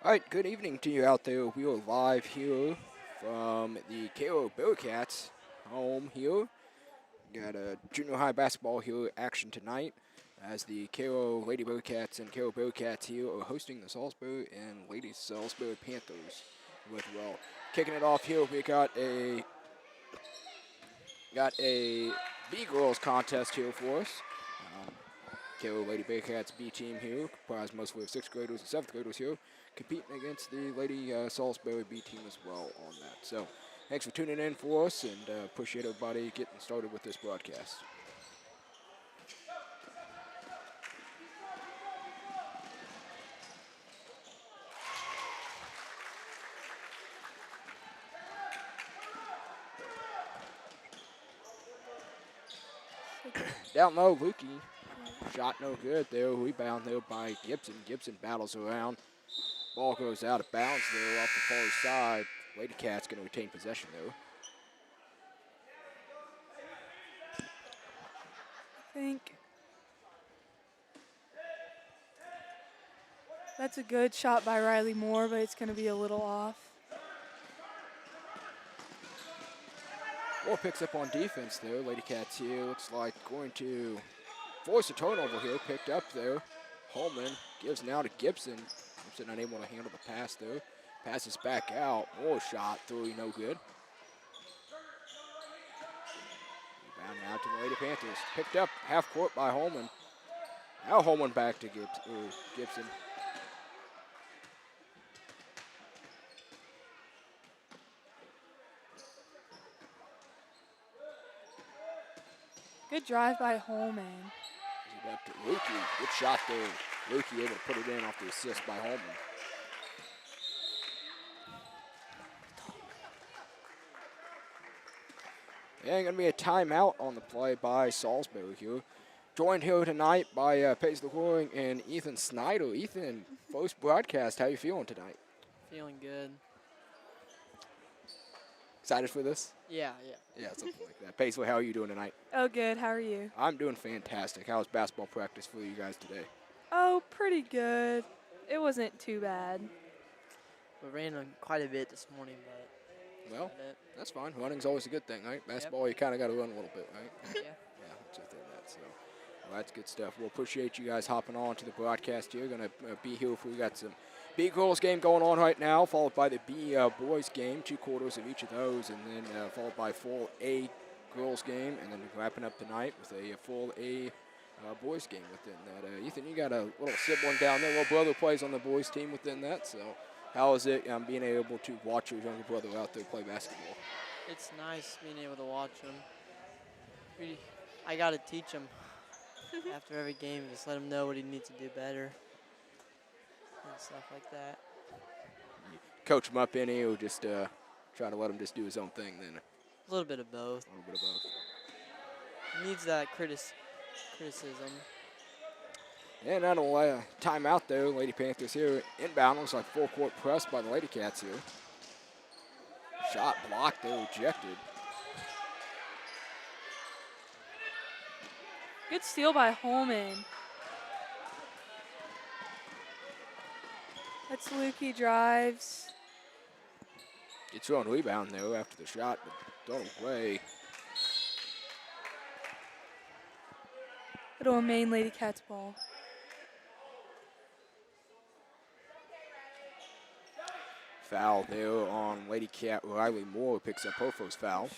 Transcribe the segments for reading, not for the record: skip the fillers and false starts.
All right, good evening to you out there. We are live here from the KO Bearcats home here. Got a junior high basketball here action tonight as the KO Lady Bearcats and KO Bearcats here are hosting the Salisbury and Lady Salisbury Panthers with well. Kicking it off here, we got a B girls contest here for us. KO Lady Bearcats B team here, comprised mostly of 6th graders and 7th graders here, competing against the Lady Salisbury B team as well on that. So thanks for tuning in for us, and appreciate everybody getting started with this broadcast. Down low, Lukey. Shot no good there. Rebound there by Gibson. Gibson battles around. Ball goes out of bounds there off the far side. Lady Cat's going to retain possession though. I think that's a good shot by Riley Moore, but it's going to be a little off. Moore picks up on defense there. Lady Cats here looks like going to force a turnover here. Picked up there. Holman gives now to Gibson. Gibson unable to handle the pass though. Passes back out. Moore shot through, no good. Rebound now to the Lady Panthers. Picked up half court by Holman. Now Holman back to Gibson. Good drive by Holman. Up to Lukey. Good shot there. Lukey able to put it in off the assist by Holman. And going to be a timeout on the play by Salisbury here. Joined here tonight by Paisley Loring and Ethan Snyder. Ethan, first broadcast, how you feeling tonight? Feeling good. Excited for this? Yeah. Yeah, something like that. Paisley, how are you doing tonight? Oh, good. How are you? I'm doing fantastic. How was basketball practice for you guys today? Oh, pretty good. It wasn't too bad. We ran on quite a bit this morning, but well, that's fine. Running's always a good thing, right? Basketball, you kind of got to run a little bit, right? Yeah. Yeah, that's within that. So, well, that's good stuff. We'll appreciate you guys hopping on to the broadcast here. Going to be here if we got some B girls game going on right now, followed by the B boys game, 2 quarters of each of those, and then followed by full A girls game, and then wrapping up tonight with a full A boys game within that. Ethan, you got a little sibling down there. Little brother plays on the boys team within that, so how is it being able to watch your younger brother out there play basketball? It's nice being able to watch him. I got to teach him after every game, just let him know what he needs to do better and stuff like that. You coach him up any, or just try to let him just do his own thing then? A little bit of both. A little bit of both. He needs that criticism. And not a timeout though. Lady Panthers here inbound. Looks like full court press by the Lady Cats here. Shot blocked there, rejected. Good steal by Holman. That's Lukey drives. Gets her own rebound though after the shot, but thrown away. It'll remain Lady Cats ball. Foul there on Lady Cat. Riley Moore picks up her first foul.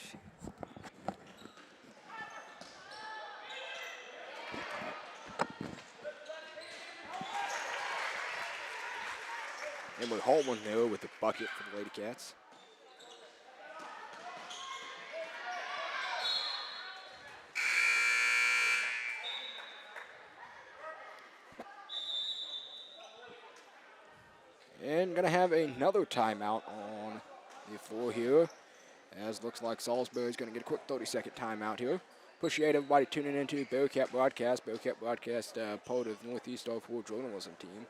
And with Holman there with the bucket for the Lady Cats. And going to have another timeout on the floor here, as looks like Salisbury's going to get a quick 30-second timeout here. Appreciate everybody tuning into Bearcat Broadcast. Bearcat Broadcast, part of Northeast R4 journalism team,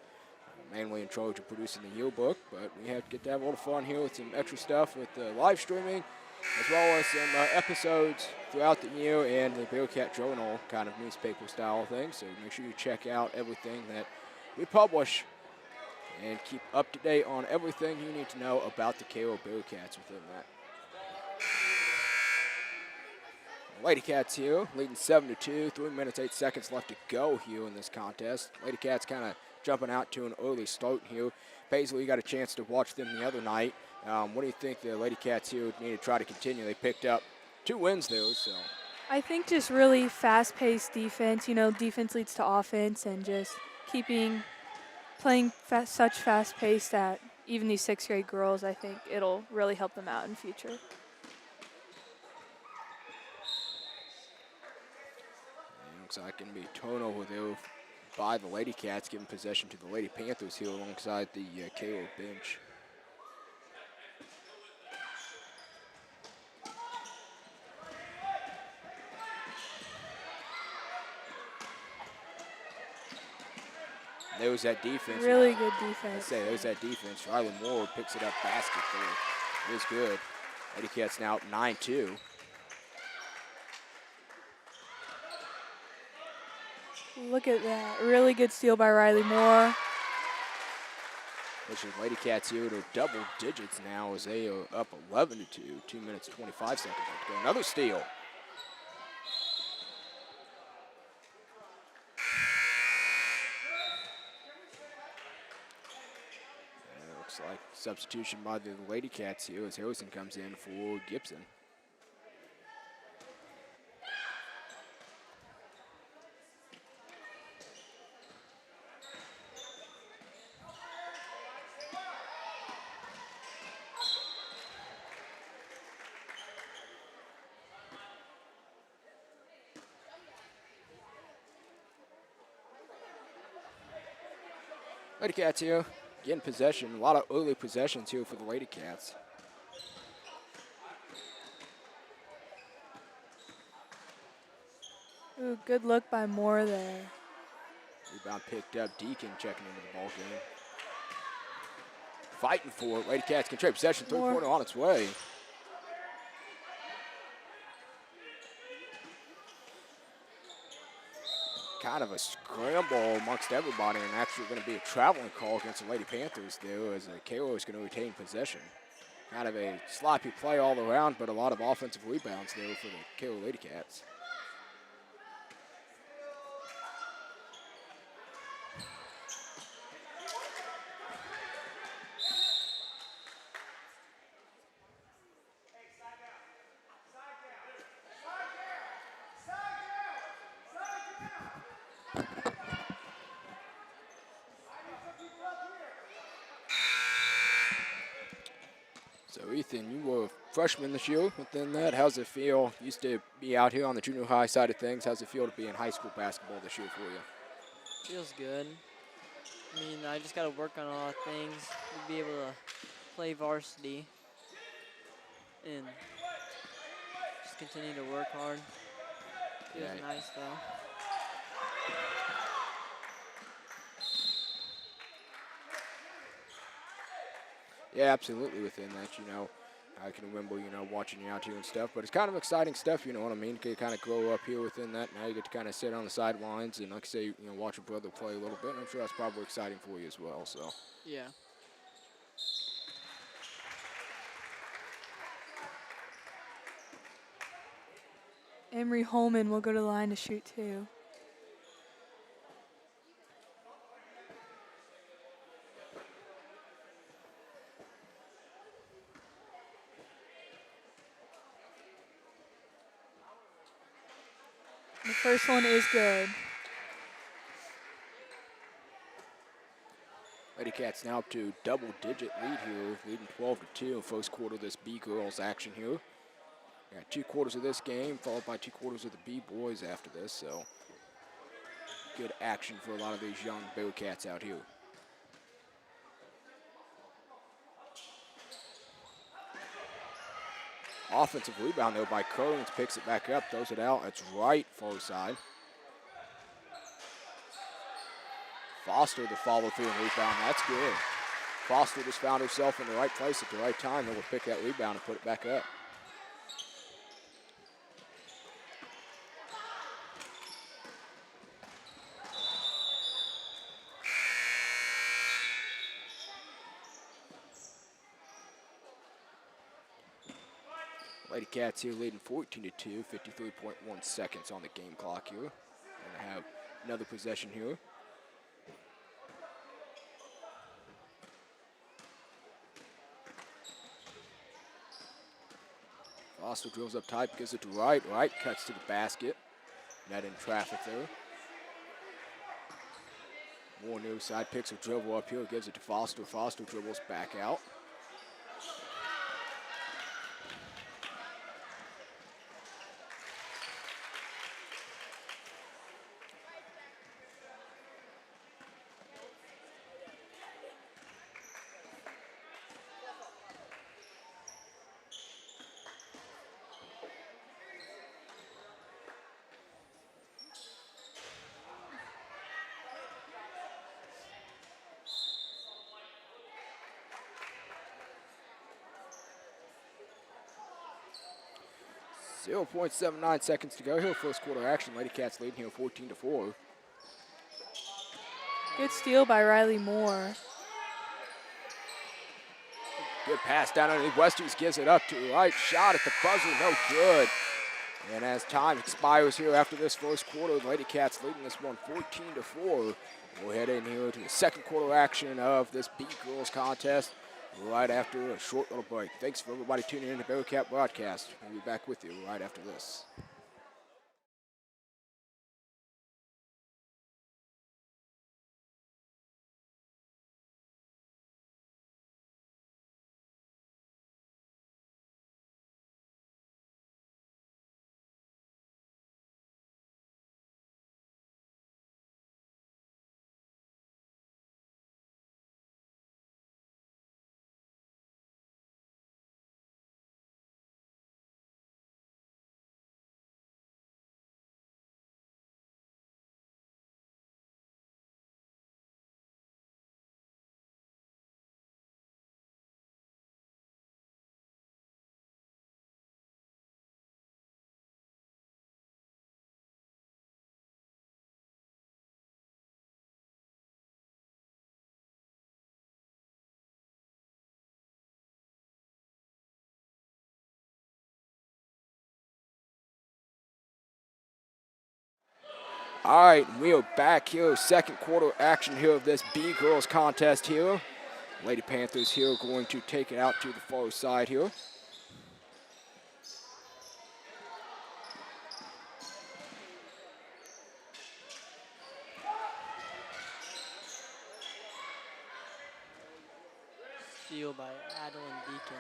mainly in charge of producing the yearbook, but we get to have a little fun here with some extra stuff with live streaming, as well as some episodes throughout the year and the Bearcat Journal kind of newspaper style thing. So make sure you check out everything that we publish. and keep up to date on everything you need to know about the KO Bearcats within that. Lady Cats here, leading 7-2, 3 minutes, 8 seconds left to go here in this contest. Lady Cats kind of jumping out to an early start here. Paisley, you got a chance to watch them the other night. What do you think the Lady Cats here need to try to continue? They picked up 2 wins there, so. I think just really fast-paced defense. You know, defense leads to offense, and just playing such fast pace that even these 6th grade girls, I think it'll really help them out in the future. Looks like it can be turnover there by the Lady Cats, giving possession to the Lady Panthers here alongside the KO bench. There's that defense. Really good defense. I say, there's that defense. Riley Moore picks it up basket there. It is good. Lady Cats now up 9-2. Look at that. Really good steal by Riley Moore. Which is Lady Cats here to double digits now as they are up 11-2. 2 minutes, 25 seconds left to go. Another steal. Looks like substitution by the Lady Cats here as Harrison comes in for Gibson. Lady Cats here, getting possession. A lot of early possessions here for the Lady Cats. Ooh, good look by Moore there. Rebound picked up. Deacon checking into the ball game. Fighting for it. Lady Cats can trade possession. Three-pointer on its way. Kind of a scramble amongst everybody, and actually going to be a traveling call against the Lady Panthers there as the KO is going to retain possession. Kind of a sloppy play all around, but a lot of offensive rebounds there for the KO Lady Cats. So Ethan, you were a freshman this year within that. How's it feel? Used to be out here on the junior high side of things. How's it feel to be in high school basketball this year for you? Feels good. I mean, I just got to work on a lot of things to be able to play varsity and just continue to work hard. Feels nice, though. Yeah, absolutely within that, you know. I can remember, you know, watching you out here and stuff, but it's kind of exciting stuff, you know what I mean? You kind of grow up here within that. Now you get to kind of sit on the sidelines and, like I say, you know, watch your brother play a little bit. And I'm sure that's probably exciting for you as well, so. Yeah. Emery Holman will go to the line to shoot too. The first one is good. Lady Cats now up to double-digit lead here, leading 12-2 in first quarter of this B girls action here. Got 2 quarters of this game, followed by 2 quarters of the B boys after this, so good action for a lot of these young Bearcats out here. Offensive rebound though by Kearns, picks it back up, throws it out. It's right far side. Foster the follow through and rebound. That's good. Foster just found herself in the right place at the right time. They will pick that rebound and put it back up. Lady Cats here leading 14-2, 53.1 seconds on the game clock here. Gonna have another possession here. Foster drills up tight, gives it to Wright. Wright cuts to the basket. Net in traffic there. More near side, picks a dribble up here, gives it to Foster. Foster dribbles back out. .79 seconds to go here. First quarter action. Lady Cats leading here 14-4. Good steal by Riley Moore. Good pass down underneath. Westies gives it up to Wright. Shot at the buzzer, no good. And as time expires here after this first quarter, the Lady Cats leading this one 14-4. We'll head in here to the second quarter action of this B Girls contest right after a short little break. Thanks for everybody tuning in to Bearcat Broadcast. We'll be back with you right after this. All right, we are back here. Second quarter action here of this B Girls contest here. Lady Panthers here going to take it out to the far side here. Steal by Adeline Deacon.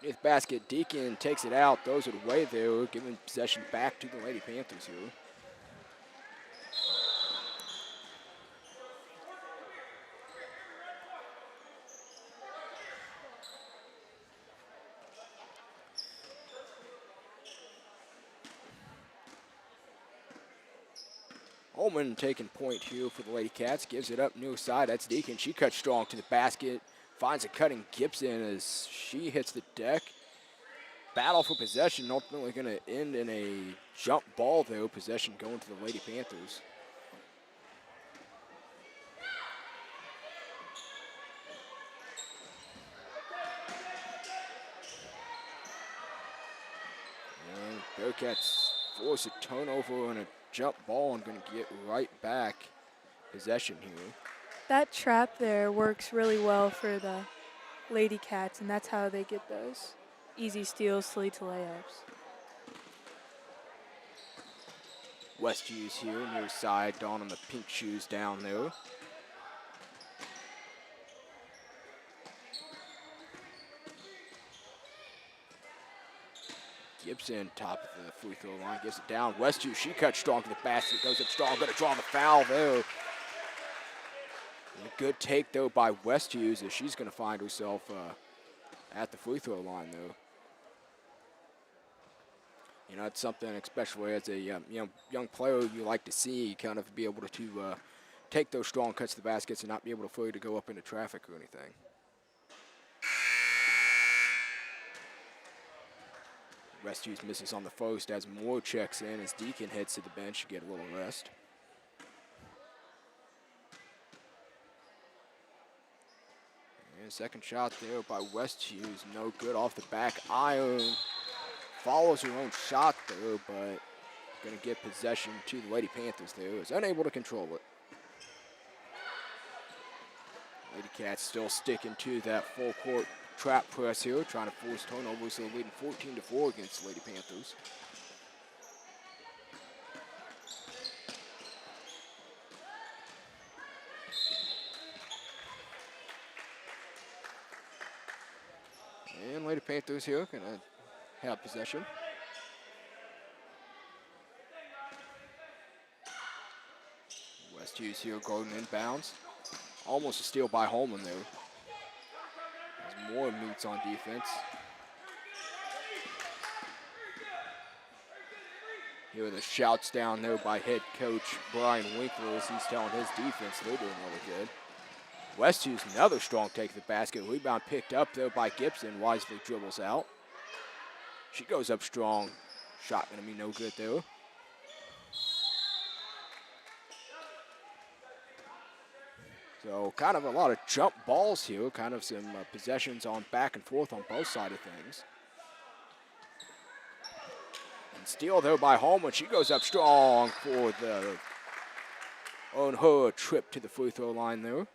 Underneath basket, Deacon takes it out, throws it away there, giving possession back to the Lady Panthers here. Holman taking point here for the Lady Cats, gives it up near side. That's Deacon. She cuts strong to the basket, finds a cutting Gibson as she hits the deck. Battle for possession, ultimately going to end in a jump ball though. Possession going to the Lady Panthers. And Bearcats force a turnover and a jump ball and going to get right back possession here. That trap there works really well for the Lady Cats, and that's how they get those easy steals, lead to layups. West Hughes here, near side, donning the pink shoes down there. Gibson, top of the free throw line, gets it down. West Hughes, she cuts strong to the basket, goes up strong, going to draw the foul there. And a good take though by West Hughes as she's going to find herself at the free throw line though. You know, it's something, especially as a young player, you like to see kind of be able to take those strong cuts to the baskets and not be able to fully to go up into traffic or anything. West Hughes misses on the post as Moore checks in as Deacon heads to the bench to get a little rest. And second shot there by West Hughes, no good off the back iron. Follows her own shot there, but going to get possession to the Lady Panthers there. Is unable to control it. Lady Cats still sticking to that full court trap press here, trying to force turnovers, so leading 14-4 against the Lady Panthers. And Lady Panthers here going to have possession. West Hughes here going inbounds. Almost a steal by Holman there. As Moore meets on defense. Here are the shouts down there by head coach Brian Winkler as he's telling his defense they're doing really good. West Hughes, another strong take to the basket. Rebound picked up there by Gibson. Wisely dribbles out. She goes up strong. Shot going to be no good there. So kind of a lot of jump balls here. Kind of some possessions on back and forth on both sides of things. And steal there by Holman. She goes up strong for the on her trip to the free throw line there.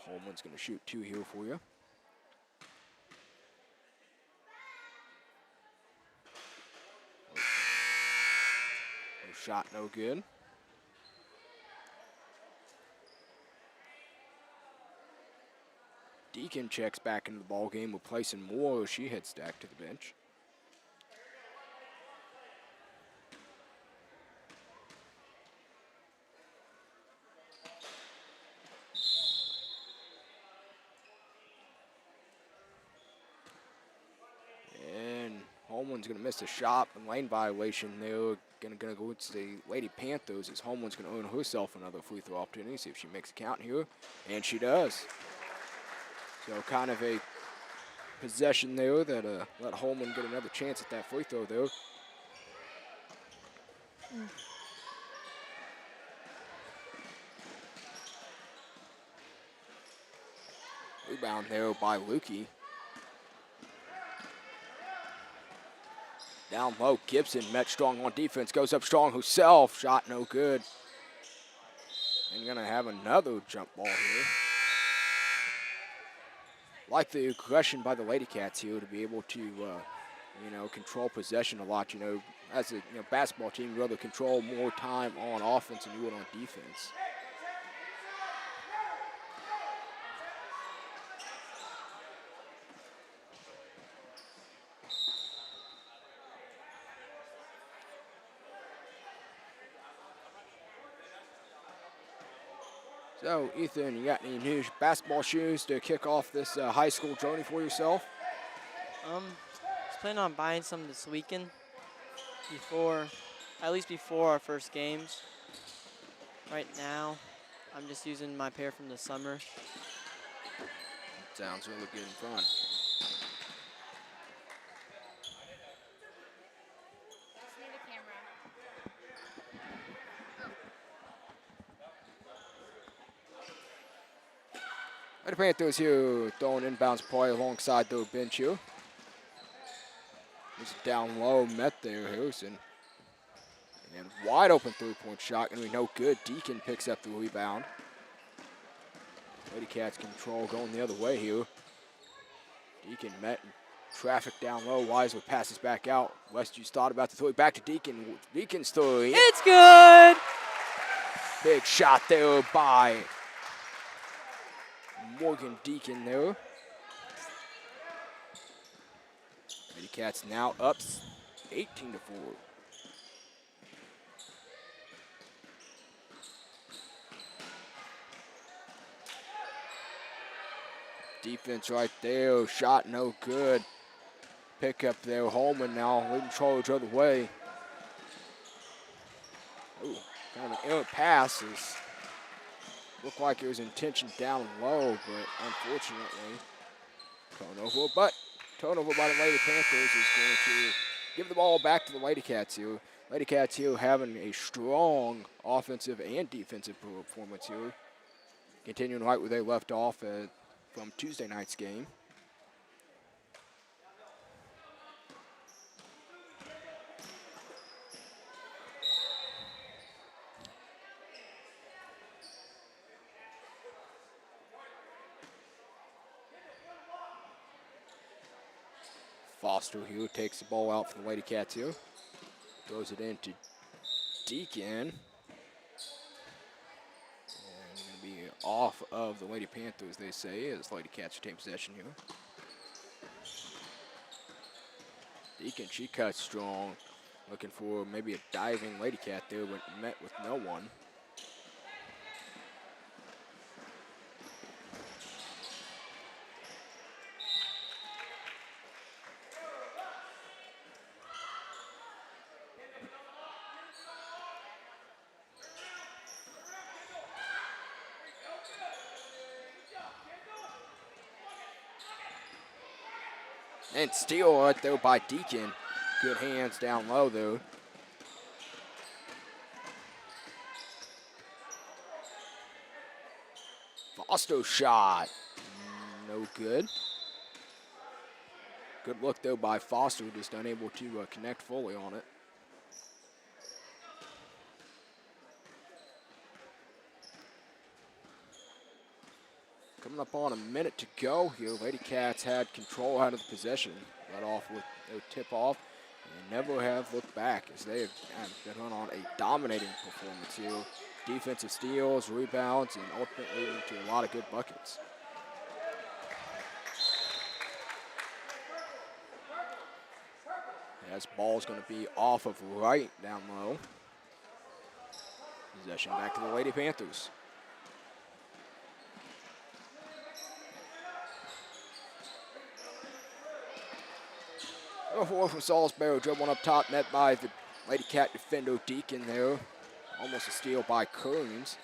Holman's going to shoot two here for you. No shot, no good. Deacon checks back into the ball game, replacing Moore as she heads back to the bench. Holman's going to miss a shot and lane violation there. Going to go to the Lady Panthers as Holman's going to earn herself another free throw opportunity. See if she makes a count here. And she does. So kind of a possession there that let Holman get another chance at that free throw there. Rebound there by Lukey. Down low, Gibson met strong on defense, goes up strong herself, shot no good. And gonna have another jump ball here. Like the aggression by the Lady Cats here to be able to, control possession a lot. As a basketball team, you rather control more time on offense than you would on defense. So, Ethan, you got any new basketball shoes to kick off this high school journey for yourself? I was planning on buying some this weekend at least before our first games. Right now, I'm just using my pair from the summer. Sounds really good and fun. The Panthers here throwing inbounds play alongside the bench here. There's a down low met there, Harrison. And wide open three-point shot, gonna be no good. Deacon picks up the rebound. Lady Cats control going the other way here. Deacon met in traffic down low. Wisely passes back out. West Hughes thought about the three. Back to Deacon. Deacon's three. It's good! Big shot there by Morgan Deacon there. Lady Cats now up 18-4. defense right there. Shot no good. Pick up there. Holman now leading charge other way. Ooh, kind of an errant pass. Looked like it was intention down low, but unfortunately, turnover by the Lady Panthers is going to give the ball back to the Lady Cats here. Lady Cats here having a strong offensive and defensive performance here. Continuing right where they left off from Tuesday night's game. Foster here takes the ball out for the Lady Cats here. Throws it into Deacon. And going to be off of the Lady Panthers, they say, as Lady Cats take possession here. Deacon, she cuts strong. Looking for maybe a diving Lady Cat there, but met with no one. And steal right there by Deacon. Good hands down low though. Foster shot. No good. Good look though by Foster, just unable to connect fully on it. Coming up on a minute to go here. Lady Cats had control out of the possession. Led off with their tip off and never have looked back as they have been on a dominating performance here. Defensive steals, rebounds, and ultimately leading to a lot of good buckets. As ball's going to be off of right down low. Possession back to the Lady Panthers. Forward from Salisbury, dribbling up top, met by the Lady Cat defender Deacon there. Almost a steal by Kearns,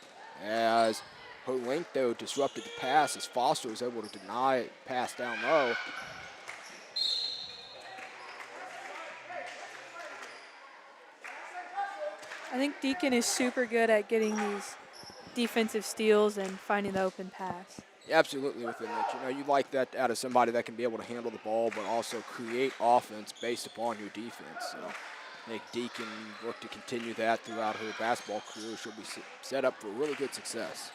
as her length though disrupted the pass as Foster was able to deny it, pass down low. I think Deacon is super good at getting these defensive steals and finding the open pass. Yeah, absolutely within that. You know, you like that out of somebody that can be able to handle the ball, but also create offense based upon your defense. So I think Deacon look to continue that throughout her basketball career. She'll be set up for really good success.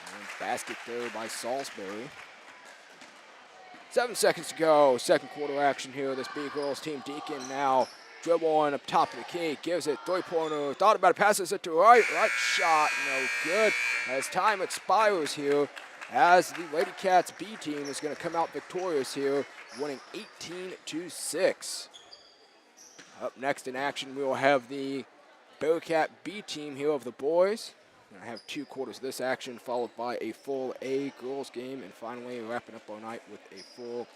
And basket there by Salisbury. 7 seconds to go. Second quarter action here. This B girls team. Deacon now dribbling up top of the key. Gives it three-pointer. Thought about it. Passes it to right. Right shot. No good. As time expires here, as the Lady Cats B team is going to come out victorious here, winning 18-6. Up next in action, we will have the Bearcat B team here of the boys. Going to have 2 quarters of this action, followed by a full A girls game, and finally wrapping up our night with a full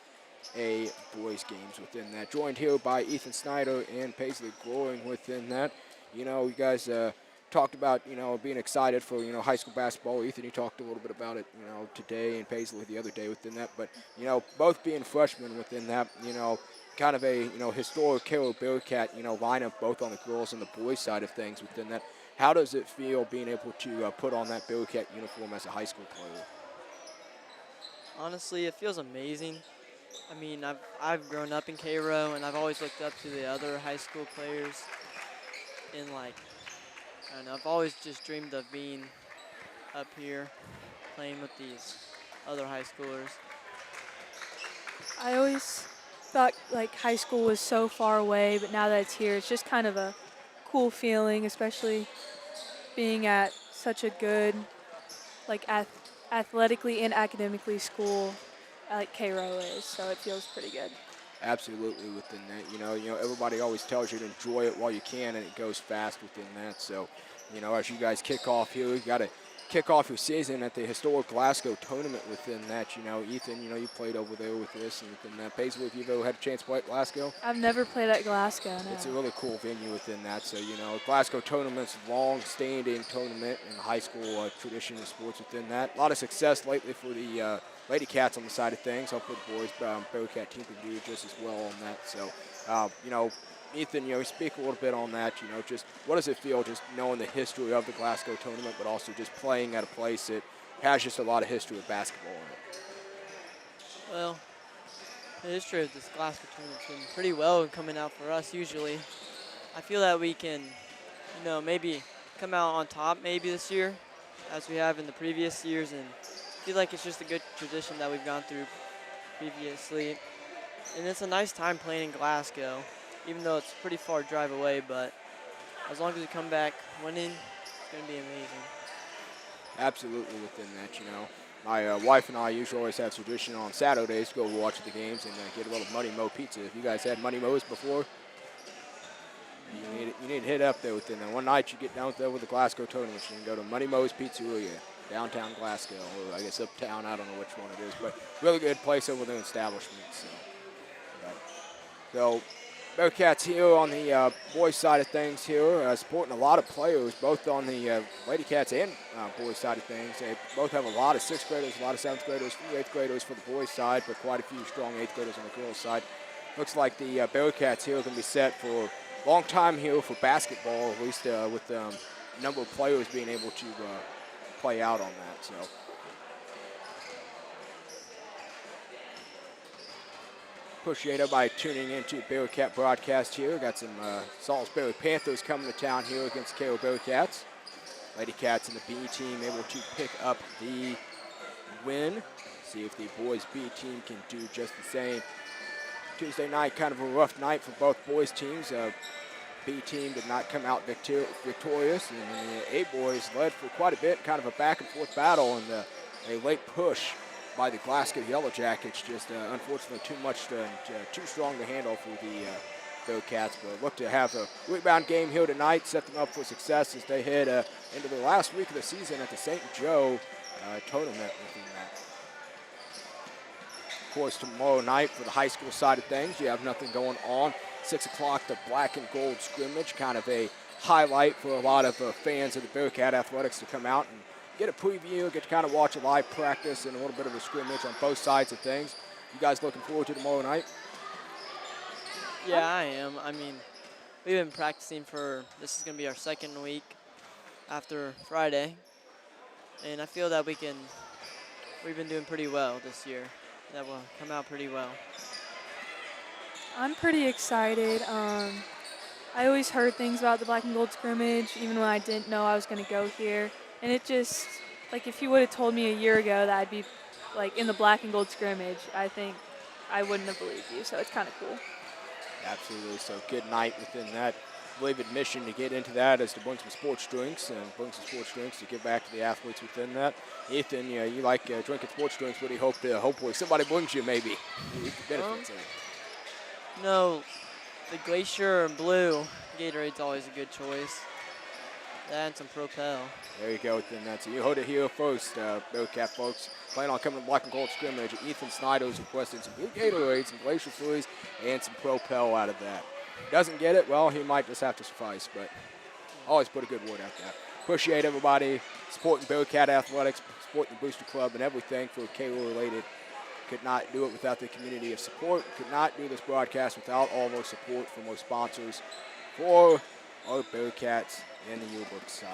A boys games within that. Joined here by Ethan Snyder and Paisley Gloring within that. You know, you guys talked about, you know, being excited for, you know, high school basketball. Ethan, you talked a little bit about it, you know, today, and Paisley the other day within that. But, you know, both being freshmen within that, you know, kind of a, you know, historic Carroll Bearcat, you know, lineup both on the girls and the boys side of things within that. How does it feel being able to put on that Bearcat uniform as a high school player? Honestly, it feels amazing. I mean, I've grown up in Cairo, and I've always looked up to the other high school players. And, like, I don't know, I've always just dreamed of being up here playing with these other high schoolers. I always thought like high school was so far away, but now that it's here, it's just kind of a cool feeling, especially being at such a good, like athletically and academically school like Cairo is. So it feels pretty good. Absolutely within that. You know, everybody always tells you to enjoy it while you can, and it goes fast within that. So, you know, as you guys kick off here, you got to kick off your season at the historic Glasgow tournament within that. Ethan, you played over there with this, and within that. Paisley, if you've ever had a chance to play at Glasgow? I've never played at Glasgow, no. It's a really cool venue within that. So, Glasgow tournament's a long-standing tournament in the high school tradition of sports within that. A lot of success lately for the Lady Cats on the side of things. Hopefully the boys, Bearcat team can do just as well on that. So, Ethan, speak a little bit on that. Just what does it feel just knowing the history of the Glasgow tournament, but also just playing at a place that has just a lot of history of basketball in it? Well, the history of this Glasgow tournament's been pretty well coming out for us usually. I feel that we can, maybe come out on top maybe this year, as we have in the previous years, and I feel like it's just a good tradition that we've gone through previously. And it's a nice time playing in Glasgow, even though it's a pretty far drive away, but as long as we come back winning, it's going to be amazing. Absolutely within that, My wife and I usually always have tradition on Saturdays to go watch the games and get a little Money Mo pizza. If you guys had Money Mo's before, you need to hit up there within that. One night you get down there with the Glasgow tournament, you can go to Money Mo's Pizzeria, downtown Glasgow, or I guess uptown, I don't know which one it is, but really good place over there, establishment. So Bearcats here on the boys side of things here, supporting a lot of players, both on the Lady Cats and boys side of things. They both have a lot of 6th graders, a lot of 7th graders, a few 8th graders for the boys side, but quite a few strong 8th graders on the girls side. Looks like the Bearcats here are going to be set for a long time here for basketball, at least with the number of players being able to play out on that. So. Appreciate everybody tuning into Bearcat broadcast here. Got some Salisbury Panthers coming to town here against the KO Bearcats. Lady Cats and the B team able to pick up the win. See if the boys B team can do just the same. Tuesday night, kind of a rough night for both boys teams. B team did not come out victorious, and the A boys led for quite a bit, kind of a back and forth battle, and a late push by the Glasgow Yellow Jackets, just unfortunately too strong to handle for the Bearcats. But look to have a rebound game here tonight, set them up for success as they head into the last week of the season at the St. Joe tournament within that. Of course, tomorrow night for the high school side of things, you have nothing going on. 6 o'clock, the black and gold scrimmage, kind of a highlight for a lot of fans of the Bearcat Athletics to come out and get a preview, get to kind of watch a live practice and a little bit of a scrimmage on both sides of things. You guys looking forward to tomorrow night? Yeah, I am. I mean, we've been practicing this is going to be our 2nd week after Friday. And I feel that we've been doing pretty well this year. That will come out pretty well. I'm pretty excited. I always heard things about the black and gold scrimmage, even when I didn't know I was going to go here. And it just, like, if you would have told me a year ago that I'd be, like, in the black and gold scrimmage, I think I wouldn't have believed you. So it's kind of cool. Absolutely. So good night within that. I believe admission to get into that is to bring some sports drinks to give back to the athletes within that. Ethan, you like drinking sports drinks. What do you hope to, hopefully somebody brings you maybe? Benefits No, the Glacier and Blue Gatorade's always a good choice. That and some Propel. There you go. Then that's you heard it here first, Bearcat folks. Planning on coming to black and gold scrimmage. Ethan Snyder's requesting some blue Gatorade, some Glacier Fluids, and some Propel out of that. Doesn't get it, well, he might just have to suffice, but always put a good word out there. Appreciate everybody supporting Bearcat Athletics, supporting the Booster Club, and everything for KO related. Could not do it without the community of support. Could not do this broadcast without all of our support from our sponsors for our Bearcats and the yearbook side.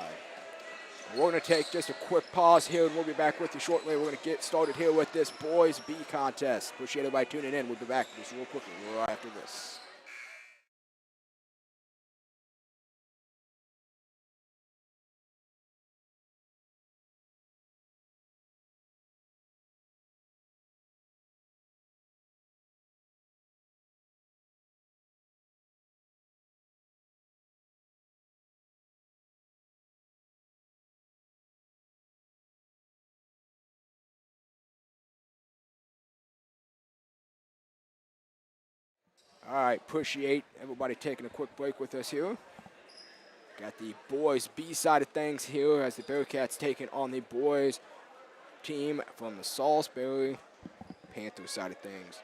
We're going to take just a quick pause here, and we'll be back with you shortly. We're going to get started here with this Boys B contest. Appreciate everybody tuning in. We'll be back just real quickly right after this. All right, appreciate everybody taking a quick break with us here. Got the boys B side of things here as the Bearcats taking on the boys team from the Salisbury Panthers side of things.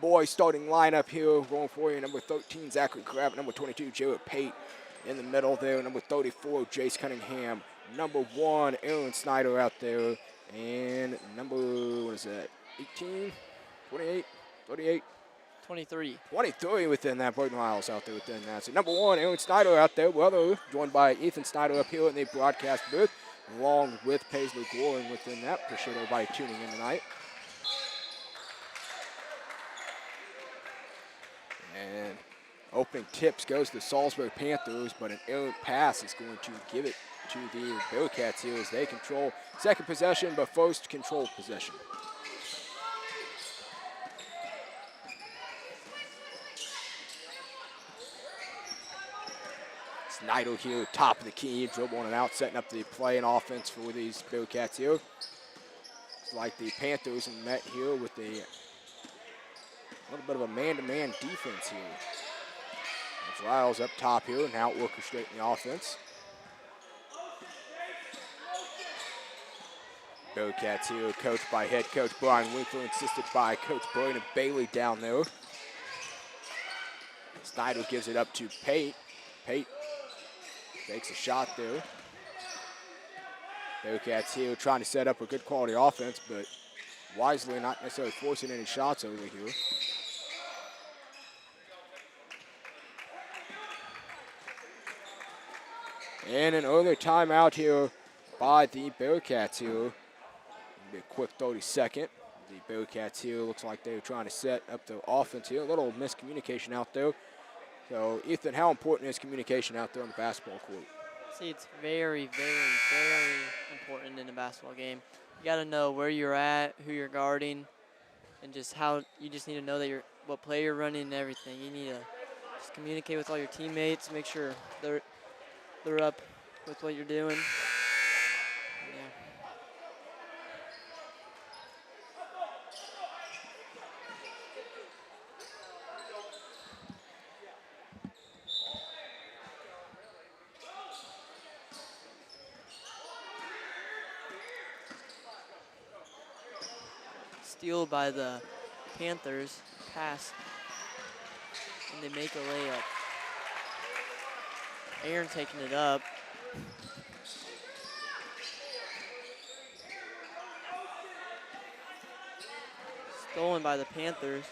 Boys starting lineup here, going for you. Number 13, Zachary Crabb. Number 22, Jared Pate. In the middle there, number 34, Jace Cunningham. Number 1, Aaron Snyder out there. And number, 18, 28, 38? 23. 23 within that. Burton Miles out there within that. So number 1, Aaron Snyder out there. Brother, joined by Ethan Snyder up here in the broadcast booth, along with Paisley Goring within that. Appreciate everybody tuning in tonight. And opening tips goes to the Salisbury Panthers, but an errant pass is going to give it to the Bearcats here as they control second possession, but first control possession. Snyder here, top of the key, dribbling it out, setting up the play and offense for these Bearcats here. It's like the Panthers met here with a little bit of a man-to-man defense here. It's Riles up top here, now orchestrating the offense. Bearcats here, coached by head coach Brian Winkler, assisted by Coach Brandon Bailey down there. Snyder gives it up to Pate. Pate takes a shot there. Bearcats here trying to set up a good quality offense, but wisely not necessarily forcing any shots over here. And an early timeout here by the Bearcats here. Be a quick 30-second. The Bearcats here looks like they're trying to set up the offense here. A little miscommunication out there. So, Ethan, how important is communication out there on the basketball court? See, it's very, very, very important in a basketball game. You got to know where you're at, who you're guarding, and just how you just need to know that what play you're running and everything. You need to just communicate with all your teammates, make sure they're up with what you're doing. Yeah. Steal by the Panthers, pass, and they make a layup. Aaron taking it up. Stolen by the Panthers.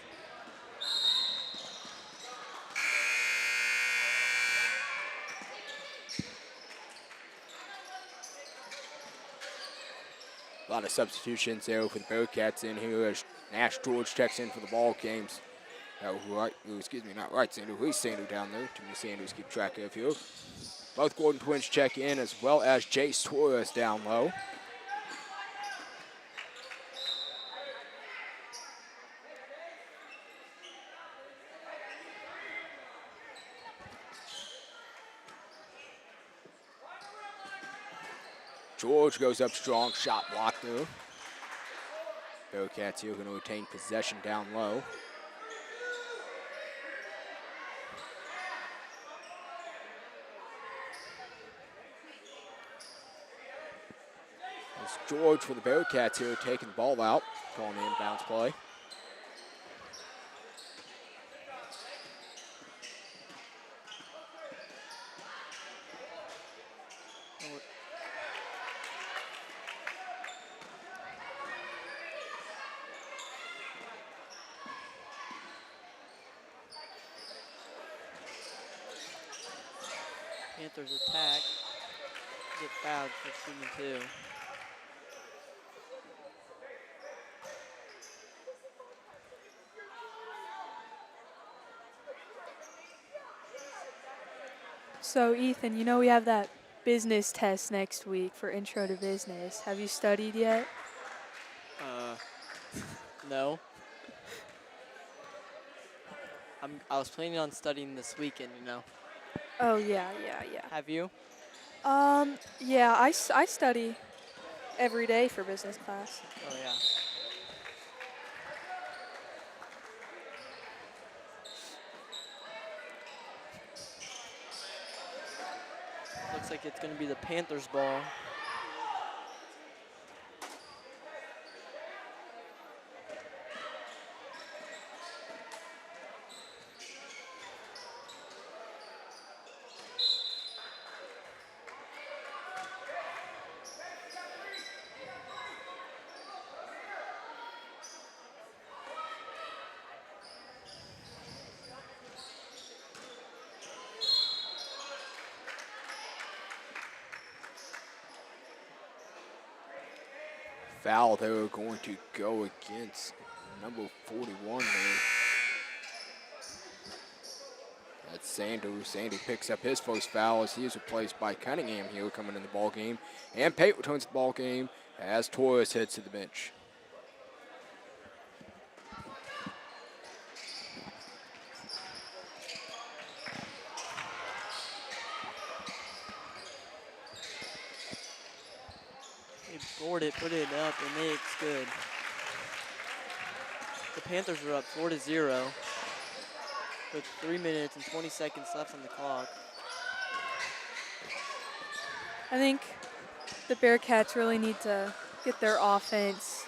A lot of substitutions there for the Bearcats in here as Nash George checks in for the ball games. Not right Sanders, Reese Sanders down there. Too many Sanders keep track of here. Both Gordon twins check in as well as Jace Torres down low. George goes up strong, shot blocked there. Bearcats here going to retain possession down low. It's George for the Bearcats here taking the ball out, calling the inbounds play. Panthers attack, get fouled for shooting 2. So, Ethan, you know we have that business test next week for Intro to Business. Have you studied yet? No. I was planning on studying this weekend, you know. Oh, yeah. Have you? Yeah, I study every day for business class. Oh, yeah. Looks like it's going to be the Panthers' ball. Foul, they were going to go against number 41 there. That's Sandu. Sandu picks up his first foul as he is replaced by Cunningham here coming in the ball game. And Pate returns the ball game as Torres heads to the bench. They board it, put it up, and it's good. The Panthers are up 4-0 with 3 minutes and 20 seconds left on the clock. I think the Bearcats really need to get their offense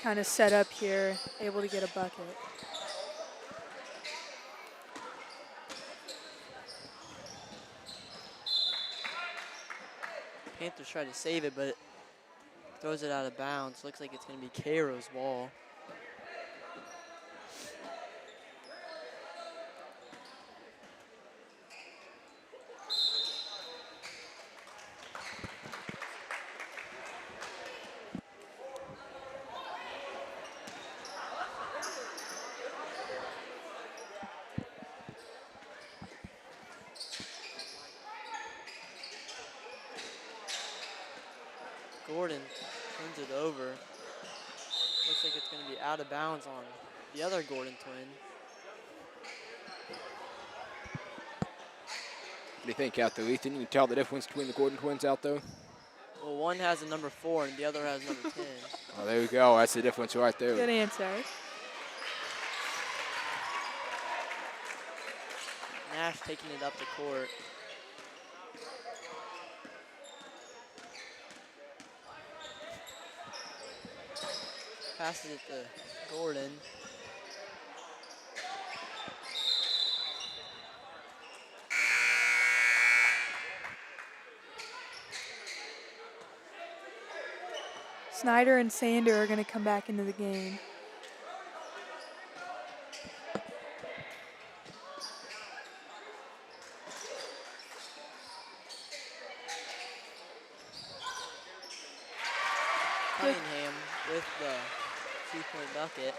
kind of set up here, able to get a bucket. Panthers try to save it, but throws it out of bounds. Looks like it's going to be Cairo's ball. Gordon turns it over. Looks like it's going to be out of bounds on the other Gordon twin. What do you think out there, Ethan? You can tell the difference between the Gordon twins out there? Well, one has a number 4 and the other has number 10. Oh, there we go. That's the difference right there. Good answer. Nash taking it up the court. Passes it to Gordon. Snyder and Sander are going to come back into the game. Cunningham with the 2-point bucket.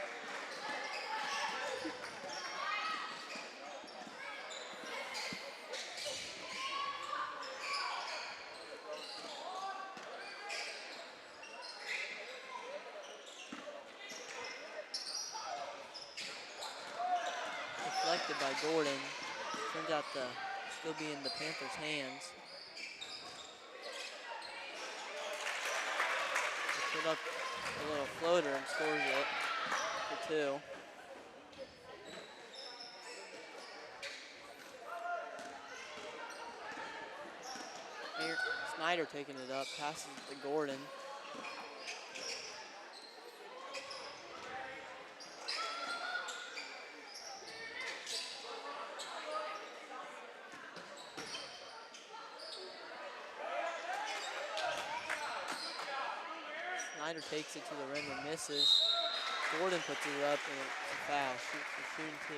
Deflected by Gordon. Turns out to still be in the Panthers' hands. They put up a little floater and scores it for 2. Here, Snyder taking it up, passes it to Gordon. Snyder takes it to the rim and misses. Gordon puts it up and it's a foul. Shooting 2.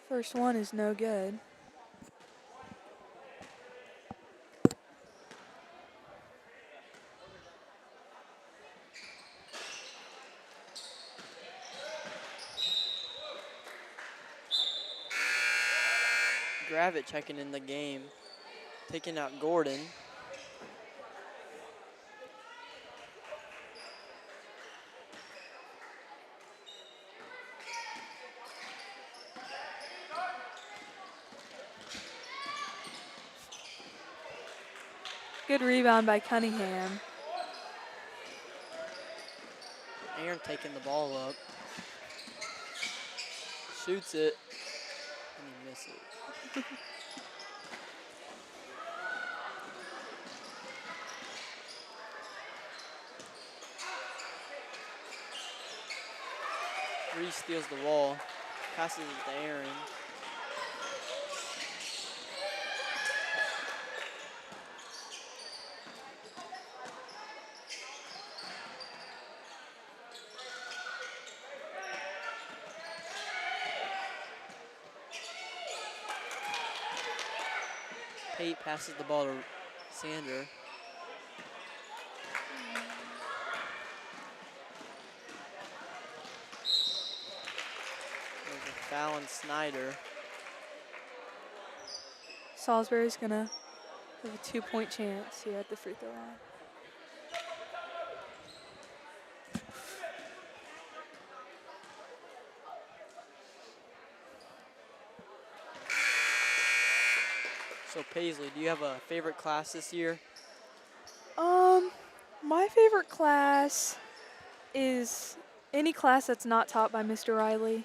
First one is no good. Gravitt checking in the game, taking out Gordon. Good rebound by Cunningham. Aaron taking the ball up. Shoots it. And he misses it. Reese steals the ball. Passes it to Aaron. Pate passes the ball to Sander. There's a foul on Snyder. Salisbury's gonna have a 2-point chance here at the free throw line. So Paisley, do you have a favorite class this year? My favorite class is any class that's not taught by Mr. Riley.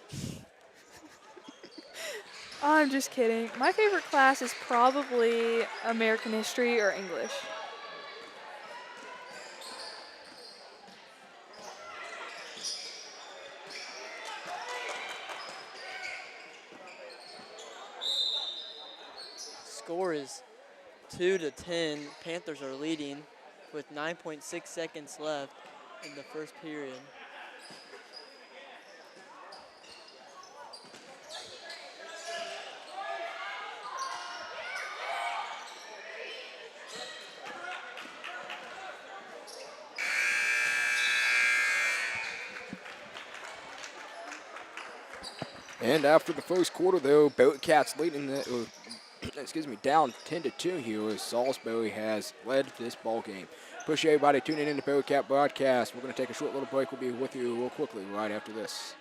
I'm just kidding. My favorite class is probably American history or English. Score is 2-10. Panthers are leading with 9.6 seconds left in the first period. And after the first quarter, though, Bearcats leading the, down 10-2 here as Salisbury has led this ball game. Appreciate everybody tuning in to Bearcat Broadcast. We're going to take a short little break. We'll be with you real quickly right after this.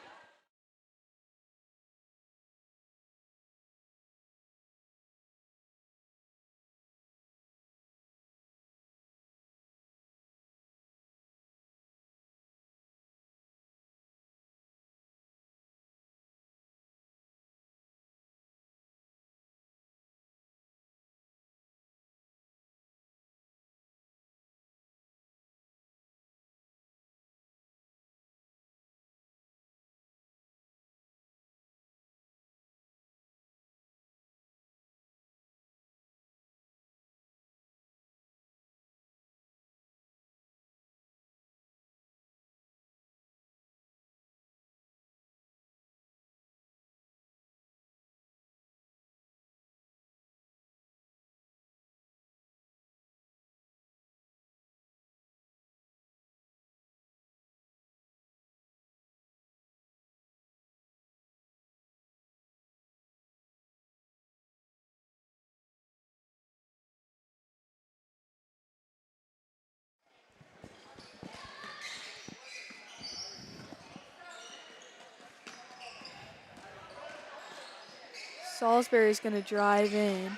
Salisbury's going to drive in,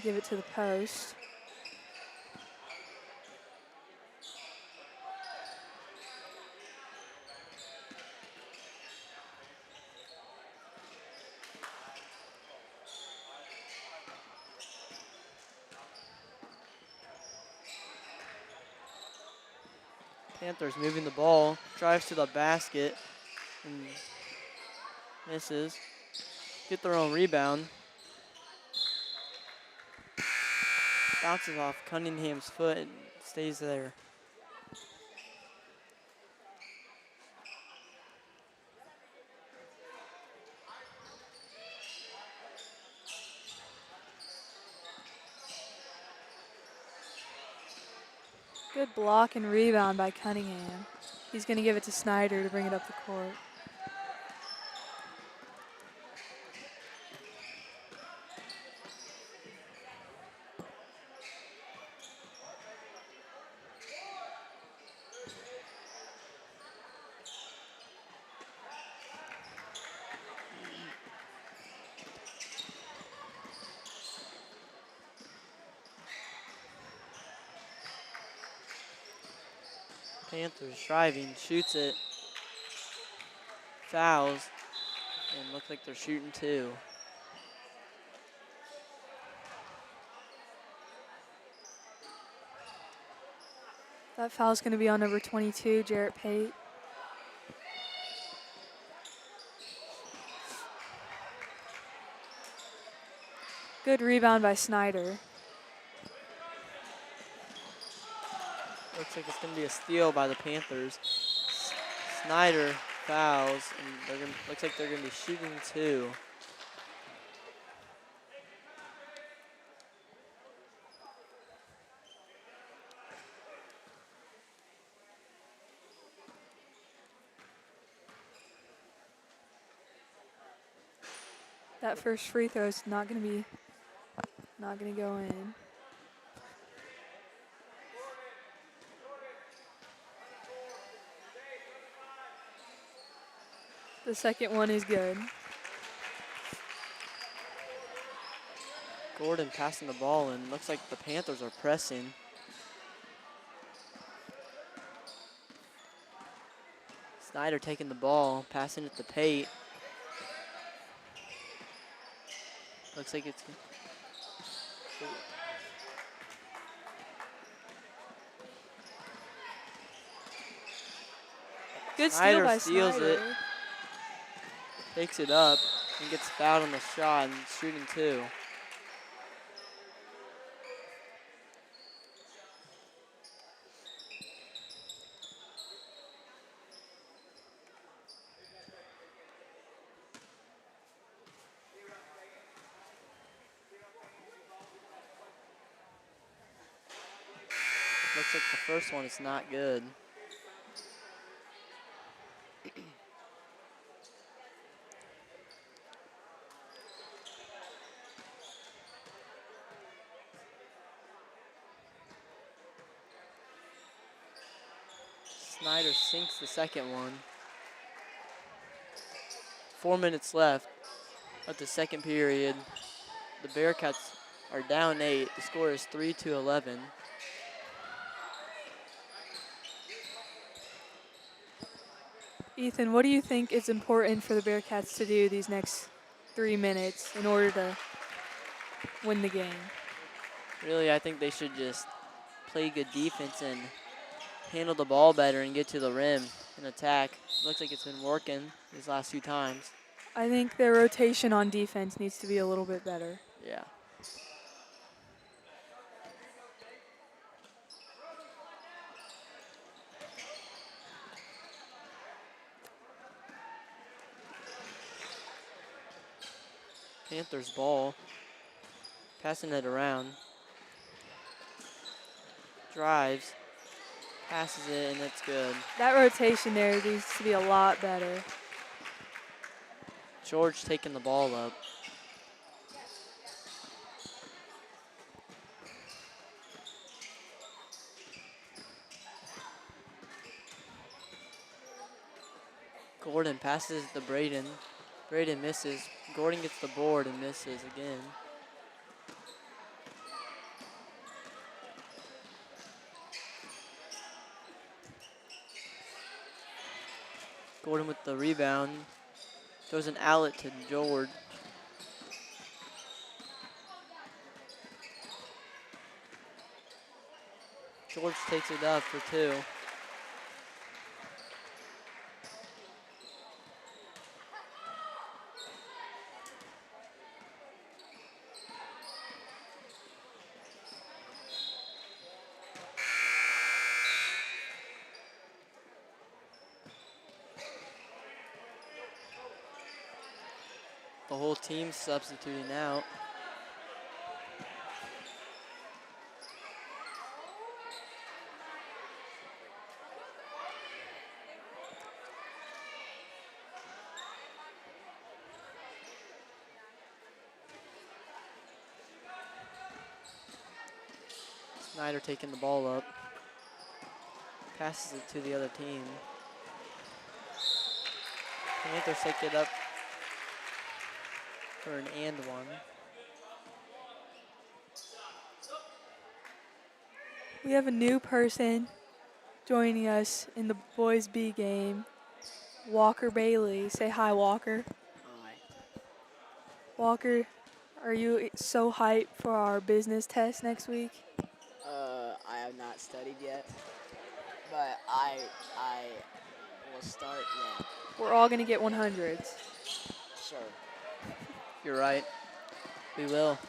give it to the post. Panthers moving the ball, drives to the basket and misses. Get their own rebound. Bounces off Cunningham's foot and stays there. Good block and rebound by Cunningham. He's going to give it to Snyder to bring it up the court. Panthers driving, shoots it, fouls, and looks like they're shooting 2. That foul's going to be on number 22, Jarrett Pate. Good rebound by Snyder. Looks like it's going to be a steal by the Panthers. Snyder fouls, and looks like they're going to be shooting 2. That first free throw is not going to go in. The second one is good. Gordon passing the ball, and looks like the Panthers are pressing. Snyder taking the ball, passing it to Pate. Looks like it's... Good steal Snyder by steals Snyder. it, takes it up, and gets fouled on the shot and shooting 2. Looks like the first one is not good. Snyder sinks the second one. 4 minutes left of the second period. The Bearcats are down 8. The score is 3-11. Ethan, what do you think is important for the Bearcats to do these next 3 minutes in order to win the game? Really, I think they should just play good defense and handle the ball better and get to the rim and attack. Looks like it's been working these last few times. I think their rotation on defense needs to be a little bit better. Yeah. Panthers ball. Passing it around. Drives. Passes it, and it's good. That rotation there needs to be a lot better. George taking the ball up. Gordon passes to Braden. Braden misses. Gordon gets the board and misses again. Gordon with the rebound. Throws an outlet to George. George takes it up for 2. The whole team's substituting out. Snyder taking the ball up. Passes it to the other team. Panthers take it up for an and one. We have a new person joining us in the boys B game, Walker Bailey. Say hi, Walker. Hi. Walker, are you so hyped for our business test next week? I have not studied yet, but I will start then. We're all going to get 100s. Sure. You're right. We will.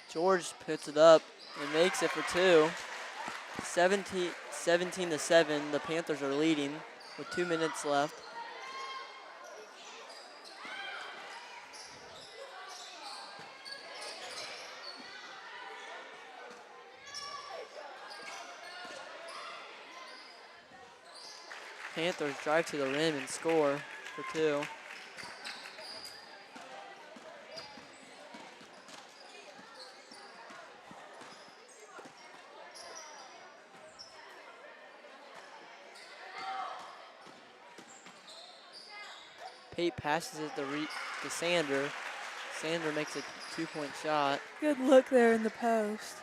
George puts it up and makes it for 2. 17-7. The Panthers are leading with 2 minutes left. Panthers drive to the rim and score for 2. Pate passes it to Sander. Sander makes a 2-point shot. Good look there in the post.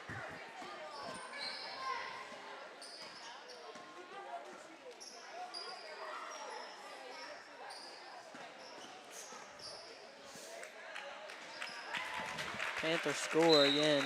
Panthers score again.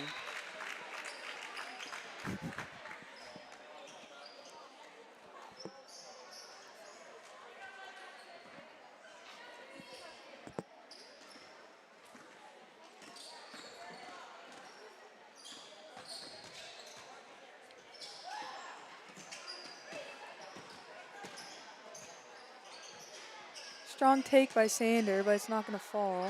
Strong take by Sander, but it's not going to fall.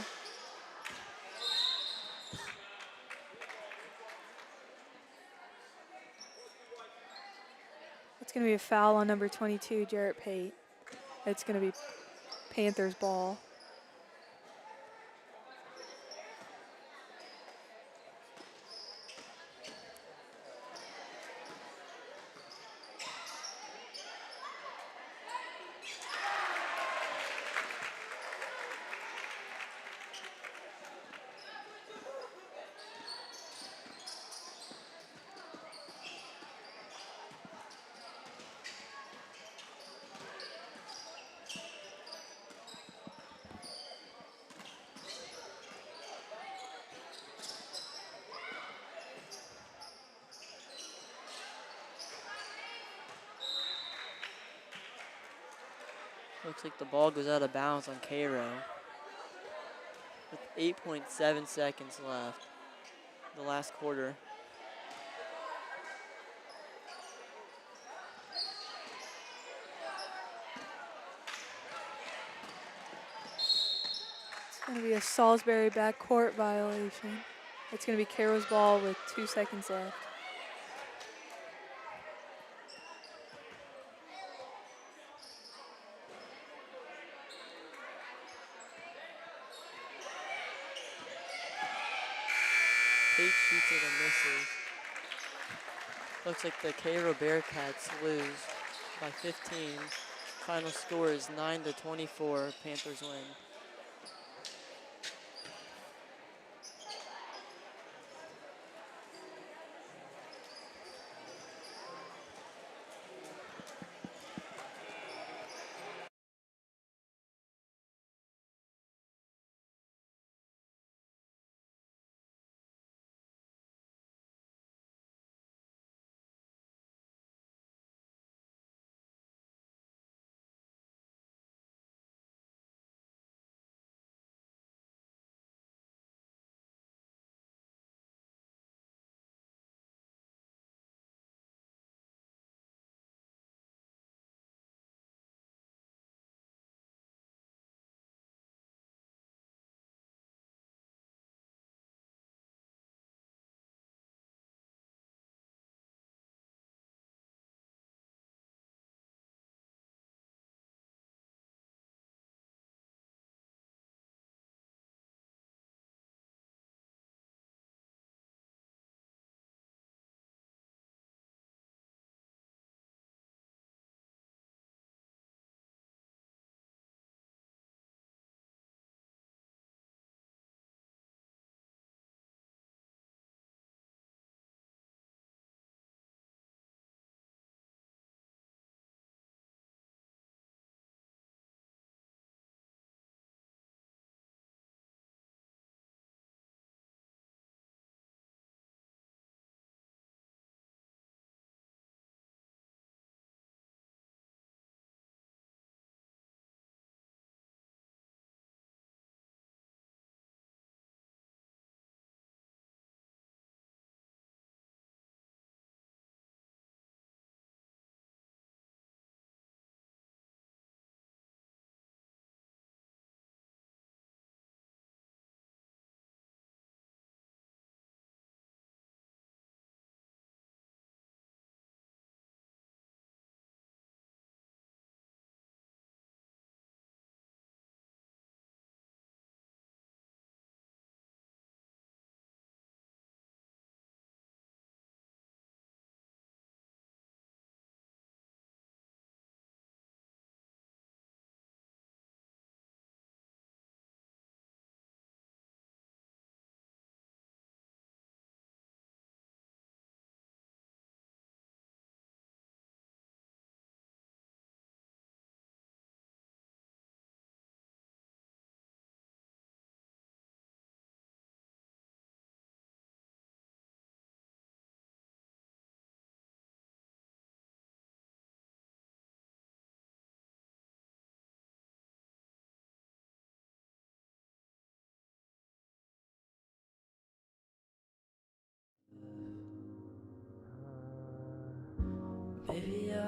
It's going to be a foul on number 22, Jarrett Pate. It's going to be Panthers ball. Looks like the ball goes out of bounds on Cairo. With 8.7 seconds left. The last quarter. It's going to be a Salisbury backcourt violation. It's going to be Cairo's ball with 2 seconds left. Pate shoots it and misses. Looks like the Cairo Bearcats lose by 15. Final score is 9-24. Panthers win.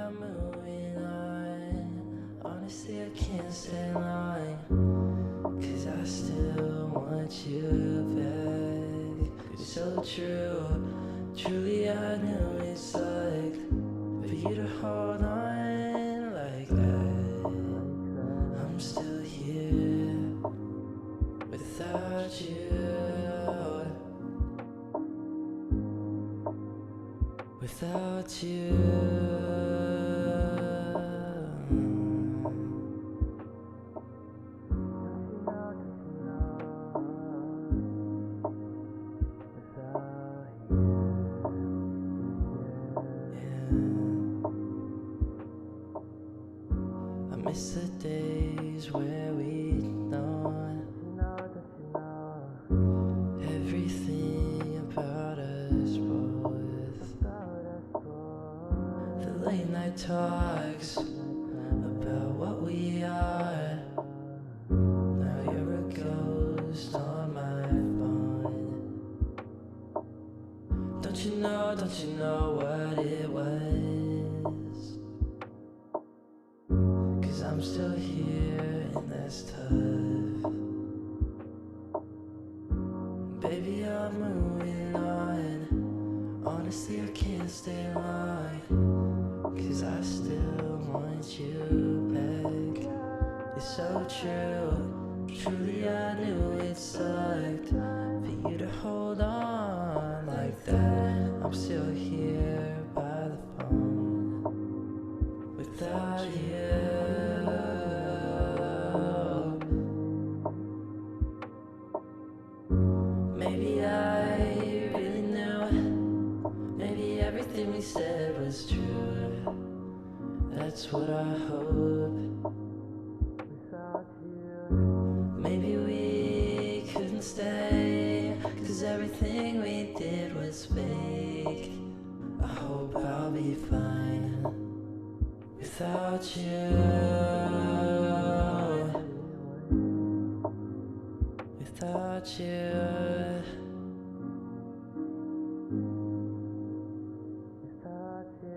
I'm moving on. Honestly, I can't stay long, 'cause I still want you back. It's so true, truly I knew it's like for you to hold on like that. I'm still here without you. Without you. I miss the days where we'd known everything about us both. The late night talks about what we are. Now you're a ghost on my phone. Don't you know what it was? 'Cause I'm still here and that's tough. Baby, I'm moving on. Honestly, I can't stay long, 'cause I still want you back. It's so true, truly I knew it sucked for you to hold on like that. I'm still here by the phone without you. Maybe I really knew, maybe everything we said was true. That's what I hope. Maybe we couldn't stay, 'cause everything we did was fake. I hope I'll be fine without you. Without you. Without you.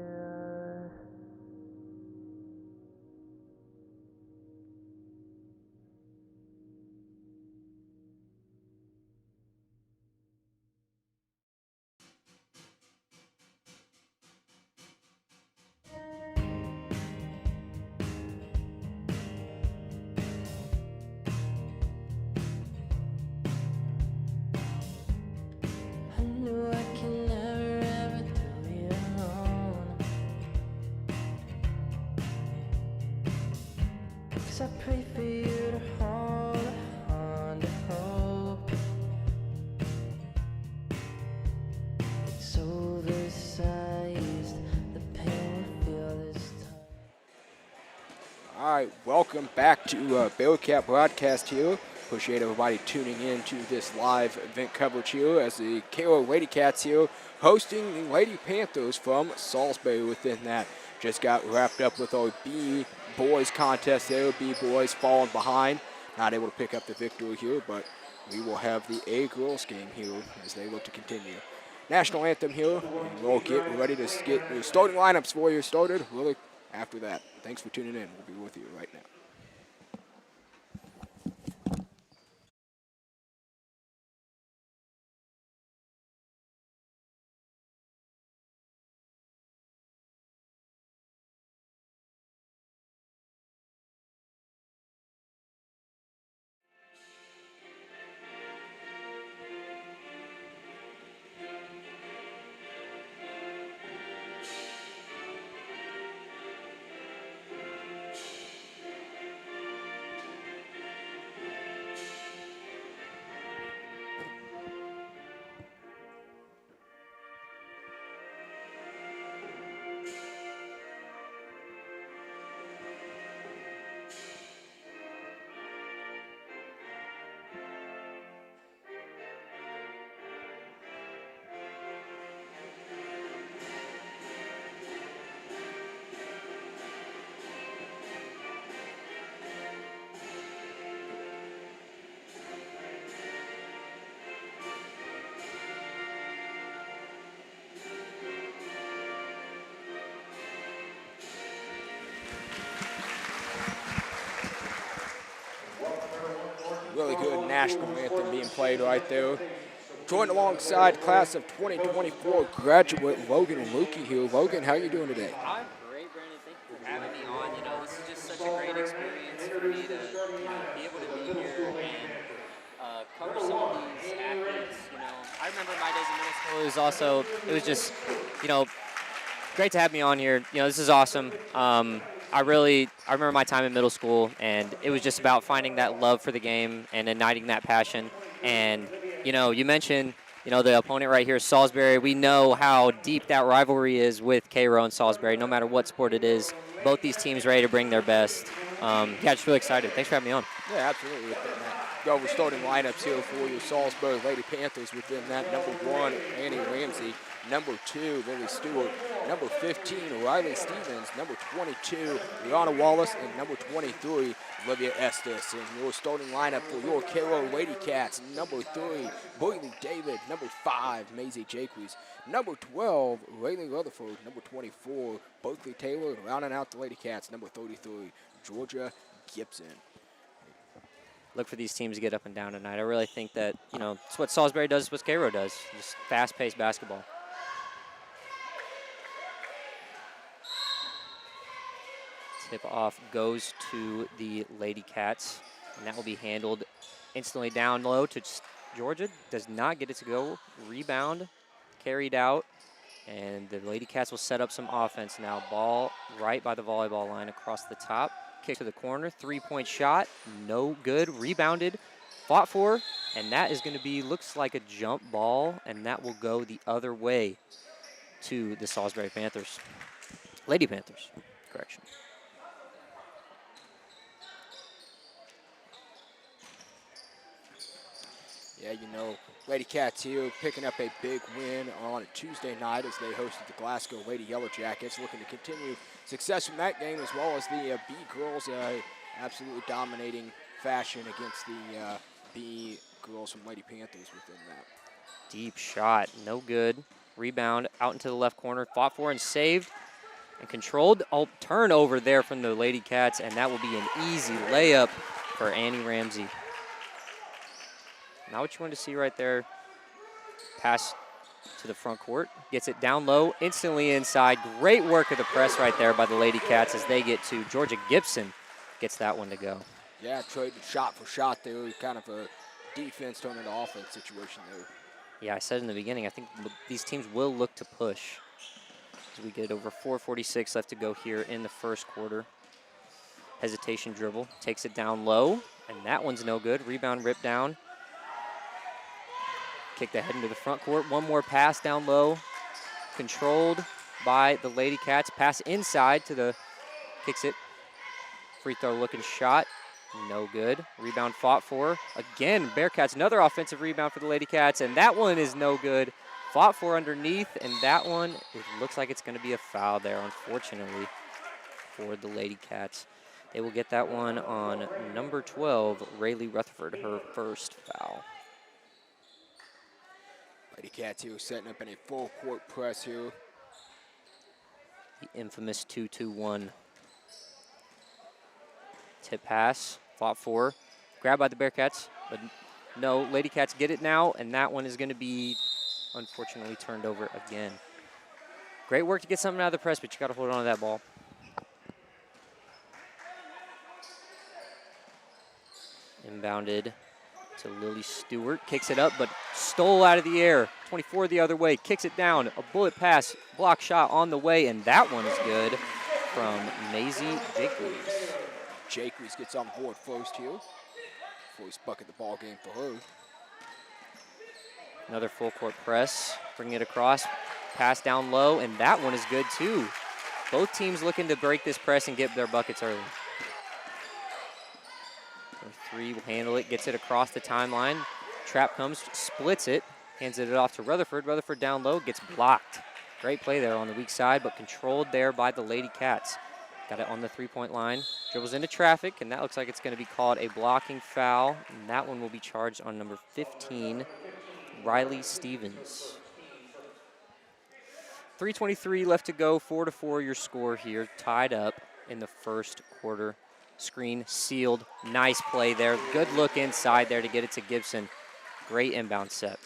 I knew I can never ever do it alone, 'cause I pray for you to hold on to hope. It's oversized, the pain we feel this time. All right, welcome back to Bearcat broadcast here. Appreciate everybody tuning in to this live event coverage here as the KO Lady Cats here hosting the Lady Panthers from Salisbury. Within that, just got wrapped up with our B boys contest there. B boys falling behind, not able to pick up the victory here, but we will have the A girls game here as they look to continue. National anthem here, and we'll get ready to get the starting lineups for you started really after that. Thanks for tuning in. We'll be with you right now. national anthem being played right there. Joined alongside class of 2024 graduate Logan Lukey here. Logan, how are you doing today? I'm great, Brandon. Thank you for having me on. You know, this is just such a great experience for me to, be able to be here and cover some of these athletes. You know, I remember my days in middle school. It was just, you know, great to have me on here. You know, this is awesome. I remember my time in middle school, and it was just about finding that love for the game and igniting that passion. And, you know, you mentioned, the opponent right here is Salisbury. We know how deep that rivalry is with Cairo and Salisbury, no matter what sport it is. Both these teams ready to bring their best. Just really excited. Thanks for having me on. Yeah, absolutely. Within that, go over starting lineups here for your Salisbury Lady Panthers. Within that, number 1, Annie Ramsey. Number 2, Lily Stewart. Number 15, Riley Stevens. Number 22, Rihanna Wallace. And number 23, Olivia Estes. And your starting lineup for your Cairo Lady Cats. Number 3, Boyley David. Number 5, Maisie Jacques. Number 12, Rayleigh Rutherford. Number 24, Berkeley Taylor. And rounding out the Lady Cats, number 33, Georgia Gibson. Look for these teams to get up and down tonight. I really think that, it's what Salisbury does, what Cairo does. Just fast-paced basketball. Tip-off goes to the Lady Cats, and that will be handled instantly down low to Georgia. Does not get it to go. Rebound, carried out, and the Lady Cats will set up some offense now. Ball right by the volleyball line across the top. Kick to the corner, three-point shot, no good. Rebounded, fought for, and that is going to be, looks like a jump ball, and that will go the other way to the Salisbury Panthers. Lady Panthers, correction. Yeah, Lady Cats here picking up a big win on a Tuesday night as they hosted the Glasgow Lady Yellow Jackets, looking to continue success from that game as well as the B girls absolutely dominating fashion against the B girls from Lady Panthers within that. Deep shot, no good. Rebound out into the left corner, fought for and saved and controlled. Turnover there from the Lady Cats, and that will be an easy layup for Annie Ramsey. Now what you want to see right there, pass to the front court, gets it down low, instantly inside. Great work of the press right there by the Lady Cats as they get to Georgia Gibson, gets that one to go. Yeah, traded shot for shot there, kind of a defense turning into offense situation there. Yeah, I said in the beginning, I think these teams will look to push as we get over 4:46 left to go here in the first quarter. Hesitation dribble, takes it down low, and that one's no good. Rebound ripped down. Kick the head into the front court. One more pass down low. Controlled by the Lady Cats. Pass inside to the, kicks it. Free throw looking shot. No good. Rebound fought for. Again, Bearcats, another offensive rebound for the Lady Cats, and that one is no good. Fought for underneath, and that one, it looks like it's going to be a foul there, unfortunately, for the Lady Cats. They will get that one on number 12, Rayleigh Rutherford, her first foul. Lady Cats here setting up in a full court press here. The infamous 2-2-1. Tip pass, fought for, grabbed by the Bearcats, but no, Lady Cats get it now, and that one is going to be, unfortunately, turned over again. Great work to get something out of the press, but you got to hold on to that ball. Inbounded to Lily Stewart, kicks it up, but stole out of the air. 24 the other way, kicks it down, a bullet pass, block shot on the way, and that one is good from Maisie Jacques. Jacques gets on board first here. First bucket the ball game for her. Another full court press, bring it across, pass down low, and that one is good too. Both teams looking to break this press and get their buckets early. Number 3 will handle it, gets it across the timeline. Trap comes, splits it, hands it off to Rutherford. Rutherford down low, gets blocked. Great play there on the weak side, but controlled there by the Lady Cats. Got it on the three-point line, dribbles into traffic, and that looks like it's going to be called a blocking foul. And that one will be charged on number 15, Riley Stevens. 3:23 left to go, 4-4 your score here, tied up in the first quarter. screen sealed. Nice play there. Good look inside there to get it to Gibson. Great inbound set.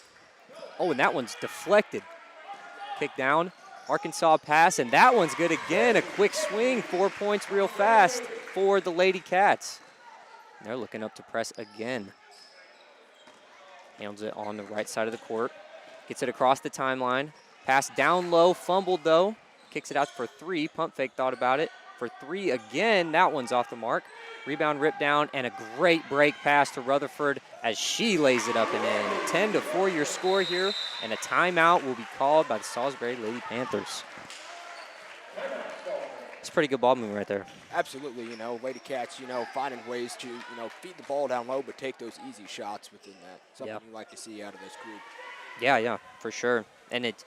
Oh, and that one's deflected. Kick down. Arkansas pass, and that one's good again. A quick swing, 4 points real fast for the Lady Cats. They're looking up to press again. Handles it on the right side of the court. Gets it across the timeline. Pass down low, fumbled though. Kicks it out for 3. Pump fake thought about it. For 3 again, that one's off the mark. Rebound ripped down, and a great break pass to Rutherford as she lays it up and in. 10-4 your score here, and a timeout will be called by the Salisbury Lady Panthers. It's a pretty good ball movement right there. Absolutely, Lady Cats, finding ways to, feed the ball down low, but take those easy shots within that. Something you like to see out of this group. Yeah, for sure. And it's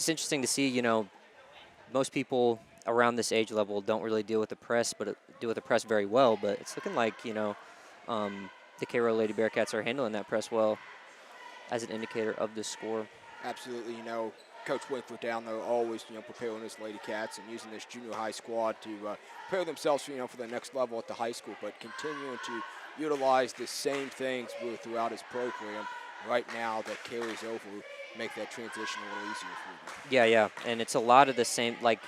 interesting to see, most people around this age level don't really deal with the press, but deal with the press very well. But it's looking like, the Cairo Lady Bearcats are handling that press well as an indicator of the score. Absolutely, Coach Winkler down there always, preparing his Lady Cats and using this junior high squad to prepare themselves, for the next level at the high school, but continuing to utilize the same things throughout his program right now that carries over, make that transition a little easier for them. Yeah, and it's a lot of the same, like,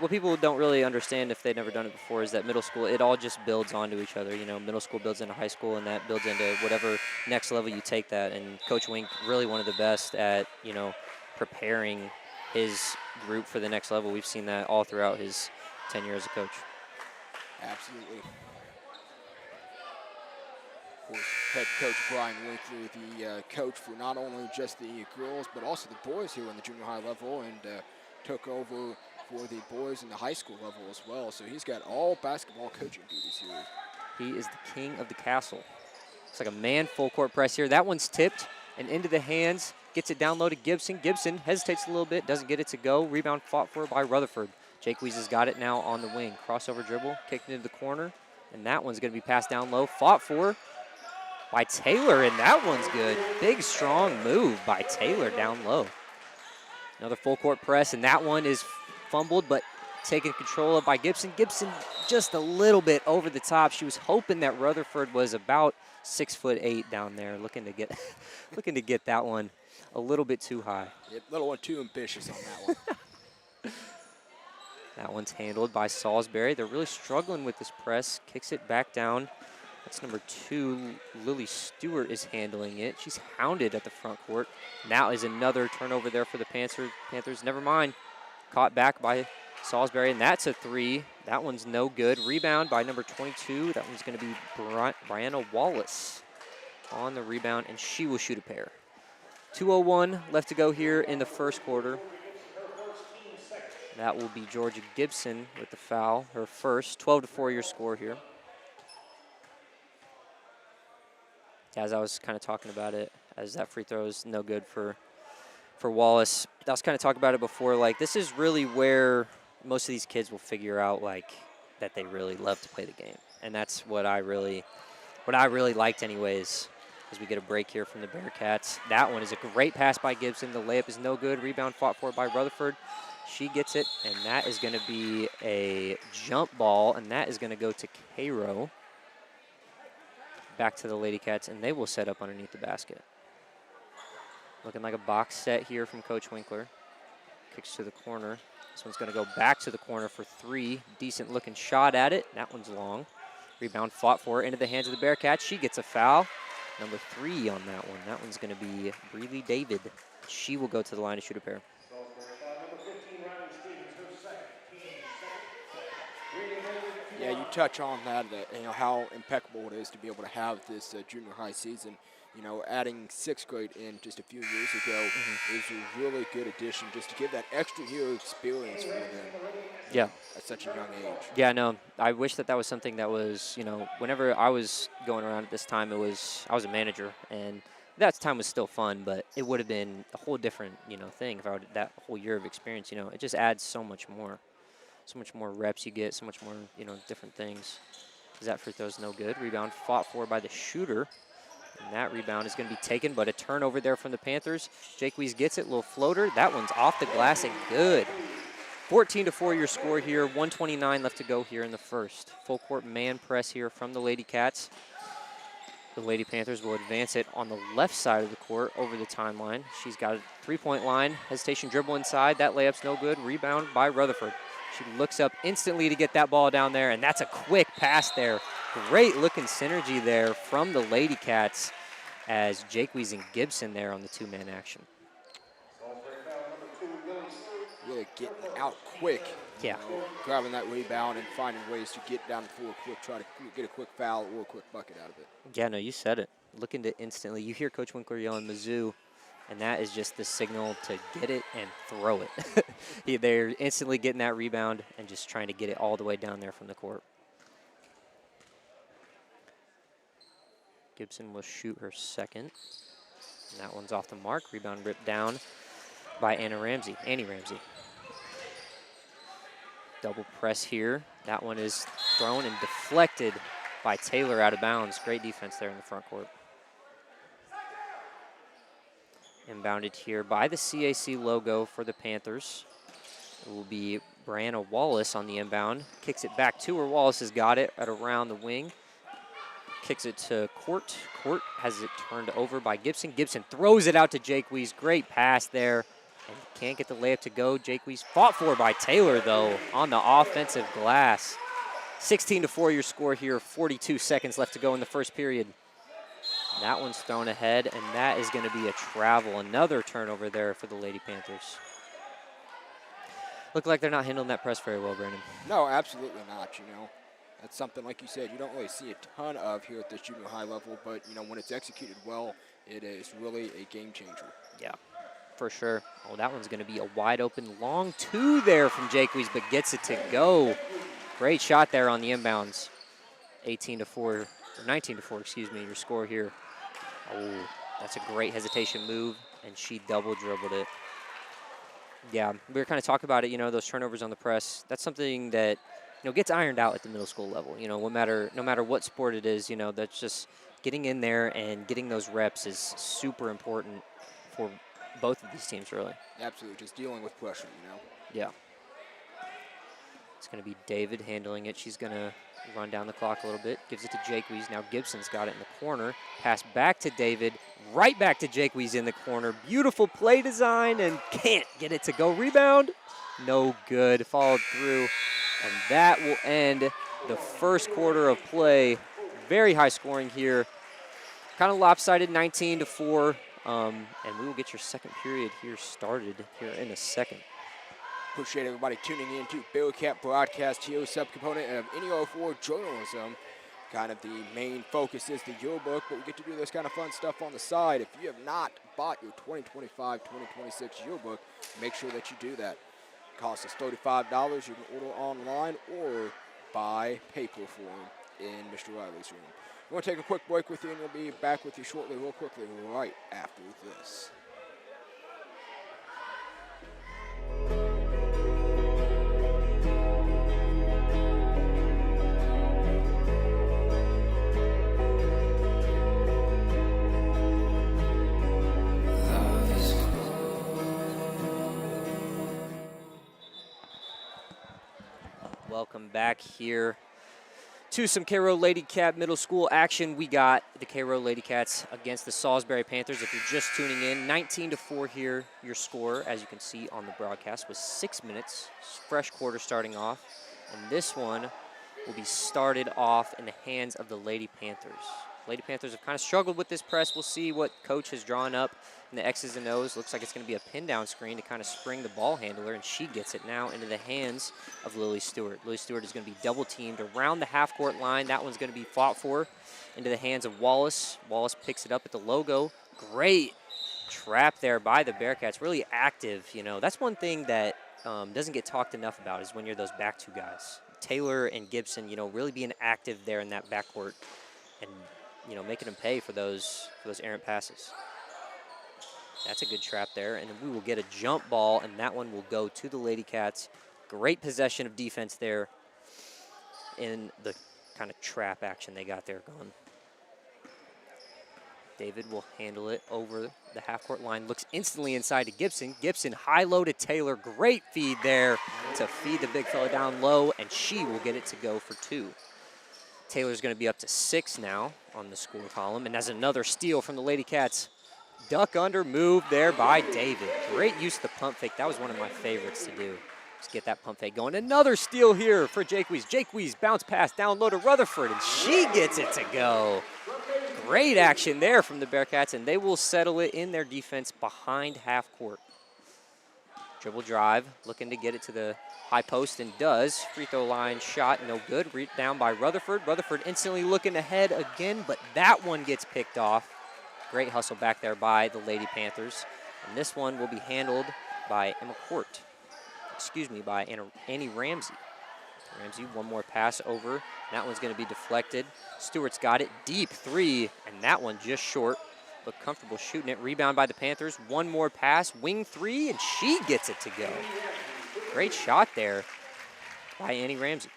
what people don't really understand if they've never done it before is that middle school, it all just builds onto each other. Middle school builds into high school, and that builds into whatever next level you take that. And Coach Wink really one of the best at, preparing his group for the next level. We've seen that all throughout his tenure as a coach. Absolutely. Of course, head coach Brian Winkler, the coach for not only just the girls, but also the boys here on the junior high level, and took over for the boys in the high school level as well. So he's got all basketball coaching duties here. He is the king of the castle. It's like a man full court press here. That one's tipped and into the hands. Gets it down low to Gibson. Gibson hesitates a little bit, doesn't get it to go. Rebound fought for by Rutherford. Jake Weiss has got it now on the wing. Crossover dribble, kicked into the corner, and that one's going to be passed down low. Fought for by Taylor, and that one's good. Big, strong move by Taylor down low. Another full court press, and that one is fumbled, but taken control of by Gibson. Gibson just a little bit over the top. She was hoping that Rutherford was about 6'8" down there, looking to get that one a little bit too high. Yeah, a little one too ambitious on that one. That one's handled by Salisbury. They're really struggling with this press. Kicks it back down. That's number 2. Lily Stewart is handling it. She's hounded at the front court. Now is another turnover there for the Panthers. Never mind. Caught back by Salisbury, and that's a 3. That one's no good. Rebound by number 22. That one's going to be Brianna Wallace on the rebound, and she will shoot a pair. 2:01 left to go here in the first quarter. That will be Georgia Gibson with the foul, her first. 12-4 your score here. As I was kind of talking about it, as that free throw is no good for Wallace. I was kind of talking about it before. Like, this is really where most of these kids will figure out, like, that they really love to play the game, and that's what I really liked, anyways. As we get a break here from the Bearcats. That one is a great pass by Gibson. The layup is no good. Rebound fought for by Rutherford. She gets it, and that is going to be a jump ball, and that is going to go to Cairo. Back to the Lady Cats, and they will set up underneath the basket. Looking like a box set here from Coach Winkler. Kicks to the corner. This one's going to go back to the corner for 3. Decent looking shot at it. That one's long. Rebound fought for into the hands of the Bearcats. She gets a foul. Number 3 on that one. That one's going to be Breeley David. She will go to the line to shoot a pair. Yeah, you touch on that, how impeccable it is to be able to have this junior high season. Adding 6th grade in just a few years ago is a really good addition just to give that extra year of experience for them. Yeah. At such a young age. Yeah, no, I wish that was something that was, whenever I was going around at this time, I was a manager, and that time was still fun, but it would have been a whole different, thing if I would that whole year of experience. It just adds so much more reps you get, so much more, different things. That free throw is no good. Rebound fought for by the shooter. And that rebound is going to be taken, but a turnover there from the Panthers. Jake Weiss gets it, little floater. That one's off the glass and good. 14-4 your score here. 1:29 left to go here in the first. Full court man press here from the Lady Cats. The Lady Panthers will advance it on the left side of the court over the timeline. She's got a three-point line. Hesitation dribble inside. That layup's no good. Rebound by Rutherford. She looks up instantly to get that ball down there, and that's a quick pass there. Great looking synergy there from the Lady Cats as Jakewees and Gibson there on the two-man action. Really getting out quick. Yeah. You know, grabbing that rebound and finding ways to get down the floor quick, try to get a quick foul or a quick bucket out of it. Yeah, no, you said it. Looking to instantly, you hear Coach Winkler yelling Mizzou, and that is just the signal to get it and throw it. They're instantly getting that rebound and just trying to get it all the way down there from the court. Gibson will shoot her second. And that one's off the mark. Rebound ripped down by Annie Ramsey. Double press here. That one is thrown and deflected by Taylor out of bounds. Great defense there in the front court. Inbounded here by the CAC logo for the Panthers. It will be Brianna Wallace on the inbound. Kicks it back to her. Wallace has got it at around the wing. Kicks it to Court. Court has it turned over by Gibson. Gibson throws it out to Jakewees. Great pass there. And can't get the layup to go. Jakewees fought for by Taylor, though, on the offensive glass. 16-4 your score here. 42 seconds left to go in the first period. That one's thrown ahead, and that is going to be a travel. Another turnover there for the Lady Panthers. Look like they're not handling that press very well, Brandon. No, absolutely not, you know. That's something, like you said, you don't really see a ton of here at the junior high level, but, you know, when it's executed well, it is really a game changer. Yeah, for sure. Oh, that one's going to be a wide open long two there from Jakewees, but gets it to go. Great shot there on the inbounds. 19-4, excuse me, your score here. Oh, that's a great hesitation move, and she double dribbled it. Yeah, we were kind of talking about it, you know, those turnovers on the press. That's something that, you know, gets ironed out at the middle school level. You know, no matter what sport it is, you know, that's just getting in there and getting those reps is super important for both of these teams, really. Absolutely, just dealing with pressure, you know. Yeah. It's going to be David handling it. She's going to run down the clock a little bit. Gives it to Jakewees. Now Gibson's got it in the corner. Pass back to David. Right back to Jakewees in the corner. Beautiful play design and can't get it to go. Rebound. No good. Followed through. And that will end the first quarter of play. Very high scoring here. Kind of lopsided, 19-4. And we will get your second period here started here in a second. Appreciate everybody tuning in to Bearcat Broadcast here, subcomponent of NER-IV journalism. Kind of the main focus is the yearbook, but we get to do this kind of fun stuff on the side. If you have not bought your 2025-2026 yearbook, make sure that you do that. It costs us $35. You can order online or buy paper form in Mr. Riley's room. We're going to take a quick break with you, and we'll be back with you shortly, real quickly, right after this. Welcome back here to some Cairo Lady Cat Middle School action. We got the Cairo Lady Cats against the Salisbury Panthers. If you're just tuning in, 19-4 here, your score, as you can see on the broadcast, was 6 minutes. Fresh quarter starting off. And this one will be started off in the hands of the Lady Panthers. Lady Panthers have kind of struggled with this press. We'll see what coach has drawn up in the X's and O's. Looks like it's going to be a pin down screen to kind of spring the ball handler, and she gets it now into the hands of Lily Stewart. Lily Stewart is going to be double teamed around the half court line. That one's going to be fought for into the hands of Wallace. Wallace picks it up at the logo. Great trap there by the Bearcats. Really active, you know. That's one thing that doesn't get talked enough about is when you're those back two guys. Taylor and Gibson, you know, really being active there in that backcourt and, you know, making them pay for those errant passes. That's a good trap there, and we will get a jump ball, and that one will go to the Lady Cats. Great possession of defense there in the kind of trap action they got there going. David will handle it over the half-court line. Looks instantly inside to Gibson. Gibson high-low to Taylor. Great feed there to feed the big fella down low, and she will get it to go for 2. Taylor's going to be up to 6 now on the score column, and that's another steal from the Lady Cats. Duck under move there by David. Great use of the pump fake. That was one of my favorites to do. Just get that pump fake going. Another steal here for Jaques. Jaques bounce pass down low to Rutherford, and she gets it to go. Great action there from the Bearcats, and they will settle it in their defense behind half court. Dribble drive, looking to get it to the high post, and does. Free throw line shot, no good. Down by Rutherford. Rutherford instantly looking ahead again, but that one gets picked off. Great hustle back there by the Lady Panthers. And this one will be handled by by Annie Ramsey. Ramsey, one more pass over. That one's going to be deflected. Stewart's got it. Deep 3, and that one just short. Look comfortable shooting it. Rebound by the Panthers. One more pass. Wing 3, and she gets it to go. Great shot there by Annie Ramsey.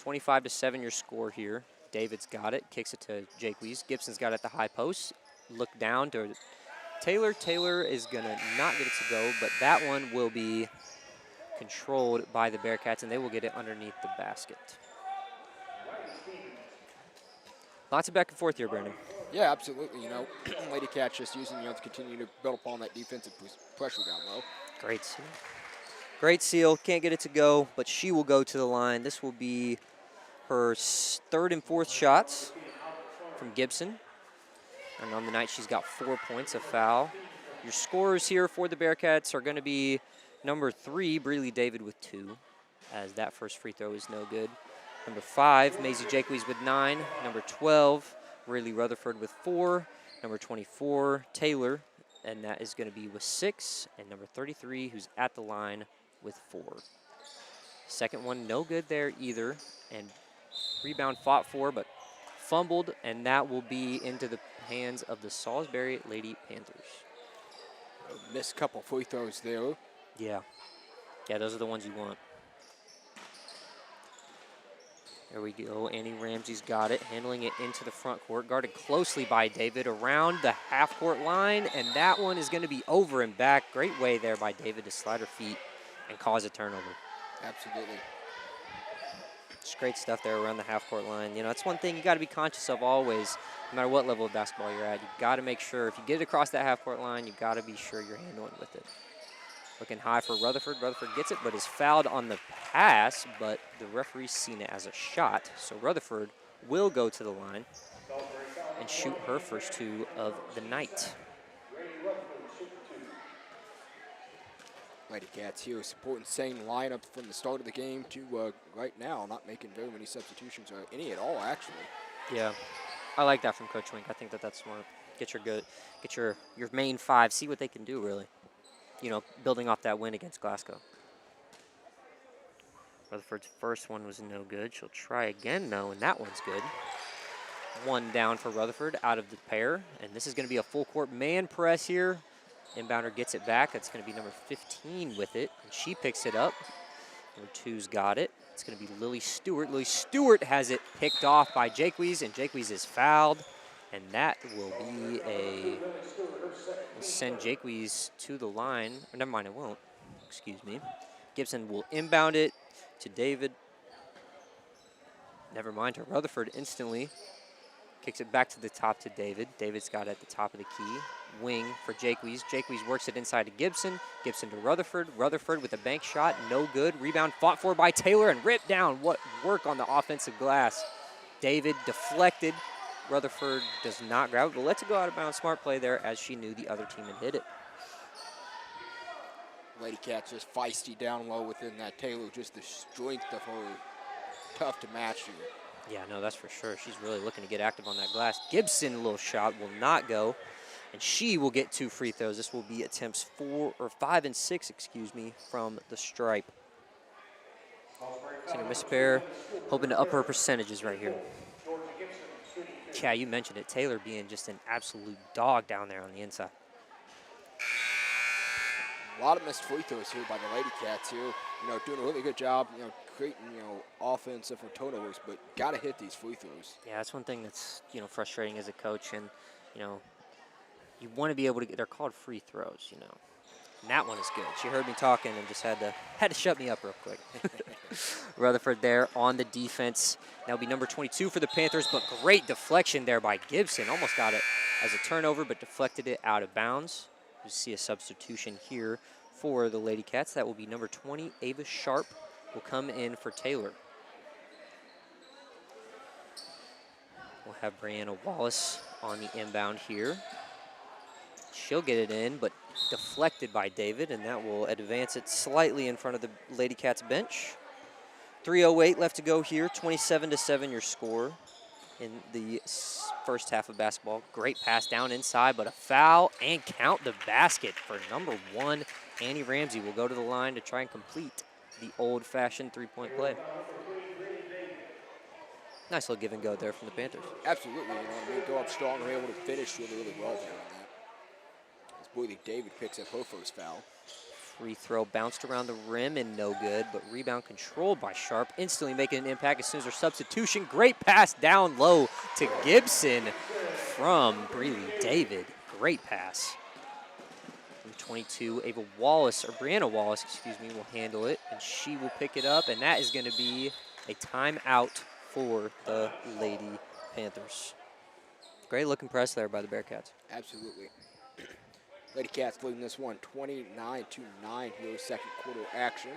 25-7 your score here. David's got it. Kicks it to Jaques. Gibson's got it at the high post. Look down to Taylor. Taylor is going to not get it to go, but that one will be controlled by the Bearcats, and they will get it underneath the basket. Lots of back and forth here, Brandon. Yeah, absolutely. Lady Cats just using, to continue to build upon that defensive pressure down low. Great seal. Great seal. Can't get it to go, but she will go to the line. This will be her 3rd and 4th shots from Gibson. And on the night, she's got 4 points, a foul. Your scorers here for the Bearcats are going to be number 3, Breeley David with 2, as that first free throw is no good. Number 5, Maisie Jaques with 9. Number 12, Riley Rutherford with 4. Number 24, Taylor, and that is going to be with 6. And number 33, who's at the line with 4. Second one, no good there either. And rebound fought for, but fumbled, and that will be into the hands of the Salisbury Lady Panthers. Missed a couple free throws there. Yeah, those are the ones you want. There we go. Annie Ramsey's got it, handling it into the front court, guarded closely by David around the half-court line, and that one is going to be over and back. Great way there by David to slide her feet and cause a turnover. Absolutely. Just great stuff there around the half-court line. That's one thing you got to be conscious of always, no matter what level of basketball you're at. You got to make sure if you get it across that half-court line, you got to be sure you're handling with it. Looking high for Rutherford. Rutherford gets it, but is fouled on the pass, but the referee's seen it as a shot. So Rutherford will go to the line and shoot her first 2 of the night. Lady Cats here supporting same lineup from the start of the game to right now, not making very many substitutions or any at all, actually. Yeah, I like that from Coach Wink. I think that's smart. Get your main 5, see what they can do, really. Building off that win against Glasgow. Rutherford's first one was no good. She'll try again, though, and that one's good. 1 down for Rutherford out of the pair, and this is going to be a full-court man press here. Inbounder gets it back. That's going to be number 15 with it, and she picks it up. Number 2's got it. It's going to be Lily Stewart. Lily Stewart has it picked off by Jaques, and Jaques is fouled, and that will be will send Jaques to the line. Or never mind, it won't. Excuse me. Gibson will inbound it to David. Never mind, to Rutherford instantly. Kicks it back to the top to David. David's got it at the top of the key. Wing for Jaques. Jaques works it inside to Gibson. Gibson to Rutherford. Rutherford with a bank shot, no good. Rebound fought for by Taylor and ripped down. What work on the offensive glass. David deflected. Rutherford does not grab it, but lets it go out of bounds. Smart play there as she knew the other team had hit it. Lady Cats just feisty down low within that. Taylor, just the strength of her. Tough to match here. Yeah, no, that's for sure. She's really looking to get active on that glass. Gibson, a little shot, will not go. And she will get 2 free throws. This will be attempts 5 and 6, from the stripe. So Miss Bear hoping to up her percentages right here. Yeah, you mentioned it. Taylor being just an absolute dog down there on the inside. A lot of missed free throws here by the Lady Cats here. Doing a really good job, creating, offensive for turnovers, but got to hit these free throws. Yeah, that's one thing that's, frustrating as a coach. And, you want to be able to get, they're called free throws, And that one is good. She heard me talking and just had to shut me up real quick. Rutherford there on the defense. That'll be number 22 for the Panthers, but great deflection there by Gibson. Almost got it as a turnover, but deflected it out of bounds. You see a substitution here for the Lady Cats. That will be number 20, Ava Sharp, will come in for Taylor. We'll have Brianna Wallace on the inbound here. She'll get it in, but deflected by David, and that will advance it slightly in front of the Lady Cats bench. 3:08 left to go here, 27-7 your score in the first half of basketball. Great pass down inside, but a foul, and count the basket for number 1. Annie Ramsey will go to the line to try and complete the old-fashioned three-point play. Nice little give and go there from the Panthers. Absolutely, you know what I mean? Go up strong and able to finish really, really well there on that. As Boydie David picks up her first foul. Free throw bounced around the rim and no good, but rebound controlled by Sharp, instantly making an impact as soon as her substitution. Great pass down low to Gibson from Breeley David. Great pass. From 22, Ava Wallace, or Brianna Wallace, excuse me, will handle it, and she will pick it up, and that is going to be a timeout for the Lady Panthers. Great looking press there by the Bearcats. Absolutely. Lady Cats leading this one 29-9 here, second quarter action.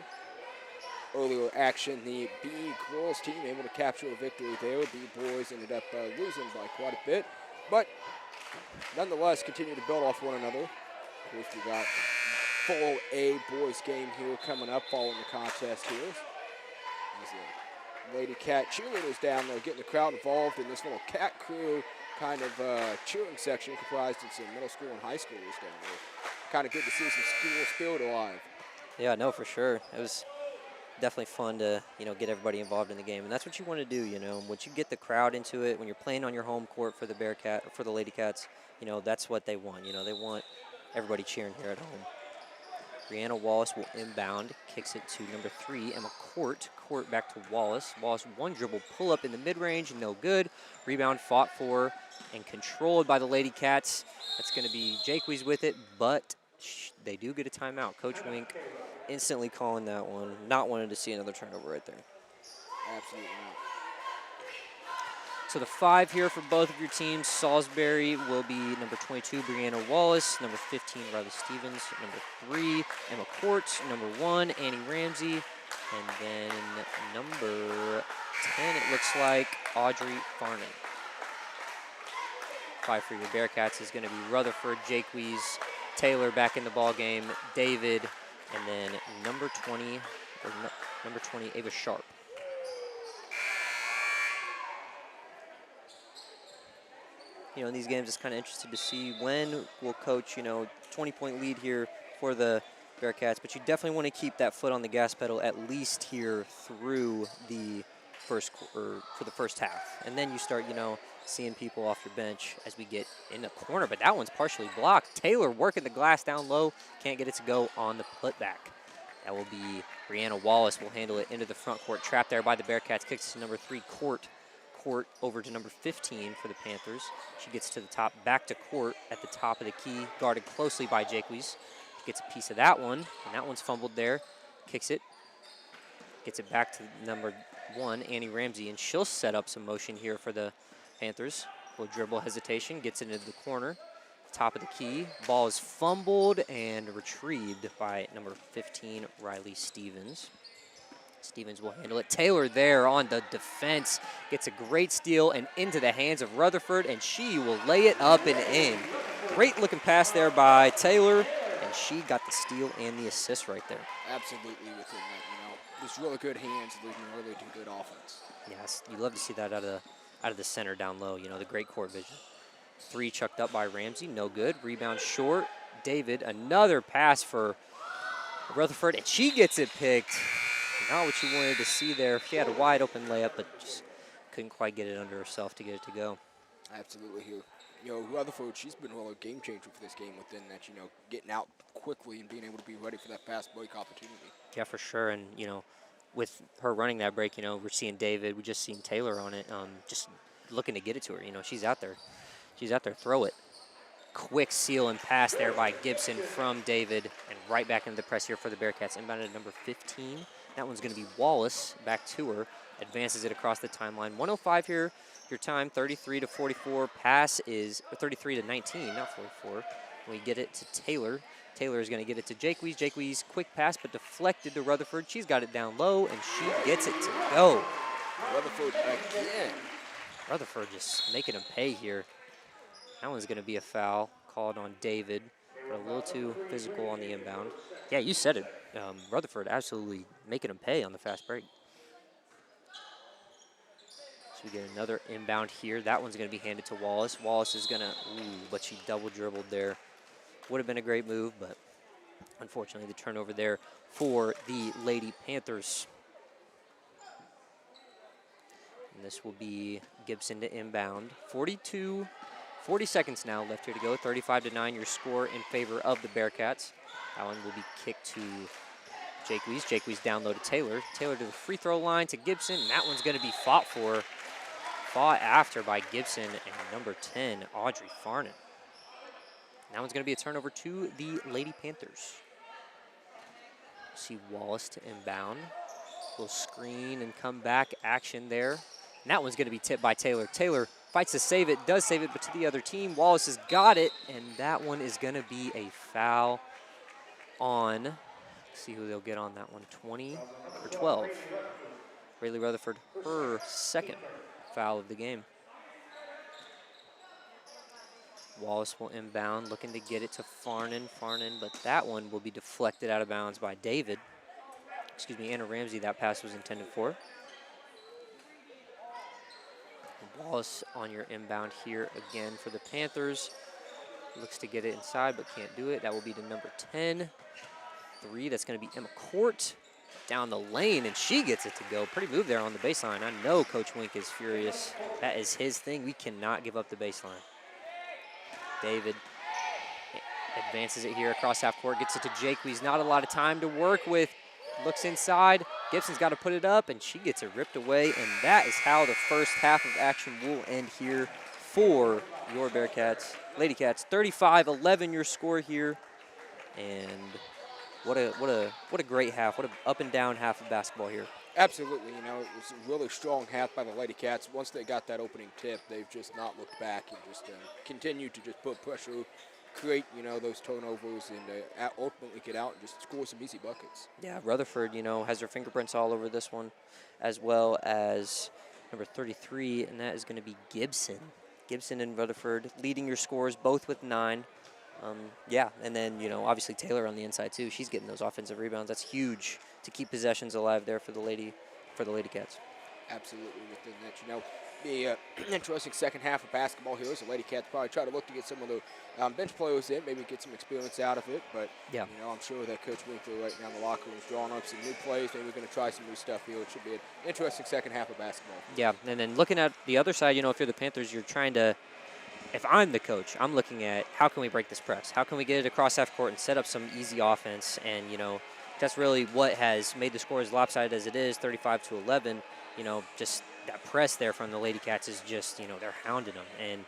Earlier action, the B girls team able to capture a victory there. B boys ended up losing by quite a bit, but nonetheless continue to build off one another. Of course, we got full A boys game here coming up following the contest here. As the Lady Cat cheerleaders down there getting the crowd involved in this little cat crew kind of cheering section comprised of some middle school and high schoolers down there. Kind of good to see some school spirit alive. Yeah, no, for sure. It was definitely fun to, get everybody involved in the game, and that's what you want to do, Once you get the crowd into it, when you're playing on your home court for the Bearcat, or for the Lady Cats, that's what they want. They want everybody cheering here at home. Brianna Wallace will inbound, kicks it to number 3, Emma Court. Court back to Wallace. Wallace, one dribble pull up in the mid-range, no good. Rebound fought for and controlled by the Lady Cats. That's going to be Jaques with it, but they do get a timeout. Coach Wink instantly calling that one. Not wanting to see another turnover right there. Absolutely not. So the 5 here for both of your teams. Salisbury will be number 22, Brianna Wallace. Number 15, Riley Stevens. Number 3, Emma Court. Number 1, Annie Ramsey. And then number 10, it looks like, Audrey Farnan. 5 for your Bearcats is going to be Rutherford, Jaques, Taylor back in the ball game, David, and then number 20, Ava Sharp. In these games, it's kind of interesting to see when will coach, 20-point lead here for the Bearcats, but you definitely want to keep that foot on the gas pedal at least here through the first half. And then you start, seeing people off your bench as we get in the corner, but that one's partially blocked. Taylor working the glass down low, can't get it to go on the putback. That will be Brianna Wallace will handle it into the front court. Trapped there by the Bearcats, kicks to number 3, Court over to number 15 for the Panthers. She gets to the top, back to Court at the top of the key, guarded closely by Jaques. Gets a piece of that one, and that one's fumbled there. Kicks it, gets it back to number 1, Annie Ramsey, and she'll set up some motion here for the Panthers. Little dribble hesitation, gets it into the corner, top of the key. Ball is fumbled and retrieved by number 15, Riley Stevens. Stevens will handle it. Taylor there on the defense. Gets a great steal and into the hands of Rutherford, and she will lay it up and in. Great looking pass there by Taylor, and she got the steal and the assist right there. Absolutely within that, just really good hands leading really to good offense. Yes, you love to see that out of the center down low, the great court vision. 3 chucked up by Ramsey, no good. Rebound short. David, another pass for Rutherford, and she gets it picked. Not what you wanted to see there. She had a wide open layup, but just couldn't quite get it under herself to get it to go. Absolutely here. Rutherford, she's been really a game changer for this game within that, getting out quickly and being able to be ready for that fast break opportunity. Yeah, for sure. And, with her running that break, we're seeing David. We just seen Taylor on it, just looking to get it to her. She's out there. She's out there. Throw it. quick seal and pass there by Gibson from David, and right back into the press here for the Bearcats. Inbound at number 15. That one's going to be Wallace, back to her, advances it across the timeline. 105 here, your time, 33 to 44. Pass is 33 to 19, not 44. We get it to Taylor. Taylor is going to get it to Jaques. Jaques, quick pass, but deflected to Rutherford. She's got it down low, and she gets it to go. Rutherford again. Rutherford just making him pay here. That one's going to be a foul called on David. A little too physical on the inbound. Yeah, you said it. Rutherford absolutely making him pay on the fast break. So we get another inbound here. That one's going to be handed to Wallace. Wallace is going to, but she double dribbled there. Would have been a great move, but unfortunately the turnover there for the Lady Panthers. And this will be Gibson to inbound. 40 seconds now left here to go. 35-9, your score in favor of the Bearcats. That one will be kicked to Jaques. Jaques down low to Taylor. Taylor to the free throw line to Gibson. And that one's going to be fought after by Gibson and number 10, Audrey Farnan. That one's going to be a turnover to the Lady Panthers. See Wallace to inbound. Little screen and come back action there. And that one's going to be tipped by Taylor. Taylor fights to save it, does save it, but to the other team. Wallace has got it, and that one is going to be a foul on, let's see who they'll get on that one, 20 or 12. Rayleigh Rutherford, her second foul of the game. Wallace will inbound, looking to get it to Farnan, but that one will be deflected out of bounds by David. Excuse me, Anna Ramsey, that pass was intended for. Wallace on your inbound here again for the Panthers. Looks to get it inside, but can't do it. That will be to number 10. 3, that's going to be Emma Court. Down the lane, and she gets it to go. Pretty move there on the baseline. I know Coach Wink is furious. That is his thing. We cannot give up the baseline. David advances it here across half court, gets it to Jaques. Not a lot of time to work with. Looks inside. Gibson's got to put it up, and she gets it ripped away, and that is how the first half of action will end here for your Bearcats. Lady Cats, 35-11 your score here, and what a great half. What an up and down half of basketball here. Absolutely, you know, it was a really strong half by the Lady Cats. Once they got that opening tip, they've just not looked back and just continued to just put pressure, create, you know, those turnovers, and ultimately get out and just score some easy buckets. Yeah, Rutherford, you know, has her fingerprints all over this one, as well as number 33, and that is going to be Gibson. Gibson and Rutherford leading your scores, both with 9. Yeah, and then, you know, obviously Taylor on the inside too. She's getting those offensive rebounds. That's huge to keep possessions alive there for the Lady Cats. Absolutely, within that, you know, the interesting second half of basketball here is the Lady Cats probably try to look to get some of the bench players in, maybe get some experience out of it. But yeah, you know, I'm sure that Coach Winkler right now in the locker room is drawing up some new plays. Maybe we're going to try some new stuff here. It should be an interesting second half of basketball. Yeah, and then looking at the other side, you know, if you're the Panthers, you're trying to. If I'm the coach, I'm looking at how can we break this press? How can we get it across half court and set up some easy offense? And, you know, that's really what has made the score as lopsided as it is, 35-11. You know, just that press there from the Lady Cats is just, you know, they're hounding them. And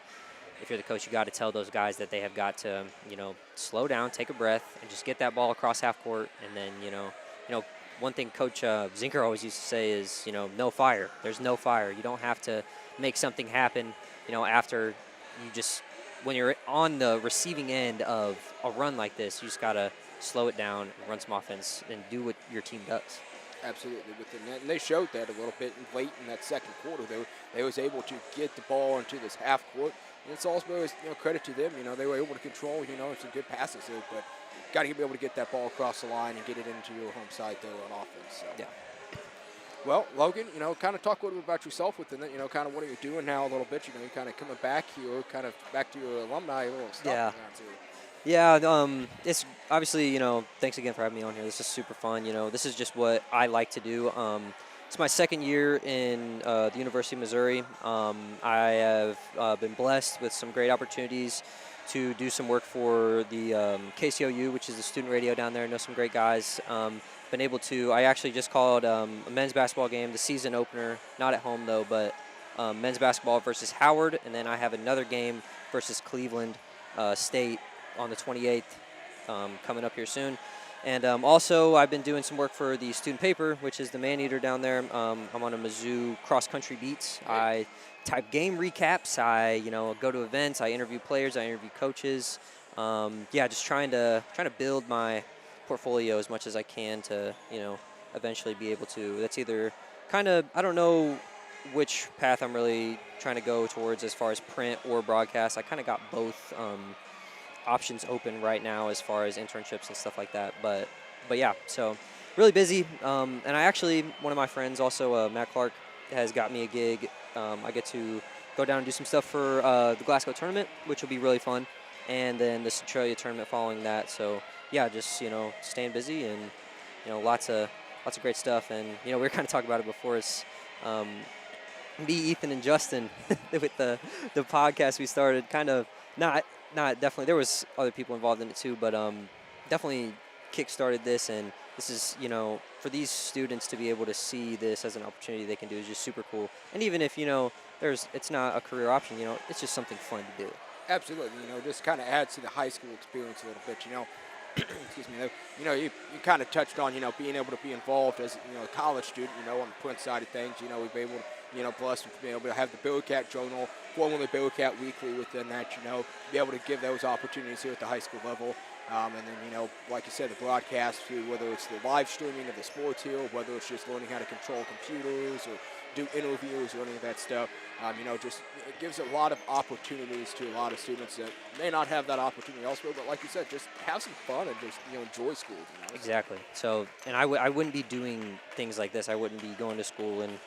if you're the coach, you got to tell those guys that they have got to, you know, slow down, take a breath, and just get that ball across half court. And then, you know, one thing Coach Zinker always used to say is, you know, no fire. There's no fire. You don't have to make something happen, you know, after – you just, when you're on the receiving end of a run like this, you just got to slow it down and run some offense and do what your team does. Absolutely, within that. And they showed that a little bit late in that second quarter. They was able to get the ball into this half court. And Salisbury's, you know, credit to them. You know, they were able to control, you know, some good passes there, but got to be able to get that ball across the line and get it into your home side there on offense. So. Yeah. Well, Logan, you know, kind of talk a little bit about yourself within that, you know, kind of what are you doing now a little bit, you know, you're kind of coming back here, kind of back to your alumni a little stuff. Yeah, it's obviously, you know, thanks again for having me on here. This is super fun, you know, this is just what I like to do. It's my second year in the University of Missouri. I have been blessed with some great opportunities to do some work for the KCOU, which is the student radio down there. I know some great guys. Been able to, I actually just called a men's basketball game, the season opener, not at home though, but men's basketball versus Howard, and then I have another game versus Cleveland state on the 28th, coming up here soon. And also, I've been doing some work for the student paper, which is the Man-Eater down there. I'm on a Mizzou cross-country beats. I type game recaps. I, go to events. I interview players. I interview coaches. Just trying to build my portfolio as much as I can to, eventually be able to. That's either kind of, I don't know which path I'm really trying to go towards as far as print or broadcast. I kind of got both options open right now as far as internships and stuff like that. But yeah, so really busy. And I actually, one of my friends also, Matt Clark, has got me a gig. I get to go down and do some stuff for the Glasgow tournament, which will be really fun. And then the Centralia tournament following that. So yeah, just, staying busy and, lots of great stuff. And, we were kind of talking about it before. It's me, Ethan, and Justin with the podcast we started, kind of not definitely. There was other people involved in it too, but definitely kick-started this. And this is, for these students to be able to see this as an opportunity they can do is just super cool. And even if, it's not a career option, it's just something fun to do. Absolutely. Just kind of adds to the high school experience a little bit, excuse me, you kind of touched on, being able to be involved as, a college student, on the print side of things. We've been able to, blessed with being able to have the Bearcat Journal, formerly Bearcat Weekly within that, be able to give those opportunities here at the high school level. And then, like you said, the broadcast, whether it's the live streaming of the sports here, or whether it's just learning how to control computers or do interviews or any of that stuff, just it gives a lot of opportunities to a lot of students that may not have that opportunity elsewhere. But like you said, just have some fun and just, enjoy school. Exactly. So, and I wouldn't be doing things like this. I wouldn't be going to school and,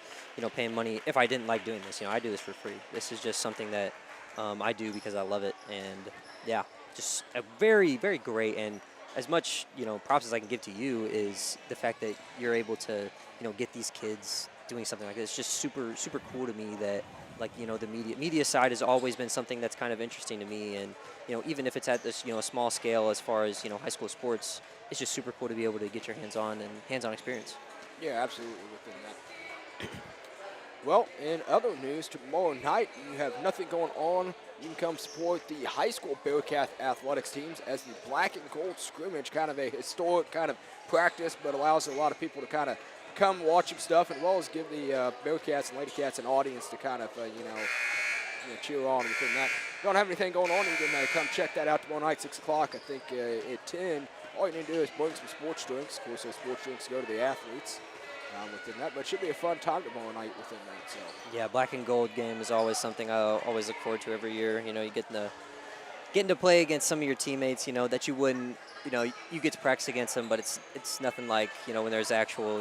paying money if I didn't like doing this. I do this for free. This is just something that I do because I love it. And, yeah, just a very, very great. And as much, props as I can give to you is the fact that you're able to, get these kids doing something like this. It's just super, super cool to me that, like, the media side has always been something that's kind of interesting to me. And, even if it's at this, small scale as far as, high school sports, it's just super cool to be able to get your hands-on experience. Yeah, absolutely within that. Well, in other news, tomorrow night you have nothing going on. You can come support the high school Bearcat athletics teams as the black and gold scrimmage, kind of a historic kind of practice, but allows a lot of people to kind of come watch some stuff, as well as give the Bearcats and Ladycats an audience to kind of, cheer on within that. Don't have anything going on, you can come check that out tomorrow night, 6 o'clock, I think at 10. All you need to do is bring some sports drinks. Of course, those sports drinks go to the athletes within that, but it should be a fun time tomorrow night within that. So. Yeah, black and gold game is always something I always look forward to every year. You getting to play against some of your teammates, that you wouldn't, you get to practice against them, but it's nothing like, when there's actual,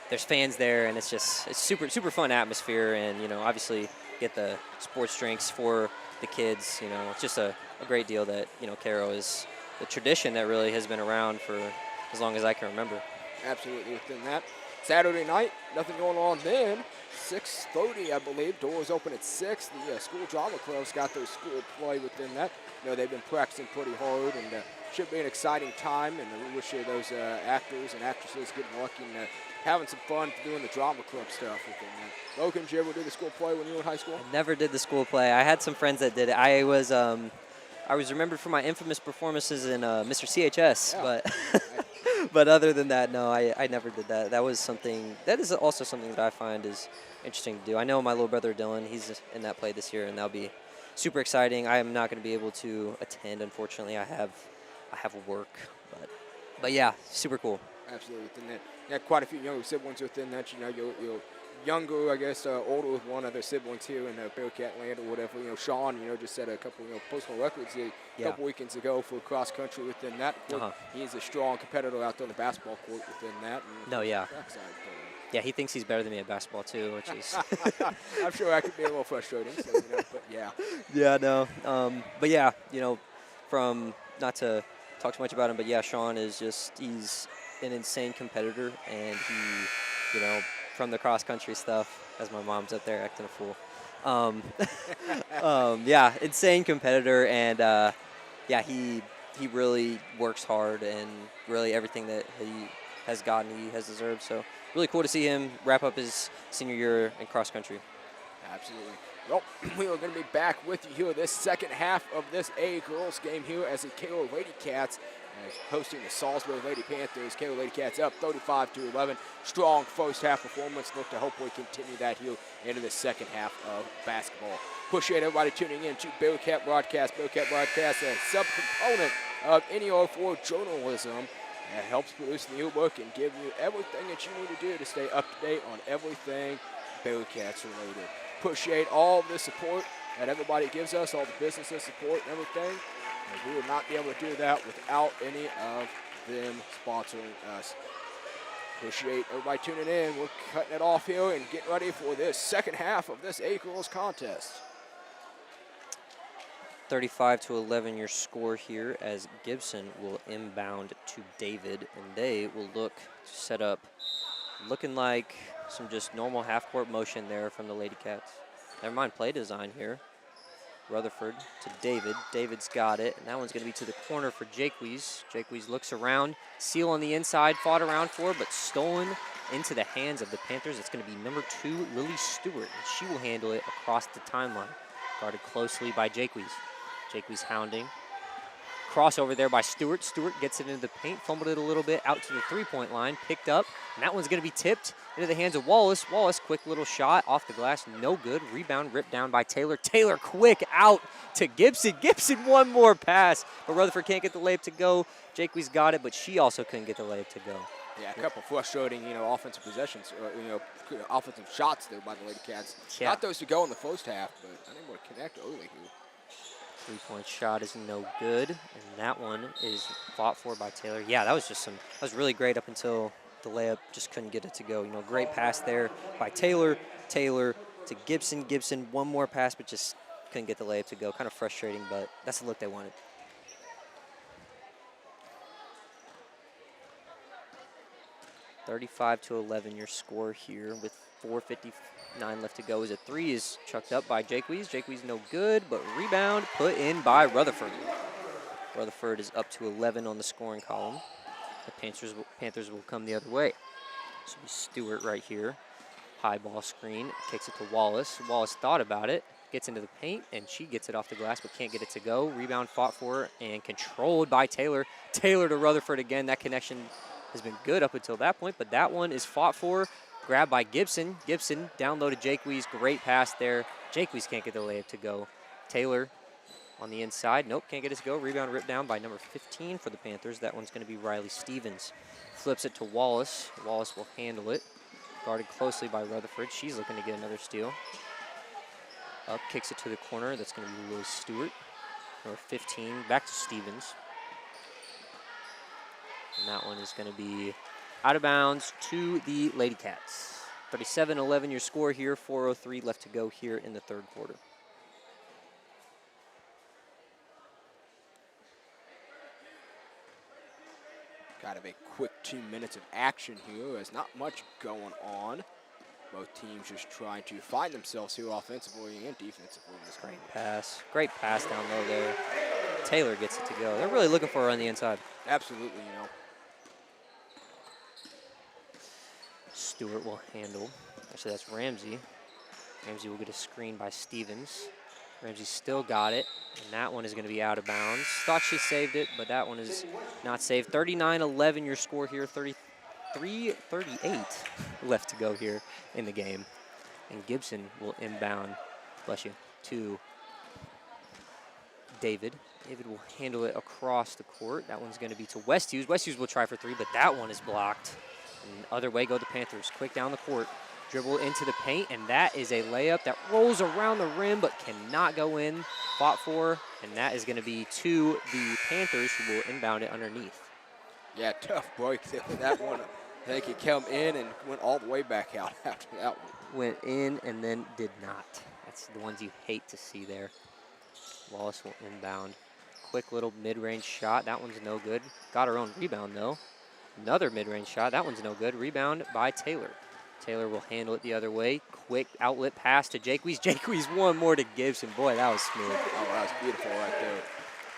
there's fans there, and it's super, super fun atmosphere. And, obviously get the sports drinks for the kids. It's just a great deal that, Caro is the tradition that really has been around for as long as I can remember. Absolutely within that. Saturday night, nothing going on then. 6:30, I believe. Doors open at 6. The school drama club's got their school play within that. They've been practicing pretty hard, and should be an exciting time. And we wish those actors and actresses good luck in having some fun doing the drama club stuff within that. Logan, did you ever do the school play when you were in high school? I never did the school play. I had some friends that did it. I was remembered for my infamous performances in Mr. CHS, Yeah. But other than that, no, I never did that. That is also something that I find is interesting to do. I know my little brother Dylan, he's in that play this year, and that'll be super exciting. I am not going to be able to attend, unfortunately. I have work, but yeah, super cool. Absolutely within that. You have quite a few younger siblings within that. You're younger, I guess, older with one of their siblings here in Bearcat land or whatever. Sean, just set a couple, personal records a couple weekends ago for cross country within that. He's a strong competitor out there on the basketball court within that. No, yeah. Yeah, he thinks he's better than me at basketball too, which is. I'm sure that could be a little frustrating. So, but yeah. Yeah, no. But yeah, from not to talk too much about him, but yeah, Sean is he's an insane competitor, and he, from the cross-country stuff, as my mom's up there acting a fool. Yeah, insane competitor, and yeah, he really works hard, and really everything that he has gotten, he has deserved. So really cool to see him wrap up his senior year in cross-country. Absolutely. Well, we are going to be back with you here this second half of this A girls game here as the KO Lady Cats is hosting the Salisbury Lady Panthers. KO Lady Cats up 35-11. Strong first half performance. Look to hopefully continue that here into the second half of basketball. Appreciate everybody tuning in to Bearcat Broadcast. Bearcat Broadcast, a subcomponent of NER-IV journalism that helps produce the new book and give you everything that you need to do to stay up to date on everything Bearcats related. Appreciate all the support that everybody gives us, all the businesses support and everything. And we would not be able to do that without any of them sponsoring us. Appreciate everybody tuning in. We're cutting it off here and getting ready for this second half of this A girls contest. 35-11 your score here as Gibson will inbound to David, and they will look to set up, looking like some just normal half-court motion there from the Lady Cats. Never mind play design here. Rutherford to David. David's got it, and that one's going to be to the corner for Jaques. Jaques looks around. Seal on the inside, fought around for, but stolen into the hands of the Panthers. It's going to be number 2, Lily Stewart, and she will handle it across the timeline. Guarded closely by Jaques. Jaques hounding. Crossover there by Stewart. Stewart gets it into the paint, fumbled it a little bit out to the three-point line, picked up, and that one's going to be tipped into the hands of Wallace. Wallace, quick little shot off the glass, no good. Rebound ripped down by Taylor. Taylor quick out to Gibson. Gibson one more pass, but Rutherford can't get the layup to go. Jaques got it, but she also couldn't get the layup to go. Yeah, a couple frustrating, offensive possessions, offensive shots there by the Lady Cats. Yeah. Got those to go in the first half, but unable to connect early here. Three-point shot is no good, and that one is fought for by Taylor. Yeah, that was really great up until the layup just couldn't get it to go. Great pass there by Taylor. Taylor to Gibson. Gibson, one more pass, but just couldn't get the layup to go. Kind of frustrating, but that's the look they wanted. (35-11) your score here with 4:59 left to go as a three is chucked up by Jaques. Jaques no good, but rebound put in by Rutherford. Rutherford is up to 11 on the scoring column. The Panthers will come the other way. So Stewart right here. High ball screen, kicks it to Wallace. Wallace thought about it, gets into the paint, and she gets it off the glass but can't get it to go. Rebound fought for and controlled by Taylor. Taylor to Rutherford again. That connection has been good up until that point, but that one is fought for. Grabbed by Gibson. Gibson down low to Jaques. Great pass there. Jaques can't get the layup to go. Taylor on the inside. Nope, can't get it to go. Rebound ripped down by number 15 for the Panthers. That one's going to be Riley Stevens. Flips it to Wallace. Wallace will handle it. Guarded closely by Rutherford. She's looking to get another steal. Up, kicks it to the corner. That's going to be Lily Stewart. Number 15, back to Stevens. And that one is going to be out of bounds to the Lady Cats. 37-11 your score here, 4:03 left to go here in the third quarter. Kind of a quick 2 minutes of action here. There's not much going on. Both teams just trying to find themselves here offensively and defensively. Great pass down low there. Taylor gets it to go. They're really looking for her on the inside. Absolutely, Stewart will handle. Actually, that's Ramsey. Ramsey will get a screen by Stevens. Ramsey still got it, and that one is going to be out of bounds. Thought she saved it, but that one is not saved. 39-11 your score here, 33-38 left to go here in the game. And Gibson will inbound, bless you, to David. David will handle it across the court. That one's going to be to West Hughes. West Hughes will try for three, but that one is blocked. And other way go the Panthers. Quick down the court. Dribble into the paint, and that is a layup that rolls around the rim but cannot go in. Fought for, and that is going to be to the Panthers, who will inbound it underneath. Yeah, tough break there. That one, I think it came in and went all the way back out after that one. Went in and then did not. That's the ones you hate to see there. Wallace will inbound. Quick little mid-range shot. That one's no good. Got her own rebound, though. Another mid-range shot. That one's no good. Rebound by Taylor. Taylor will handle it the other way. Quick outlet pass to Jaques. Jaques one more to Gibson. Boy, that was smooth. Oh, that was beautiful right there.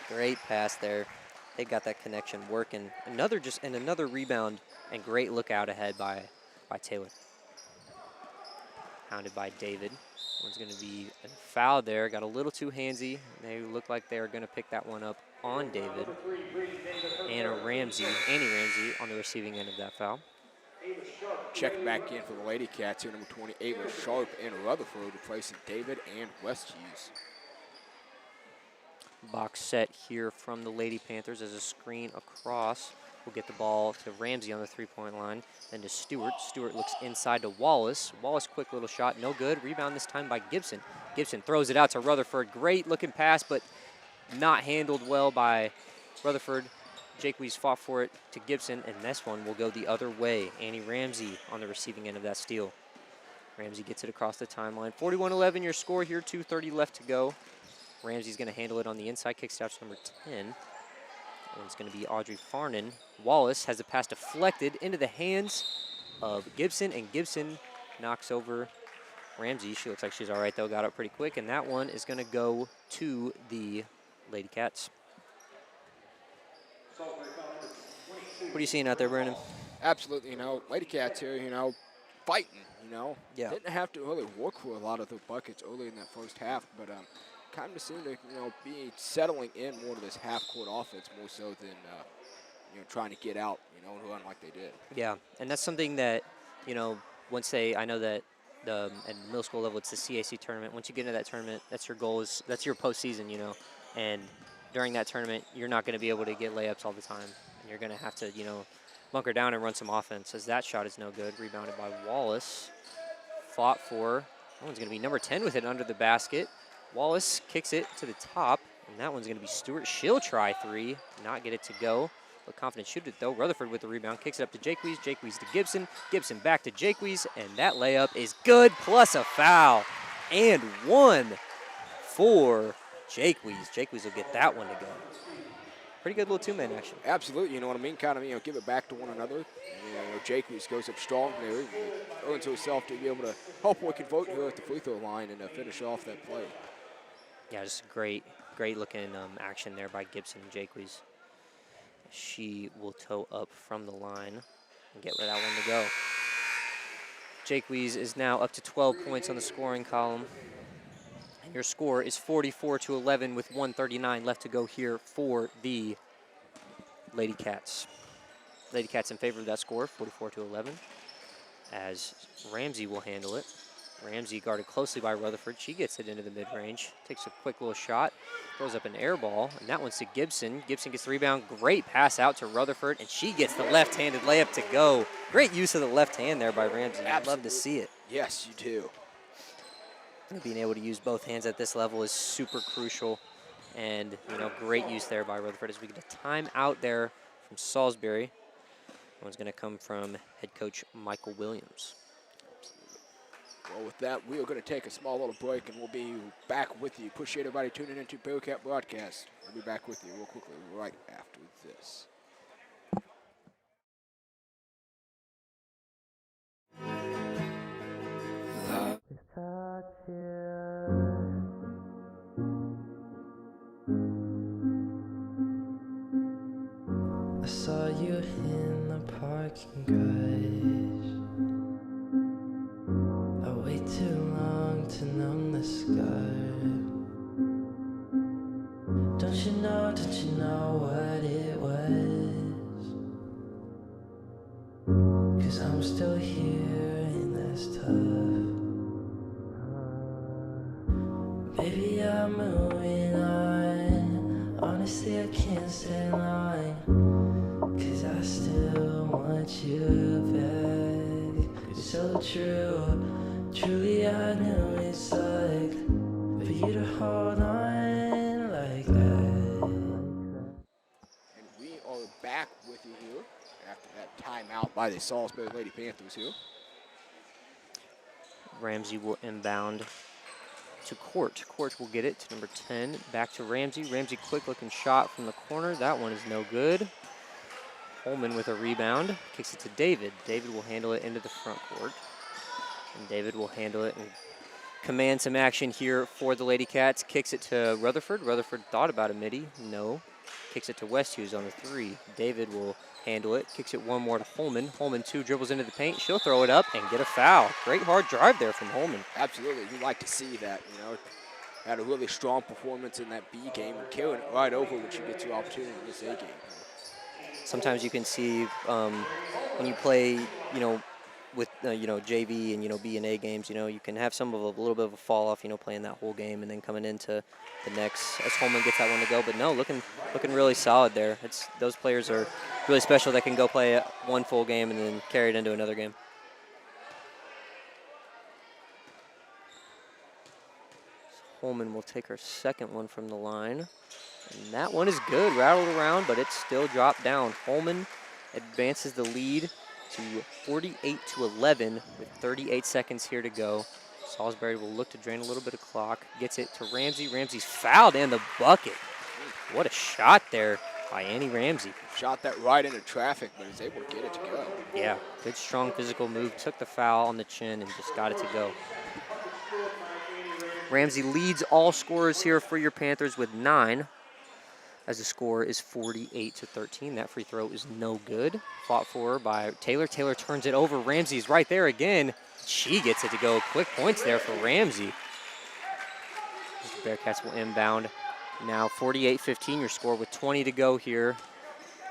Great pass there. They got that connection working. Another rebound and great look out ahead by Taylor. pounded by David. One's going to be a foul there. Got a little too handsy. They look like they're going to pick that one up on David. Annie Ramsey on the receiving end of that foul. Checking back in for the Lady Cats here, number 20, Ava Sharp and Rutherford, replacing David and West Hughes. Box set here from the Lady Panthers as a screen across. We'll get the ball to Ramsey on the three-point line, then to Stewart. Stewart looks inside to Wallace. Wallace, quick little shot, no good. Rebound this time by Gibson. Gibson throws it out to Rutherford. Great looking pass, but not handled well by Rutherford. Jaques fought for it to Gibson, and this one will go the other way. Annie Ramsey on the receiving end of that steal. Ramsey gets it across the timeline. 41-11 your score here, 2:30 left to go. Ramsey's going to handle it on the inside. Kick stops number 10. And it's going to be Audrey Farnan. Wallace has the pass deflected into the hands of Gibson, and Gibson knocks over Ramsey. She looks like she's all right, though. Got up pretty quick, and that one is going to go to the Lady Cats. What are you seeing out there, Brandon? Absolutely, Lady Cats here, fighting, Yeah. Didn't have to really work for a lot of the buckets early in that first half, but kind of seemed to, be settling in more to this half-court offense more so than, trying to get out, and run like they did. Yeah, and that's something that, once they, I know that at the middle school level, it's the CAC tournament. Once you get into that tournament, that's your goal, that's your postseason, and during that tournament, you're not going to be able to get layups all the time. And you're going to have to, bunker down and run some offense, as that shot is no good. Rebounded by Wallace. Fought for. That one's going to be number 10 with it under the basket. Wallace kicks it to the top, and that one's going to be Stewart. She'll try three, not get it to go. But confident shoot it, though. Rutherford with the rebound, kicks it up to Jaques. Jaques to Gibson. Gibson back to Jaques, and that layup is good, plus a foul. And one for Jaques. Jaques will get that one to go. Pretty good little two-man action. Absolutely, you know what I mean? Kind of, give it back to one another. Jaques goes up strong there, earns herself to be able to hopefully convert here at the free throw line and finish off that play. Yeah, just great looking action there by Gibson and Jaques. She will toe up from the line and get where that one to go. Jaques is now up to 12 points on the scoring column. And your score is 44-11 with 1:39 left to go here for the Lady Cats. Lady Cats in favor of that score, 44-11, as Ramsey will handle it. Ramsey guarded closely by Rutherford. She gets it into the mid-range, takes a quick little shot, throws up an air ball, and that one's to Gibson. Gibson gets the rebound. Great pass out to Rutherford, and she gets the left-handed layup to go. Great use of the left hand there by Ramsey. I'd love to see it. Yes, you do. Being able to use both hands at this level is super crucial, and great use there by Rutherford as we get a timeout there from Salisbury. One's going to come from head coach Michael Williams. Well, with that, we are going to take a small little break, and we'll be back with you. Appreciate everybody tuning into Bearcat Broadcast. We'll be back with you real quickly right after this. I saw you in the parking garage. I wait too long to numb the scar. Don't you know what it was? 'Cause I'm still here and that's tough. Baby, I'm moving on. Honestly, I can't stay long. 'Cause I still want you back. It's so true. Truly, I know it's like for you to hold on like that. And we are back with you here after that timeout by the Salisbury Lady Panthers here. Ramsey will inbound to Court. Court will get it to number 10. Back to Ramsey. Ramsey, quick looking shot from the corner. That one is no good. Holman with a rebound. Kicks it to David. David will handle it into the front court. And David will handle it and command some action here for the Lady Cats. Kicks it to Rutherford. Rutherford thought about a midi. No. Kicks it to West Hughes on the three. David will handle it, kicks it one more to Holman. Holman, 2, dribbles into the paint. She'll throw it up and get a foul. Great hard drive there from Holman. Absolutely. You like to see that, you know. Had a really strong performance in that B game and carrying it right over when she gets the opportunity in this A game. Sometimes you can see when you play, you know, with, you know, JV and, you know, B and A games, you know, you can have some of a little bit of a fall off, you know, playing that whole game and then coming into the next as Holman gets that one to go. But no, looking really solid there. Those players are really special that can go play one full game and then carry it into another game. So Holman will take her second one from the line. And that one is good, rattled around, but it's still dropped down. Holman advances the lead to 48-11 with 38 seconds here to go. Salisbury will look to drain a little bit of clock. Gets it to Ramsey. Ramsey's fouled and the bucket. What a shot there by Annie Ramsey. Shot that right into traffic, but is able to get it to go. Yeah, good strong physical move. Took the foul on the chin and just got it to go. Ramsey leads all scorers here for your Panthers with 9. As the score is 48-13. That free throw is no good. Fought for by Taylor. Taylor turns it over. Ramsey's right there again. She gets it to go. Quick points there for Ramsey. The Bearcats will inbound. Now 48-15 your score with 20 to go here.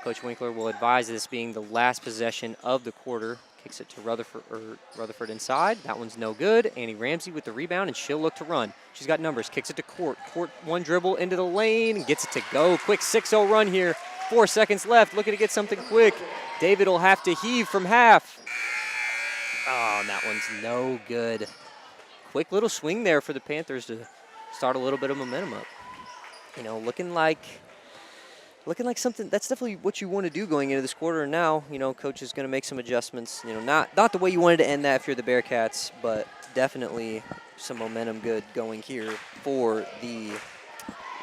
Coach Winkler will advise this being the last possession of the quarter. Kicks it to Rutherford inside. That one's no good. Annie Ramsey with the rebound, and she'll look to run. She's got numbers. Kicks it to Court. Court, one dribble into the lane and gets it to go. Quick 6-0 run here. 4 seconds left. Looking to get something quick. David will have to heave from half. Oh, and that one's no good. Quick little swing there for the Panthers to start a little bit of momentum up. You know, looking like something that's definitely what you want to do going into this quarter. And now, you know, coach is going to make some adjustments. You know, not the way you wanted to end that if you're the Bearcats, but definitely some momentum good going here for the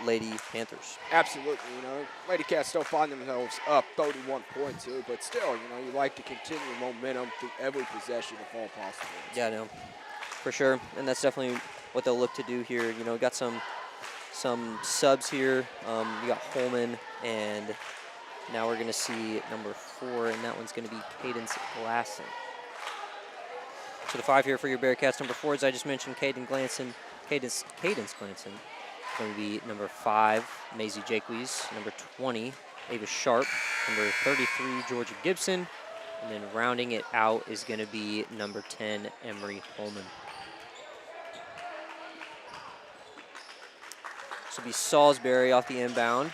Lady Panthers. Absolutely. You know, Lady Cats still find themselves up 31 points here, but still, you know, you like to continue momentum through every possession if all possible. Yeah, no, for sure. And that's definitely what they'll look to do here. You know, got some subs here. You got Holman, and now we're going to see number 4, and that one's going to be Cadence Glasson. So the 5 here for your Bearcats. Number 4, as I just mentioned, Cadence Glasson. Going to be number 5, Maisie Jaques. Number 20, Ava Sharp. Number 33, Georgia Gibson. And then rounding it out is going to be number 10, Emery Holman. This will be Salisbury off the inbound.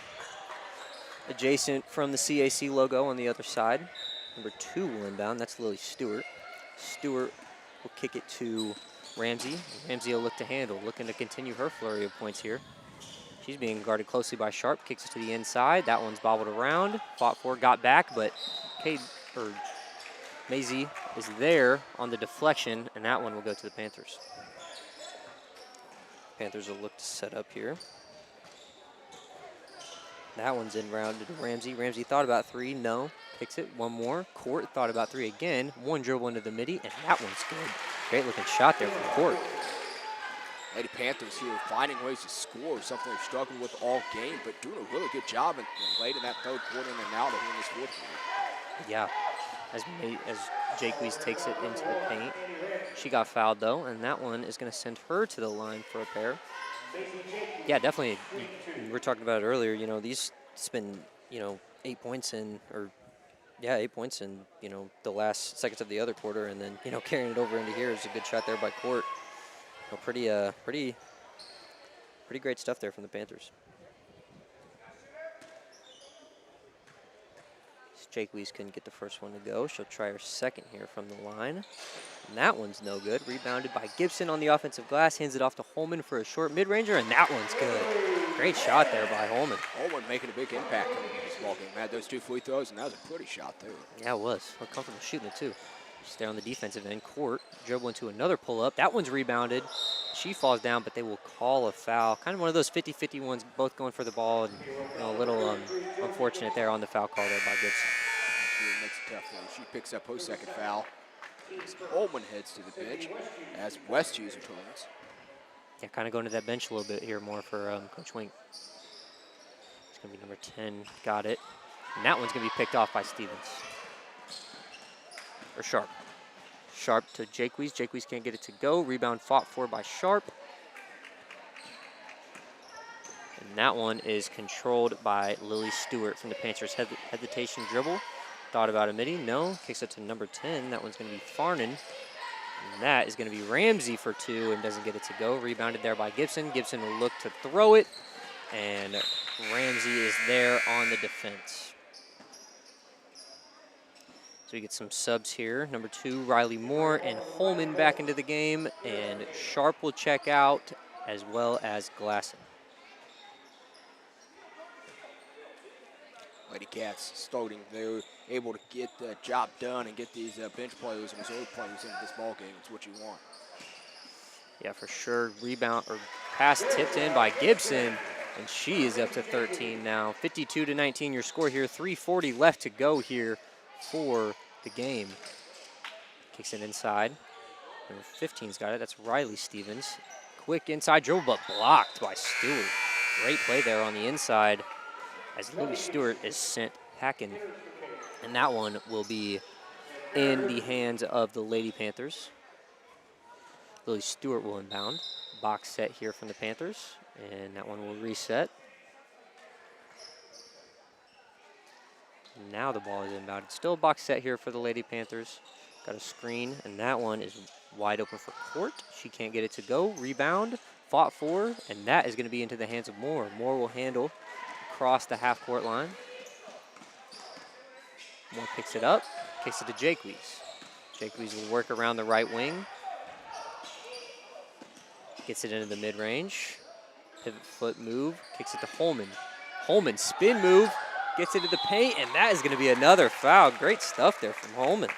Adjacent from the CAC logo on the other side. Number 2 will inbound. That's Lily Stewart. Stewart will kick it to Ramsey. Ramsey will look to handle, looking to continue her flurry of points here. She's being guarded closely by Sharp. Kicks it to the inside. That one's bobbled around. Fought for, got back, but Maisie is there on the deflection, and that one will go to the Panthers. Panthers will look to set up here. That one's in rounded to Ramsey. Ramsey thought about 3, no. Kicks it, one more. Court thought about 3 again. One dribble into the midi, and that one's good. Great looking shot there from Court. Lady Panthers here finding ways to score, something they've struggled with all game, but doing a really good job late in that third quarter and then now they're in this fourth quarter. Yeah, as Jaques takes it into the paint. She got fouled though, and that one is going to send her to the line for a pair. Yeah, definitely. We were talking about it earlier. You know, it's been, you know, 8 points in, 8 points in, you know, the last seconds of the other quarter, and then, you know, carrying it over into here is a good shot there by Court. You know, pretty great stuff there from the Panthers. Jaques couldn't get the first one to go. She'll try her second here from the line. And that one's no good. Rebounded by Gibson on the offensive glass. Hands it off to Holman for a short mid-ranger, and that one's good. Great shot there by Holman. Holman making a big impact in this ball game. Had those 2 free throws, and that was a pretty shot too. Yeah, it was. We're comfortable shooting it too. Just there on the defensive end. Court dribble into another pull-up. That one's rebounded. She falls down, but they will call a foul. Kind of one of those 50-50 ones, both going for the ball, and, you know, a little unfortunate there on the foul call there by Gibson. She makes it tough though. She picks up her second foul. Holman heads to the bench as Westhughes returns. Yeah, kind of going to that bench a little bit here more for Coach Wink. It's going to be number 10. Got it. And that one's going to be picked off by Stevens. Or Sharp. Sharp to Jaques. Jaques can't get it to go. Rebound fought for by Sharp. And that one is controlled by Lily Stewart from the Panthers. Hesitation dribble. Thought about omitting. No. Kicks it to number 10. That one's going to be Farnan. And that is going to be Ramsey for 2 and doesn't get it to go. Rebounded there by Gibson. Gibson will look to throw it. And Ramsey is there on the defense. So we get some subs here. Number 2, Riley Moore and Holman back into the game. And Sharp will check out as well as Glasson. Lady Cats starting. They're able to get the job done and get these bench players and reserve players into this ball game. It's what you want. Yeah, for sure. Rebound or pass tipped in by Gibson. And she is up to 13 now. 52-19 your score here. 3:40 left to go here for the game. Kicks it inside. Number 15's got it. That's Riley Stevens. Quick inside dribble, but blocked by Stewart. Great play there on the inside as Louis Stewart is sent packing. And that one will be in the hands of the Lady Panthers. Lily Stewart will inbound. Box set here from the Panthers. And that one will reset. Now the ball is inbounded. Still a box set here for the Lady Panthers. Got a screen, and that one is wide open for Court. She can't get it to go. Rebound, fought for, and that is going to be into the hands of Moore. Moore will handle across the half-court line. Moore picks it up, kicks it to Jaques. Jaques will work around the right wing. Gets it into the mid-range. Pivot foot move, kicks it to Holman. Holman, spin move, gets into the paint, and that is going to be another foul. Great stuff there from Holman.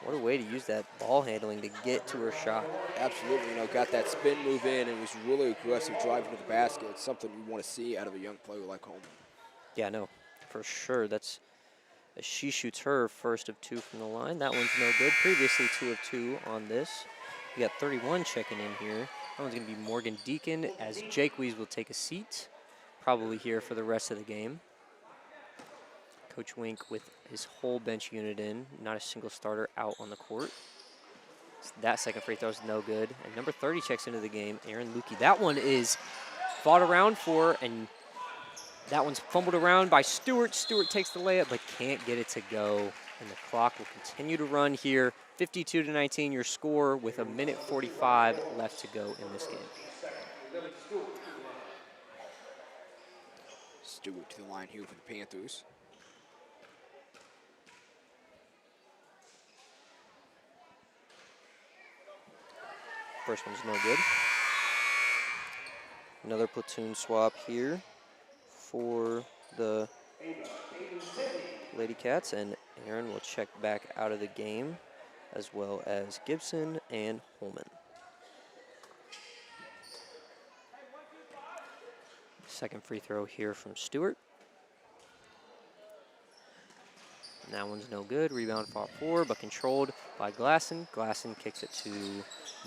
What a way to use that ball handling to get to her shot. Absolutely, got that spin move in and was really aggressive driving to the basket. It's something you want to see out of a young player like Holman. Yeah, no, for sure. That's as she shoots her first of 2 from the line. That one's no good. Previously 2 of 2 on this. We got 31 checking in here. That one's going to be Morgan Deacon as Jaques will take a seat, probably here for the rest of the game. Coach Wink with his whole bench unit in, not a single starter out on the court. So that second free throw is no good. And number 30 checks into the game, Aaron Lukey. That one is fought around for, and that one's fumbled around by Stewart. Stewart takes the layup, but can't get it to go. And the clock will continue to run here. 52-19 your score with 1:45 left to go in this game. Stewart to the line here for the Panthers. First one's no good. Another platoon swap here for the Lady Cats, and Aaron will check back out of the game, as well as Gibson and Holman. Second free throw here from Stewart. And that one's no good. Rebound fought for, but controlled by Glasson. Glasson kicks it to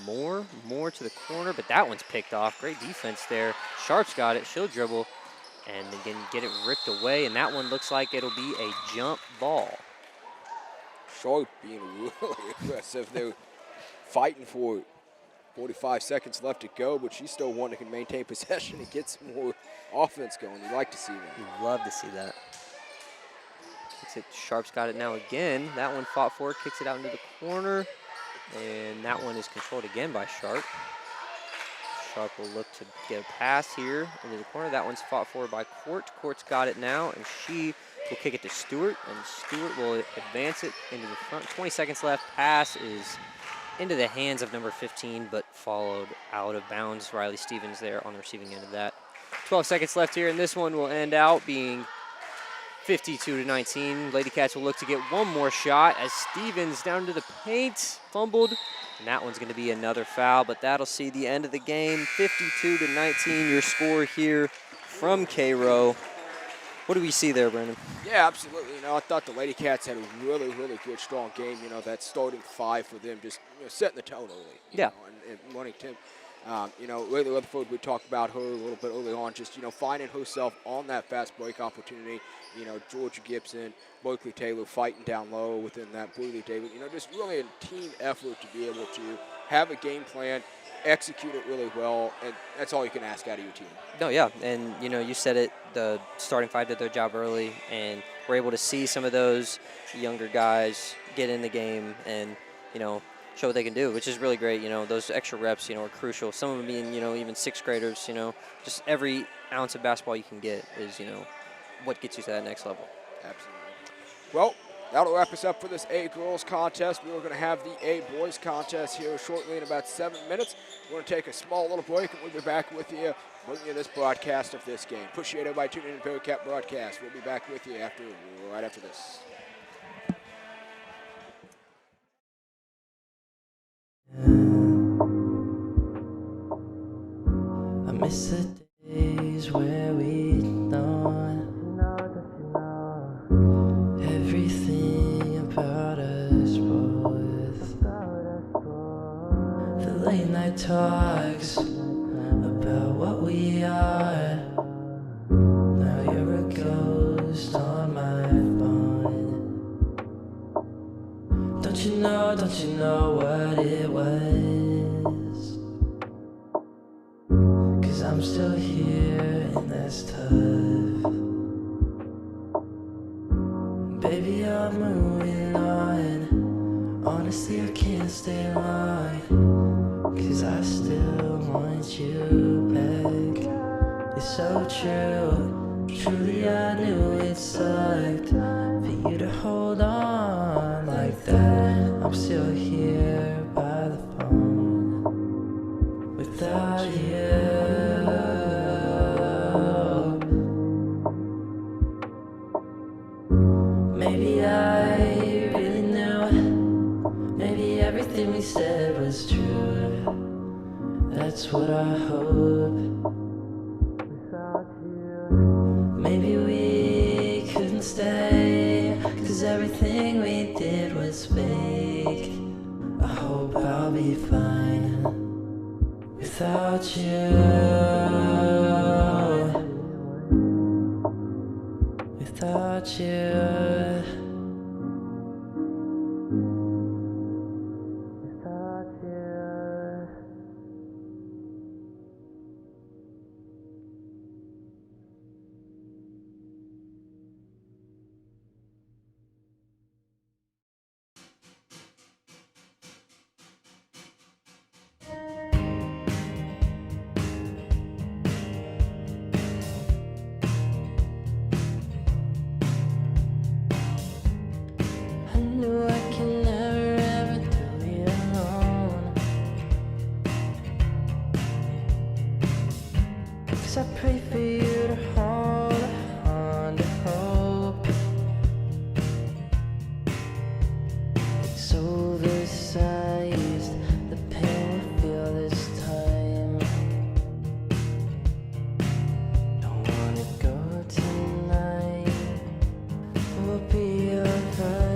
Moore. Moore to the corner, but that one's picked off. Great defense there. Sharp's got it. She'll dribble and again get it ripped away, and that one looks like it'll be a jump ball. Sharp being really aggressive. They're fighting for it. 45 seconds left to go, but she's still one that can maintain possession and get some more offense going. You like to see that. You'd love to see that. Kicks it. Sharp's got it now again. That one fought for it, kicks it out into the corner, and that one is controlled again by Sharp. Sharp will look to get a pass here into the corner. That one's fought for by Court. Court's got it now, and she will kick it to Stewart, and Stewart will advance it into the front. 20 seconds left. Pass is into the hands of number 15, but followed out of bounds. Riley Stevens there on the receiving end of that. 12 seconds left here, and this one will end out being 52-19. Lady Cats will look to get one more shot as Stevens down to the paint, fumbled, and that one's going to be another foul, but that'll see the end of the game. 52-19 your score here from Cairo. What do we see there, Brendan? Yeah, absolutely. I thought the Lady Cats had a really, really good, strong game. That starting 5 for them just setting the tone early. Yeah. And wanting to Layla Rutherford, we talked about her a little bit early on, just, finding herself on that fast break opportunity. Georgia Gibson, Berkeley Taylor fighting down low within that. Brody David, just really a team effort to be able to have a game plan, execute it really well, and that's all you can ask out of your team. No, yeah, and you said it. The starting five did their job early, and we're able to see some of those younger guys get in the game and show what they can do, which is really great. Those extra reps, are crucial. Some of them being, even sixth graders. Just every ounce of basketball you can get is, what gets you to that next level. Absolutely. Well, that'll wrap us up for this A girls contest. We are going to have the A boys contest here shortly in about 7 minutes. We're going to take a small little break, and we'll be back with you, bringing you this broadcast of this game. Appreciate everybody tuning in to Bearcat broadcast. We'll be back with you right after this. I miss the days where we'd known everything about us both. The late night talks about what we are. Now you're a ghost on my phone. Don't you know what it was? 'Cause I'm still here and that's tough. Baby, I'm moving on. Honestly, I can't stay long, 'cause I still want you back. It's so true, truly I knew it sucked for you to hold on like that. I'm still here by the phone without you. Maybe I really knew, maybe everything we said was true. That's what I hope. Without you, maybe we couldn't stay, 'cause everything we did was fake. I hope I'll be fine without you. Without you. I knew I can never ever do it alone, 'cause I pray for you to hold on to hope. It's oversized, the pain we feel this time. Don't wanna go tonight, we'll be alright.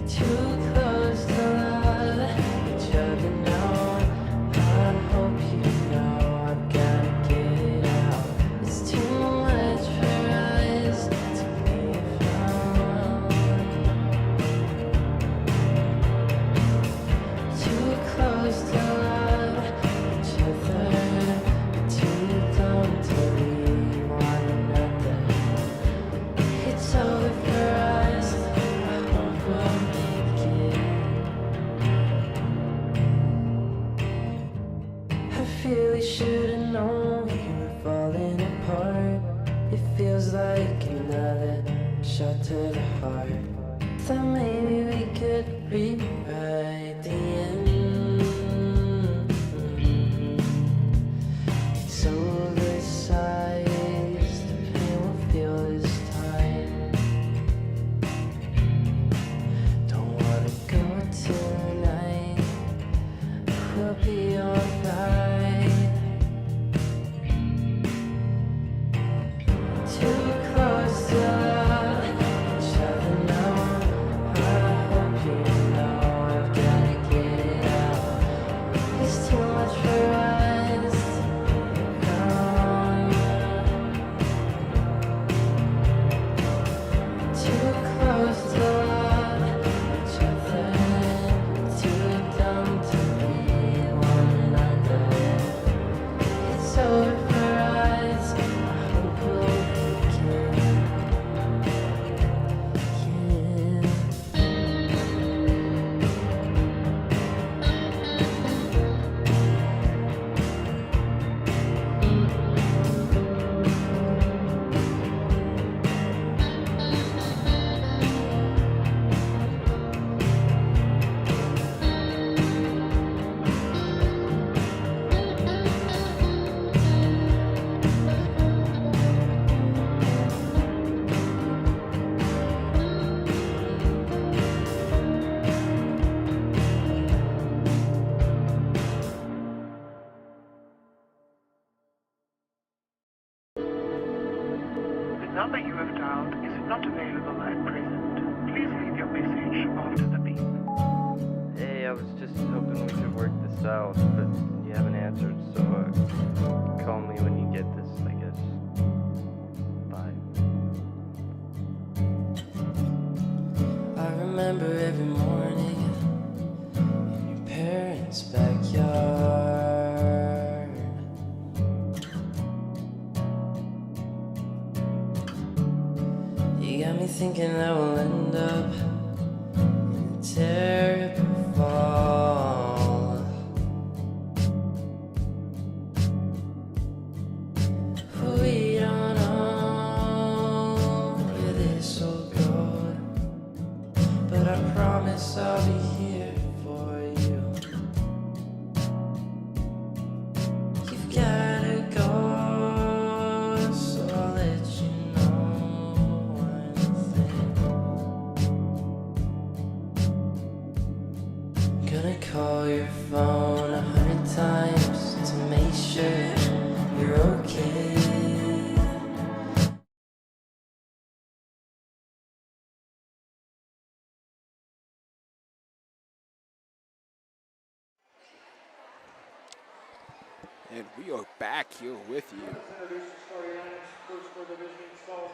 Too close to love each other now. not available at present. Please leave your message after the beep. Hey, I was just hoping we could work this out, but you haven't answered, so call me when you get this, I guess. Bye. I remember every morning in your parents' backyard. You got me thinking I will end up in a terrible fall. We don't know where this will go, but I promise I'll be here for you. You've gotta go, so I'll let you know one thing. Gonna call your phone 100 times to make sure you're okay. And we are back here with you.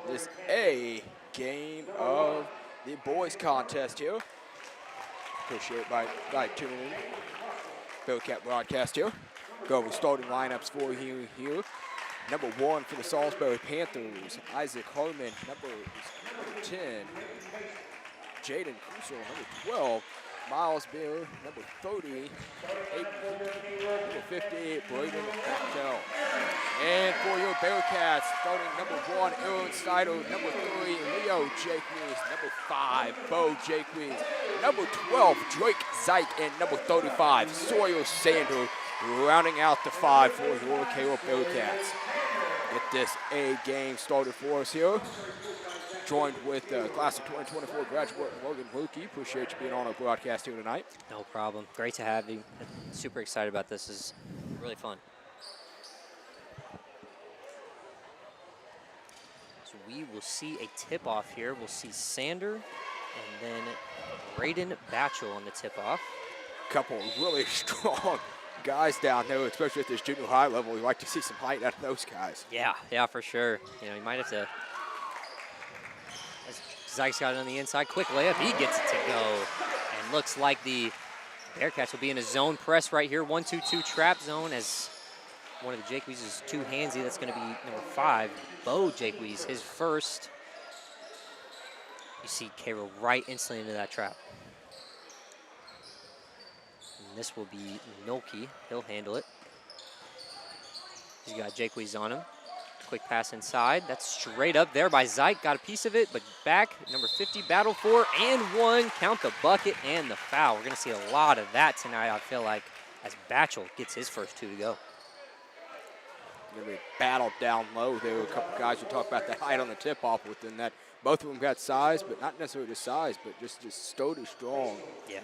This A game of the boys contest here. Appreciate by tuning in. Bearcat broadcast here. Go over starting lineups for you here. Number 1 for the Salisbury Panthers, Isaac Harmon. Number 10, Jaden Crusoe. Number 12, Miles Beer. Number 30, number 50, Braden Bechtel. And for your Bearcats, starting number 1, Aaron Snyder. Number 3, Leo Jaques. Number 5, Bo Jaques. Number 12, Drake Zyke. And number 35, Sawyer Sander. Rounding out the 5 for your KO Bearcats. Get this A game started for us here. Joined with class of 2024 graduate Logan Lukey. Appreciate you being on our broadcast here tonight. No problem. Great to have you. Super excited about this. This is really fun. So we will see a tip-off here. We'll see Sander and then Braden Batchel on the tip-off. Couple really strong guys down there, especially at this junior high level. We like to see some height out of those guys. Yeah, for sure. You know, you might have to. Zyke's got it on the inside. Quick layup. He gets it to go. And looks like the Bearcats will be in a zone press right here. 1-2-2 trap zone as one of the Jaques is too handsy. That's going to be number 5, Bo Jaques, his first. You see Cairo right instantly into that trap. And this will be Nolke. He'll handle it. He's got Jaques on him. Quick pass inside. That's straight up there by Zyke. Got a piece of it, but back. Number 50, battle for and 1. Count the bucket and the foul. We're going to see a lot of that tonight, I feel like, as Batchel gets his first 2 to go. Going to be battled down low. There were a couple guys who talk about the height on the tip-off within that. Both of them got size, but not necessarily just size, but just stody strong. Yeah.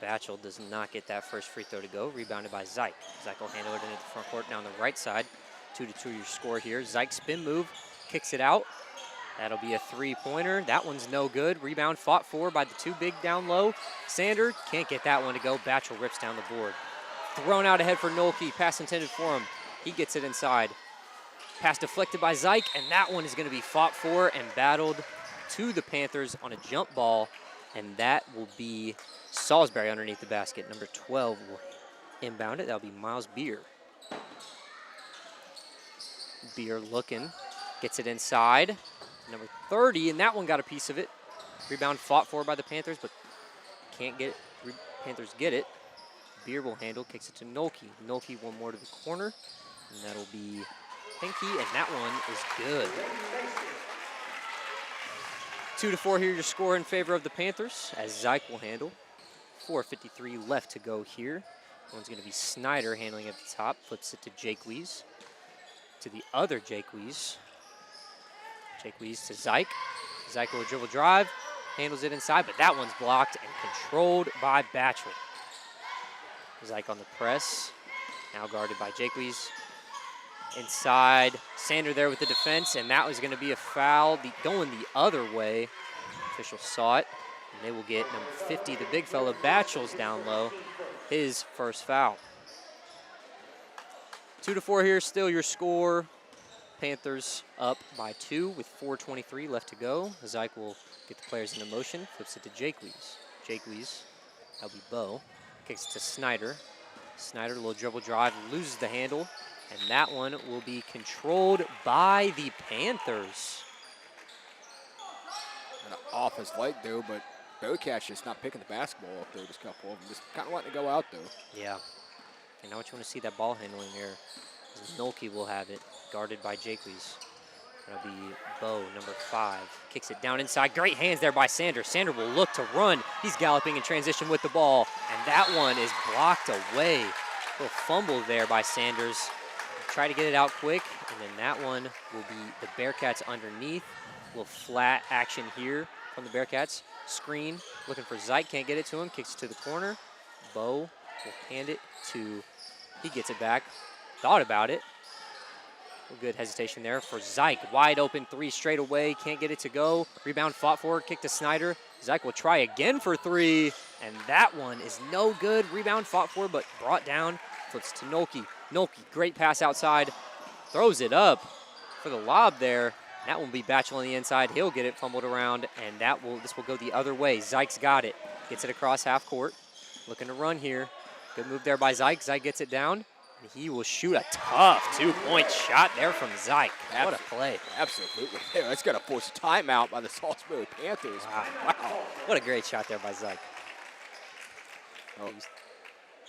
Batchel does not get that first free throw to go. Rebounded by Zyke. Zyke will handle it into the front court down the right side. 2-2 your score here. Zyke spin move, kicks it out. That'll be a 3-pointer. That one's no good. Rebound fought for by the 2 big down low. Sander can't get that one to go. Batchel rips down the board. Thrown out ahead for Nolke. Pass intended for him. He gets it inside. Pass deflected by Zyke, and that one is going to be fought for and battled to the Panthers on a jump ball, and that will be Salisbury underneath the basket. Number 12 will inbound it. That'll be Miles Beer. Beer looking, gets it inside. Number 30, and that one got a piece of it. Rebound fought for by the Panthers, but can't get it. Panthers get it. Beer will handle, kicks it to Nolke. Nolke one more to the corner, and that'll be Pinky, and that one is good. 2-4 here, your score in favor of the Panthers, as Zyke will handle. 4:53 left to go here. One's going to be Snyder handling at the top, flips it to Jaques. To the other Jaques. Jaques to Zyke. Zyke will dribble drive, handles it inside, but that one's blocked and controlled by Batchel. Zyke on the press, now guarded by Jaques. inside. Sander there with the defense, and that was going to be a foul. Going the other way. Official saw it, and they will get number 50, the big fella, Batchel's down low, his first foul. 2-4 here, still your score. Panthers up by 2 with 4:23 left to go. Zyke will get the players into motion, flips it to Jakewees. Jakewees, that'll be Bo, kicks it to Snyder. Snyder, a little dribble drive, loses the handle, and that one will be controlled by the Panthers. And off his leg, though, but Bearcat's just not picking the basketball up there. Just a couple of them, just kind of letting it go out, though. Yeah. And now what you want to see that ball handling here. Nolke will have it, guarded by Jakewees. That'll be Bo, number 5. Kicks it down inside. Great hands there by Sander. Sander will look to run. He's galloping in transition with the ball, and that one is blocked away. A little fumble there by Sanders. Try to get it out quick, and then that one will be the Bearcats underneath. A little flat action here from the Bearcats. Screen, looking for Zyke, can't get it to him. Kicks it to the corner. Bo will hand it to, he gets it back. Thought about it. Good hesitation there for Zyke. Wide open 3 straight away. Can't get it to go. Rebound fought for. Kick to Snyder. Zyke will try again for 3. And that one is no good. Rebound fought for, but brought down. Flips to Nolke. Nolke, great pass outside. Throws it up for the lob there. That will be Batchel on the inside. He'll get it fumbled around, and this will go the other way. Zyke's got it. Gets it across half court. Looking to run here. Good move there by Zyke. Zyke gets it down. He will shoot a tough 2-point shot there from Zyke. What a play. Absolutely. That's going to force a timeout by the Salisbury Panthers. Wow. What a great shot there by Zyke. Oh,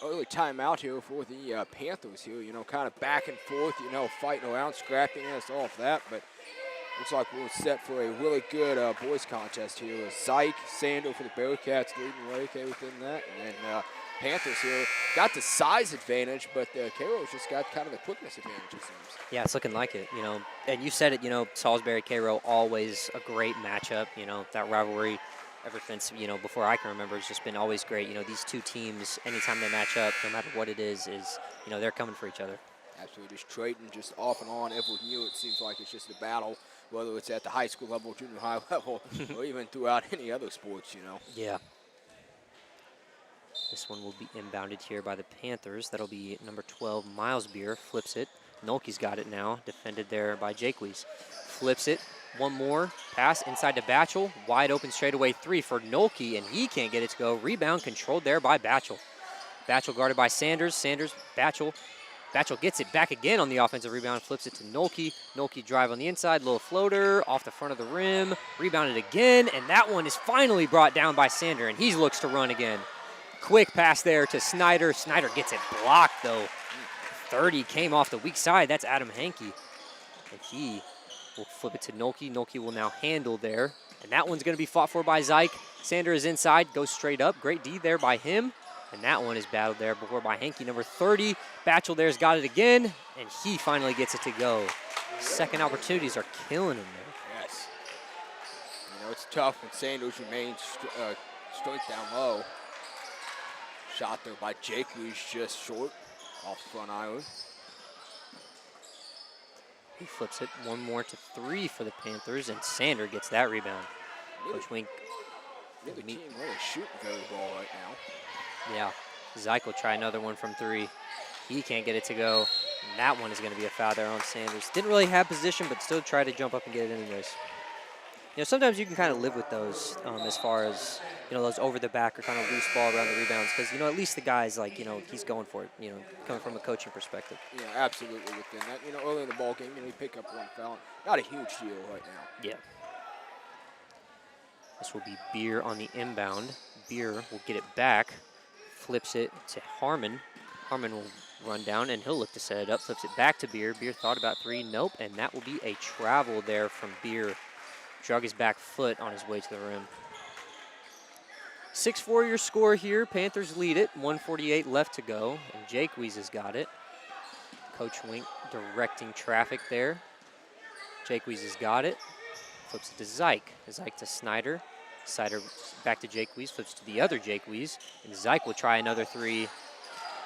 early timeout here for the Panthers here, kind of back and forth, fighting around, scrapping us off that. But looks like we're set for a really good boys contest here. Zyke, Sander for the Bearcats leading the way within that. And then Panthers here got the size advantage, but the Cairo's just got kind of the quickness advantage, it seems. Yeah, it's looking like it, And you said it, Salisbury, Cairo, always a great matchup. That rivalry ever since, before I can remember, it's just been always great. These two teams, anytime they match up, no matter what it is, they're coming for each other. Absolutely, just trading just off and on every year. It seems like it's just a battle, whether it's at the high school level, junior high level, or even throughout any other sports, Yeah. This one will be inbounded here by the Panthers. That'll be number 12, Miles Beer, flips it. Nolke's got it now, defended there by Jakewees. Flips it, one more, pass inside to Batchel. Wide open straightaway 3 for Nolke, and he can't get it to go. Rebound controlled there by Batchel. Batchel guarded by Sanders. Batchel gets it back again on the offensive rebound, flips it to Nolke. Nolke drive on the inside, little floater off the front of the rim, rebounded again, and that one is finally brought down by Sander, and he looks to run again. Quick pass there to Snyder. Snyder gets it blocked, though. 30 came off the weak side. That's Adam Hankey. And he will flip it to Nolke. Nolke will now handle there. And that one's going to be fought for by Zyke. Sander is inside, goes straight up. Great D there by him. And that one is battled there before by Hankey, number 30. Batchel there's got it again, and he finally gets it to go. Second opportunities are killing him there. Yes. It's tough when Sanders remains straight down low. Shot there by Jakewees, just short off the front island. He flips it, one more to 3 for the Panthers, and Sander gets that rebound. Coach Wink. Neither team really shooting very well right now. Yeah, Zyke will try another one from 3. He can't get it to go. And that one is going to be a foul there on Sanders. Didn't really have position, but still try to jump up and get it anyways. Sometimes you can kind of live with those as far as, those over the back or kind of loose ball around the rebounds because, at least the guy's like, he's going for it, coming from a coaching perspective. Yeah, absolutely within that. Early in the ball game, you pick up one foul. Not a huge deal right now. Yeah. This will be Beer on the inbound. Beer will get it back, flips it to Harmon. Harmon will run down, and he'll look to set it up, flips it back to Beer. Beer thought about 3, nope, and that will be a travel there from Beer. Drug his back foot on his way to the rim. 6-4 your score here. Panthers lead it, 1:48 left to go, and Jakewees has got it. Coach Wink directing traffic there. Jakewees has got it. Flips it to Zyke. Zyke to Snyder. Snyder back to Jakewees, flips to the other Jakewees, and Zyke will try another 3.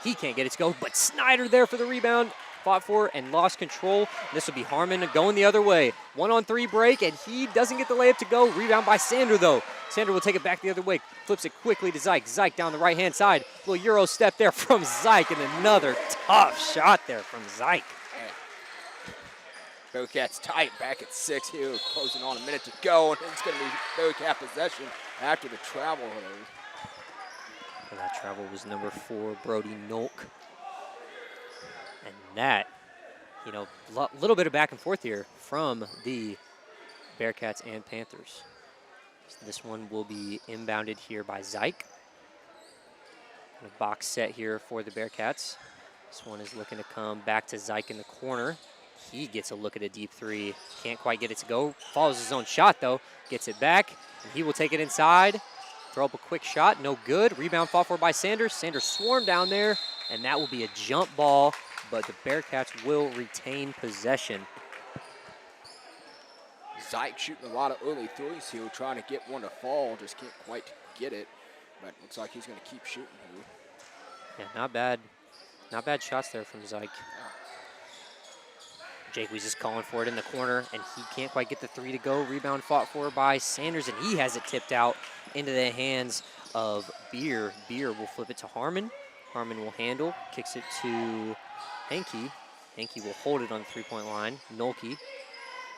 He can't get it to go, but Snyder there for the rebound. fought for and lost control. This will be Harmon going the other way. 1-on-3 break, and he doesn't get the layup to go. Rebound by Sander, though. Sander will take it back the other way. Flips it quickly to Zyke. Zyke down the right-hand side. Little Euro step there from Zyke, and another tough shot there from Zyke. Bearcats tight, back at 6 here, closing on a minute to go, and it's going to be Bearcat possession after the travel. And that travel was number 4, Brody Nolk. And that, you know, a little bit of back and forth here from the Bearcats and Panthers. So this one will be inbounded here by Zyke. And a box set here for the Bearcats. This one is looking to come back to Zyke in the corner. He gets a look at a deep 3. Can't quite get it to go. Follows his own shot, though. Gets it back, and he will take it inside. Throw up a quick shot, no good. Rebound fought for by Sanders. Sanders swarmed down there, and that will be a jump ball, but the Bearcats will retain possession. Zyke shooting a lot of early threes here, trying to get one to fall, just can't quite get it. But looks like he's going to keep shooting here. Yeah, not bad. Not bad shots there from Zyke. Jake was just calling for it in the corner, and he can't quite get the 3 to go. Rebound fought for by Sanders, and he has it tipped out into the hands of Beer. Beer will flip it to Harmon. Harmon will handle, kicks it to Hankey. Hankey will hold it on the 3-point line. Nolke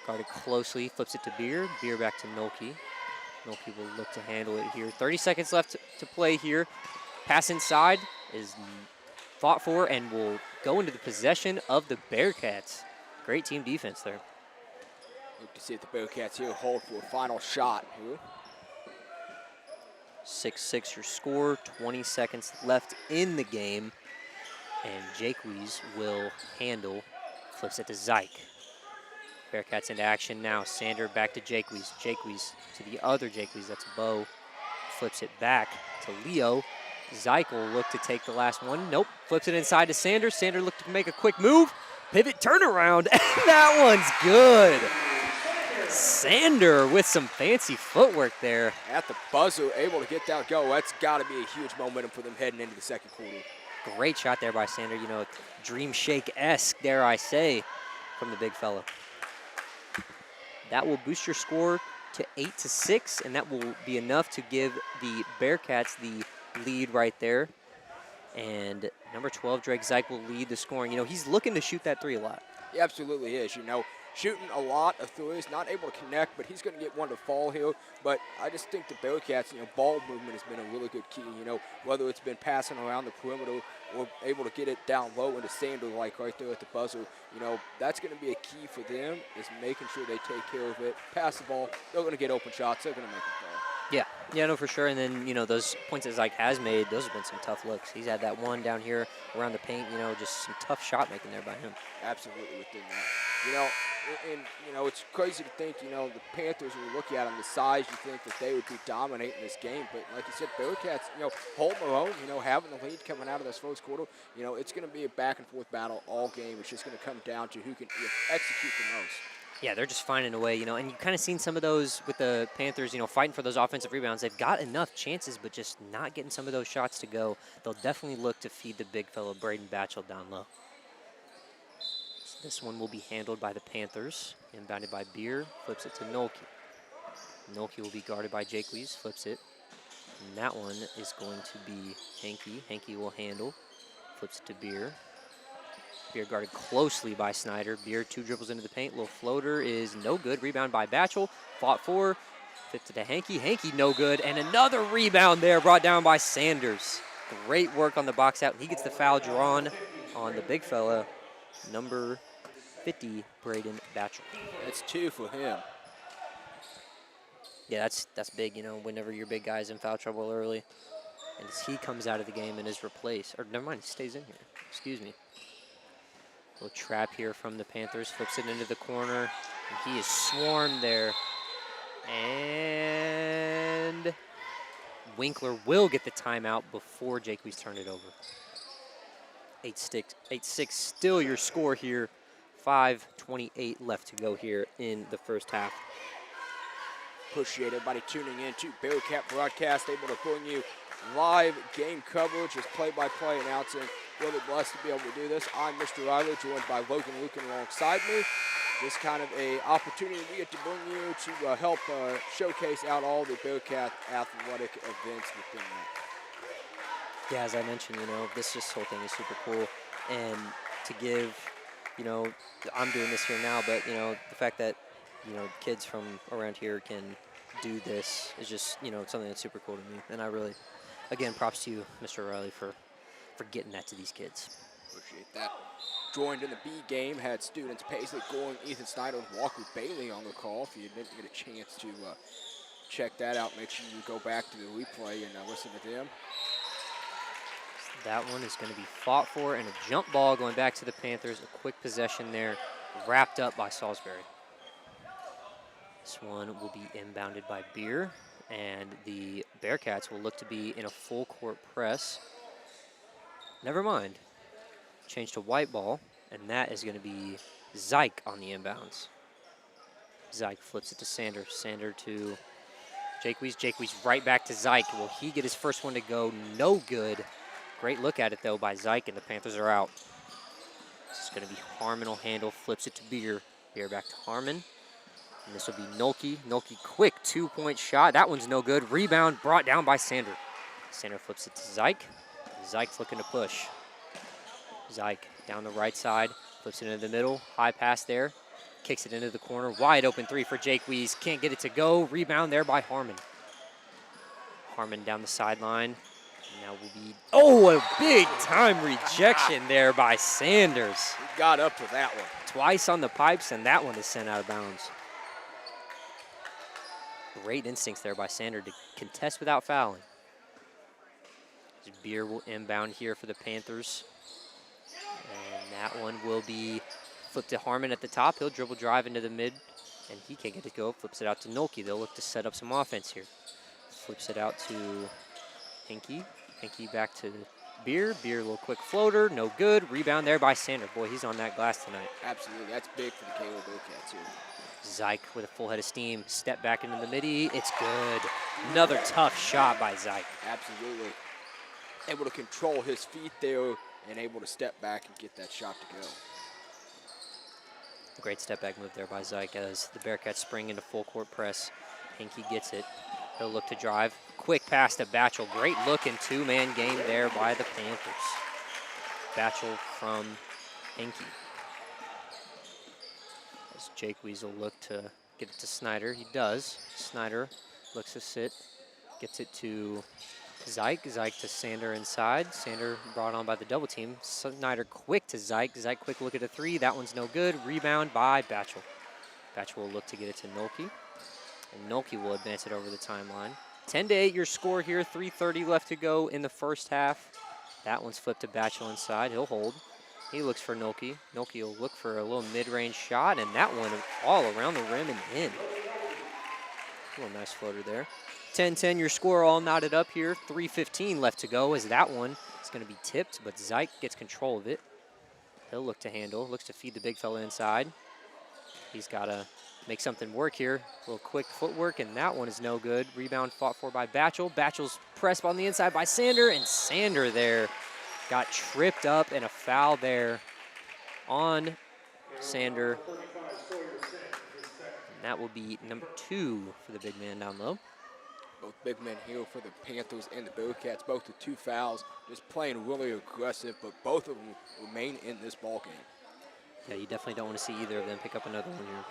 guarded closely, flips it to Beer. Beer back to Nolke. Nolke will look to handle it here. 30 seconds left to play here. Pass inside is fought for and will go into the possession of the Bearcats. Great team defense there. Look to see if the Bearcats here hold for a final shot here. 6-6 your score, 20 seconds left in the game. And Jaques will handle, flips it to Zyke. Bearcats into action now. Sander back to Jaques. Jaques to the other Jaques, that's Bo. Flips it back to Leo. Zyke will look to take the last one. Nope, flips it inside to Sander. Sander looked to make a quick move. Pivot turnaround, and that one's good. Sander with some fancy footwork there. At the buzzer, able to get that go. That's got to be a huge momentum for them heading into the second quarter. Great shot there by Sander. You know, dream shake-esque, dare I say, from the big fella. That will boost your score to 8-6, and that will be enough to give the Bearcats the lead right there. And number 12, Drake Zyke, will lead the scoring. You know, he's looking to shoot that 3 a lot. He absolutely is. You know, shooting a lot of threes, not able to connect, but he's going to get one to fall here. But I just think the Bearcats, you know, ball movement has been a really good key. You know, whether it's been passing around the perimeter or able to get it down low into Sander, like right there at the buzzer. You know, that's going to be a key for them, is making sure they take care of it. Pass the ball, they're going to get open shots, they're going to make it fall. Yeah, no, for sure. And then, you know, those points that Zyke has made, those have been some tough looks. He's had that one down here around the paint, you know, just some tough shot making there by him. Absolutely within that. You know, and you know, it's crazy to think, you know, the Panthers, when you look at them, the size, you think that they would be dominating this game. But like you said, Bearcats, you know, hold their own, you know, having the lead coming out of this first quarter, you know, it's going to be a back and forth battle all game. It's just going to come down to who can execute the most. Yeah, they're just finding a way, you know, and you've kind of seen some of those with the Panthers, you know, fighting for those offensive rebounds. They've got enough chances, but just not getting some of those shots to go. They'll definitely look to feed the big fellow, Braden Batchel, down low. So this one will be handled by the Panthers. Inbounded by Beer, flips it to Nolke. Nolke will be guarded by Jaques, flips it. And that one is going to be Hankey. Hankey will handle, flips it to Beer. Beer guarded closely by Snyder. Beer 2 dribbles into the paint. Little floater is no good. Rebound by Batchel. Fought for. Flipped it to Hankey. Hankey no good. And another rebound there brought down by Sanders. Great work on the box out. He gets the foul drawn on the big fella, number 50, Braden Batchel. That's 2 for him. Yeah, that's big, you know, whenever your big guy's in foul trouble early. And as he comes out of the game and is replaced. Or never mind, he stays in here. Excuse me. Little trap here from the Panthers, flips it into the corner, and he is swarmed there. And Winkler will get the timeout before Jaques turned it over. 8-6, still your score here. 5:28 left to go here in the first half. Appreciate everybody tuning in to Bearcat Broadcast, able to bring you live game coverage, just play-by-play announcing really blessed to be able to do this. I'm Mr. Riley, joined by Logan Lucan alongside me. This kind of a opportunity we get to bring you to help showcase out all the Bearcat athletic events within that. Yeah, as I mentioned, this whole thing is super cool. And to give, I'm doing this here now, but, the fact that, kids from around here can do this is just, something that's super cool to me. And I really, again, props to you, Mr. Riley, for getting that to these kids. Appreciate that. Joined in the B game, had students Paisley, Goring, Ethan Snyder, and Walker Bailey on the call. If you didn't get a chance to check that out, make sure you go back to the replay and listen to them. That one is going to be fought for, and a jump ball going back to the Panthers. A quick possession there, wrapped up by Salisbury. This one will be inbounded by Beer, and the Bearcats will look to be in a full court press. Never mind. Change to white ball, and that is going to be Zyke on the inbounds. Zyke flips it to Sander. Sander to Jaques. Jaques right back to Zyke. Will he get his first one to go? No good. Great look at it, though, by Zyke, and the Panthers are out. This is going to be Harmon will handle, flips it to Beer. Beer back to Harmon. And this will be Nolke. Nolke, quick two-point shot. That one's no good. Rebound brought down by Sander. Sander flips it to Zyke. Zyke's looking to push. Zyke down the right side, flips it into the middle. High pass there. Kicks it into the corner. Wide open three for Jaques. Can't get it to go. Rebound there by Harmon. Harmon down the sideline. And that will be, a big time rejection there by Sanders. He got up to that one. Twice on the pipes, and that one is sent out of bounds. Great instincts there by Sander to contest without fouling. Beer will inbound here for the Panthers. And that one will be flipped to Harmon at the top. He'll dribble drive into the mid, and he can't get it to go. Flips it out to Nolke. They'll look to set up some offense here. Flips it out to Hinkie. Hinkie back to Beer. Beer, a little quick floater. No good. Rebound there by Sander. Boy, he's on that glass tonight. Absolutely. That's big for the KO Bearcats here. Zyke with a full head of steam. Step back into the midi. It's good. Another tough shot by Zyke. Absolutely. Able to control his feet there and able to step back and get that shot to go. Great step back move there by Zyke as the Bearcats spring into full court press. Hinkie gets it. He'll look to drive. Quick pass to Batchel. Great looking two-man game there by the Panthers. Batchel from Hinkie. As Jake Weasel look to get it to Snyder. He does. Snyder looks to sit. Gets it to Zyke. Zyke to Sander inside. Sander brought on by the double team. Snyder quick to Zyke. Zyke quick look at a three. That one's no good. Rebound by Batchel. Batchel will look to get it to Nolke. And Nolke will advance it over the timeline. 10-8 your score here. 3:30 left to go in the first half. That one's flipped to Batchel inside. He'll hold. He looks for Nolke. Nolke will look for a little mid-range shot, and that one all around the rim and in. A little nice floater there. 10-10 your score, all knotted up here. 3:15 left to go as that one is going to be tipped, but Zyke gets control of it. He'll look to handle, looks to feed the big fella inside. He's got to make something work here. A little quick footwork, and that one is no good. Rebound fought for by Batchel. Batchel's pressed on the inside by Sander, and Sander there got tripped up, and a foul there on Sander. And that will be number 2 for the big man down low. Both big men here for the Panthers and the Bearcats, both with 2 fouls, just playing really aggressive, but both of them remain in this ball game. Yeah, you definitely don't want to see either of them pick up another one here.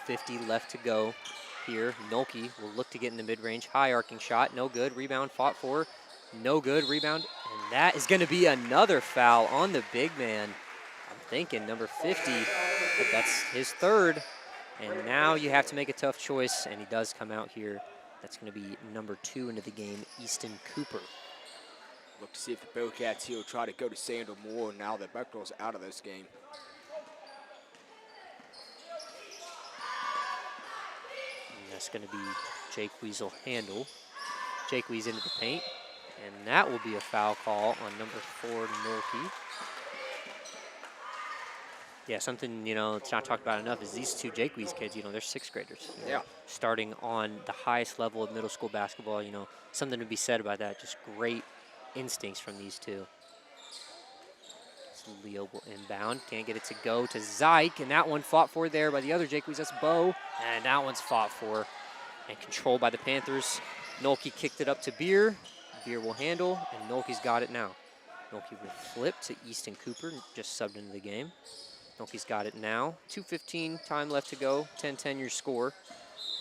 2:50 left to go here. Nolke will look to get in the mid-range. High arcing shot, no good. Rebound fought for, no good. Rebound, and that is going to be another foul on the big man. I'm thinking number 50, but that's his 3rd. And now you have to make a tough choice, and he does come out here. That's going to be number 2 into the game, Easton Cooper. Look to see if the Bearcats here will try to go to Sander more now that Bechtel's out of this game. And that's going to be Jake Weasel handle. Jake Weasel into the paint, and that will be a foul call on number 4, Nolke. Yeah, something, it's not talked about enough is these 2 Jaques kids, they're 6th graders. Yeah. Starting on the highest level of middle school basketball, something to be said about that. Just great instincts from these two. So Leo will inbound, can't get it to go to Zyke, and that one fought for there by the other Jaques. That's Bo, and that one's fought for and controlled by the Panthers. Nolke kicked it up to Beer. Beer will handle, and Nolke's got it now. Nolke will flip to Easton Cooper, just subbed into the game. Nolke's got it now. 2:15 time left to go. 10-10 your score.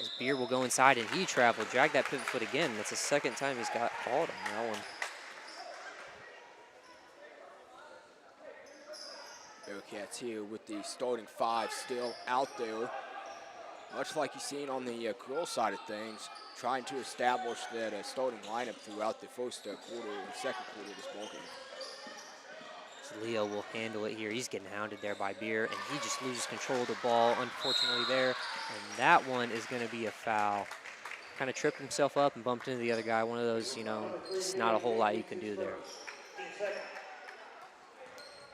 As Beer will go inside, and he traveled, dragged that pivot foot again. That's the second time he's got called on that one. Bearcats here with the starting 5 still out there. Much like you've seen on the girls' side of things, trying to establish that starting lineup throughout the first quarter and second quarter of this ballgame. So Leo will handle it here. He's getting hounded there by Beer, and he just loses control of the ball, unfortunately, there. And that one is going to be a foul. Kind of tripped himself up and bumped into the other guy. One of those, you know, just not a whole lot you can do there.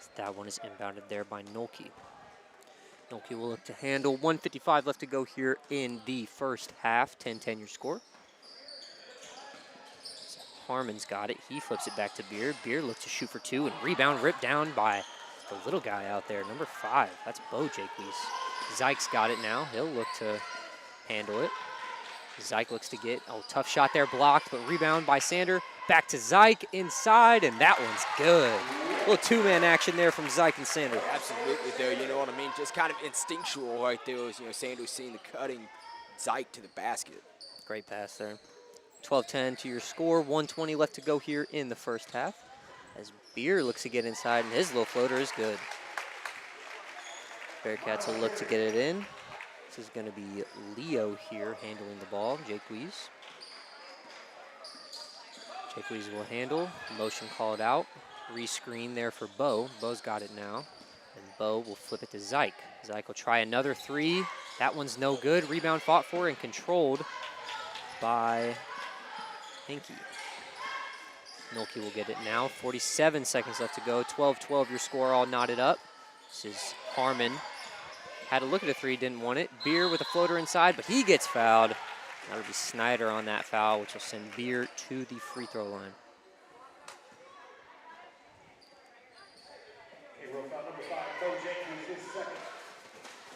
So that one is inbounded there by Nolke. Nolke will look to handle. 1:55 left to go here in the first half. 10-10 your score. So Harmon's got it. He flips it back to Beer. Beer looks to shoot for 2, and rebound ripped down by the little guy out there, number 5. That's Bo Jaques. Zyke's got it now. He'll look to handle it. Zyke looks to get, tough shot there, blocked, but rebound by Sander. Back to Zyke inside, and that one's good. A little two-man action there from Zyke and Sander. Absolutely there, you know what I mean? Just kind of instinctual right there as, you know, Sander seeing the cutting Zyke to the basket. Great pass there. 12-10 to your score. 1:20 left to go here in the first half. As Beer looks to get inside, and his little floater is good. Bearcats will look to get it in. This is going to be Leo here handling the ball, Jaques. Jaques will handle, motion called out. Rescreen there for Bo. Bo's got it now. And Bo will flip it to Zyke. Zyke will try another 3. That one's no good. Rebound fought for and controlled by Henke. Nolke will get it now. 47 seconds left to go. 12-12 your score, all knotted up. This is Harmon. Had a look at a 3, didn't want it. Beer with a floater inside, but he gets fouled. That'll be Snyder on that foul, which will send Beer to the free throw line.